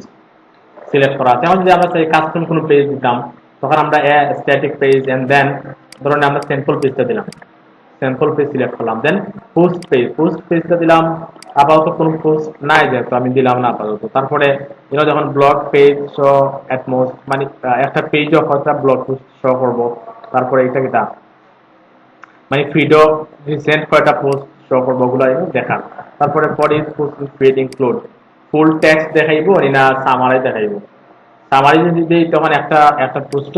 S1: সিলেক্ট করা আছে। আমরা যদি আমরা কাস্টম কোনো পেজ দিতাম, তখন আমরা স্ট্যাটিক পেজ এন্ড দেন ধরুন আমরা স্যাম্পল পেজটা দিলাম, স্যাম্পল পেজ সিলেক্ট করলাম, দেন পোস্ট পেজটা দিলাম। আপাতত কোনো পোস্ট নাই যেহেতু আমি দিলাম না আপাতত। তারপরে যখন ব্লগ পেজ শো অ্যাটমোস্ট, মানে একটা পেজও হয়তো ব্লগ পোস্ট শো করবো। তারপরে এটা কিটা, মানে ফিডও রিসেন্ট কয়টা পোস্ট শো করবো ওগুলো দেখার। তারপরে পরে পোস্ট ক্রিয়েট ইনক্লুড, ফুল টেক্সট দেখাইবো না সামারি দেখাইবো। সামারি যদি দিই তখন একটা পোস্ট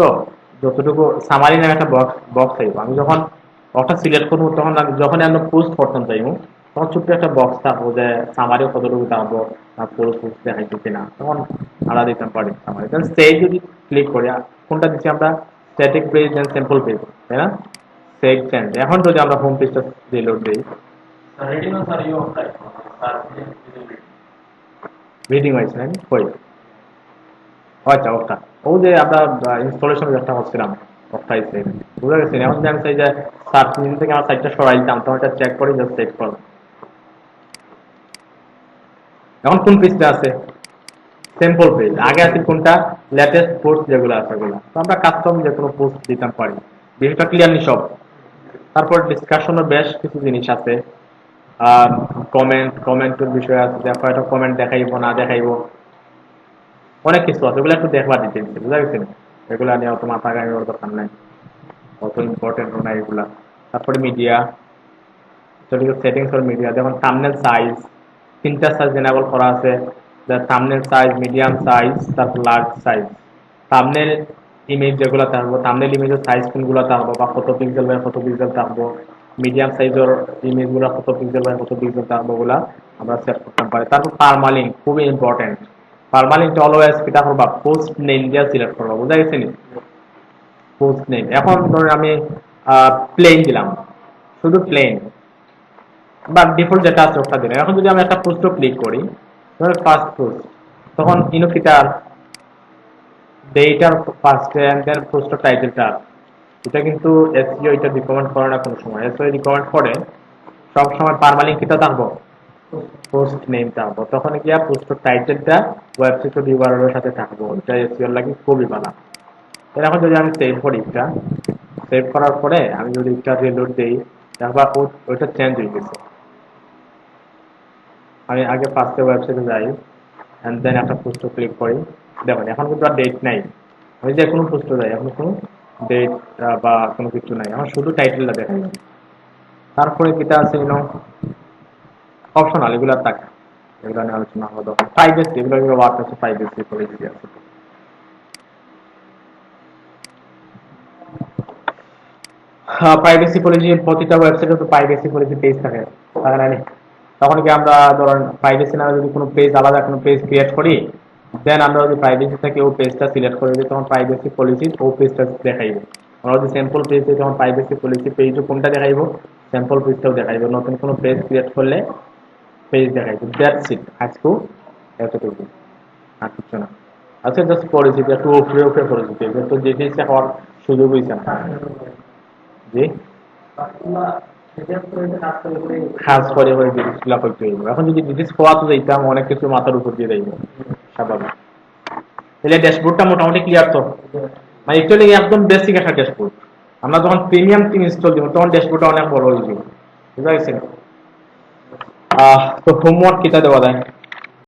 S1: যতটুকু সামারি নামে একটা বক্স থাকবো। আমি যখন ওটা সিলেক্ট করবো তখন আমি যখন আমরা পোস্ট করতাম চাইবো, তখন ছোট্ট একটা বক্স থাকবো যে সামারিও কতটুকু থাকবো না পুরো পোস্ট দেখাইতো কিনা, তখন আলাদা দিতাম পারি সামারি। দেন সেই যদি ক্লিক করি, কোনটা দিচ্ছি আমরা, static page then simple page, তাই না? Save change. এখন যদি আমরা হোম পেজটা রিলোড দিই, রিডিং হয়েছে নাকি কই, আচ্ছা ওটা, ও যে আমরা ইনস্টলেশন যেটা হচ্ছিলাম ওটা হয়েছে, বুঝা গেছে। এখন যদি আমি চাই যে সার্চ ইঞ্জিন থেকে আমার সাইটটা সরাই দিতাম, তখন এটা চেক করে জাস্ট সেভ করলাম। এখন কোন পেজটা আছে, সিম্পল পেজ। আগে আছে কোনটা, লেটেস্ট পোস্ট যেগুলো আছে ওগুলো। তো আমরা কাস্টম যে কোনো পোস্ট দিতাম পারি, বিষয়টা ক্লিয়ার নি সব। তারপর ডিসকাশনের বেশ কিছু জিনিস আছে, কমেন্টের বিষয় আছে, যে কয়টা কমেন্ট দেখাইবো না দেখাইবো, অনেক কিছু আছে, ওগুলো একটু দেখবার দিতে দিচ্ছে, বুঝা গেছে। এগুলা নিয়ে অত মাথা গাড়ির দরকার নাই, অত ইম্পর্টেন্ট না এগুলা। তারপরে মিডিয়া, সেটিংস ফর মিডিয়া, যেমন থাম্বনেল সাইজ, তিনটা সাইজ এনেবল করা আছে, থাম্বনেল সাইজ, মিডিয়াম সাইজ, তারপর লার্জ সাইজ। থাম্বনেল ইমেজ যেগুলো থাকবো, থাম্বনেল ইমেজের সাইজ কোনগুলো থাকবো, বা কত পিক্সেল বাই কত পিক্সেল থাকবো, মিডিয়াম সাইজের ইমেজ গুলা কত পিক্সেল বাই কত পিক্সেল থাকবো, ওগুলা আমরা সেট করতে পারি। তারপর পারমালিঙ্ক খুবই ইম্পর্টেন্ট। পারমালিঙ্কটা অলওয়েজ কিটা করবা, পোস্ট নেম দিয়ে সিলেক্ট করবা, বুঝা গেছে নি? Post name. এখন ধরুন আমি প্লেন দিলাম, শুধু প্লেন, বা ডিফল্ট যেটা আছে ওটা দিলাম। এখন যদি আমি একটা পোস্ট ক্লিক করি, ধরুন ফার্স্ট পোস্ট, তখন ইনোকিটার ডেটার ফার্স্ট এন্ড দেন পোস্ট টাইটেলটা, এটা কিন্তু এসইও এটা রিকমেন্ড করে না কোনো সময়। এসইও রিকমেন্ড করে সব সময় পারমালিঙ্ক কিটা থাকবো, পোস্ট নেম থাকবো, তখন গিয়া পোস্ট টাইটেলটা ওয়েবসাইটের ইউআরএল এর সাথে থাকবো, এটা এসইও লাগি খুবই ভালো। এখন যদি আমি সেভ করি, এটা সেভ করার পরে আমি যদি এটা রিলোড দেই, তারপর ওইটা চেঞ্জ হয়ে গেছে। আমি আগে ফার্স্টে ওয়েবসাইটে যাই, এন্ড দেন একটা পোস্ট ক্লিক করি, দেখুন এখন কিন্তু আর ডেট নাই। আমি যে কোনো পোস্টে যাই, এখন কোনো ডেট বা কোনো কিছু নাই, আমার শুধু টাইটেলটা দেখাই। তারপরে যেটা আছে অপশনাল, এগুলো থাকে, এগুলো নিয়ে আলোচনা হলো। প্রাইভেসি, এগুলো ওয়ার্ড আছে, প্রাইভেসি পলিসি আছে। প্রাইভেসি পলিসি প্রতিটা ওয়েবসাইটে তো প্রাইভেসি পলিসি পেজ থাকে, থাকে না নি? তখন কি আমরা ধরেন প্রাইভেসি নামে যদি কোনো পেজ, আলাদা কোনো পেজ ক্রিয়েট করি, দেন আমরা যদি প্রাইভেসি থেকে ও পেজটা সিলেক্ট করে দিই, তখন প্রাইভেসি পলিসি ও পেজটা দেখাইব। আমরা যদি স্যাম্পল পেজ দিই, তখন প্রাইভেসি পলিসি পেজও কোনটা দেখাইব, স্যাম্পল পেজটাও দেখাইব। নতুন কোনো পেজ ক্রিয়েট করলে পেজ দেখাইব। দ্যাটস ইট, আজকেও এতটুকু, আর কিছু না। আচ্ছা, জাস্ট পরিচিতি একটু উপরে উপরে পরিচিতি, তো যে জিনিসটা হওয়ার সুযোগ হয়েছে না। জি, কাজ করে করে জিনিসগুলা করতে হইব। এখন যদি জিনিস খোয়াতে যাইতাম, অনেক কিছু মাথার উপর দিয়ে যাইব, স্বাভাবিক। তাহলে ড্যাশবোর্ডটা মোটামুটি ক্লিয়ার তো, মানে একচুয়ালি একদম বেসিক একটা ড্যাশবোর্ড। আমরা যখন প্রিমিয়াম টিম ইনস্টল দিব, তখন ড্যাশবোর্ডটা অনেক বড় হয়ে যাবে, বুঝা গেছে। তো হোমওয়ার্ক কিটা দেওয়া যায়?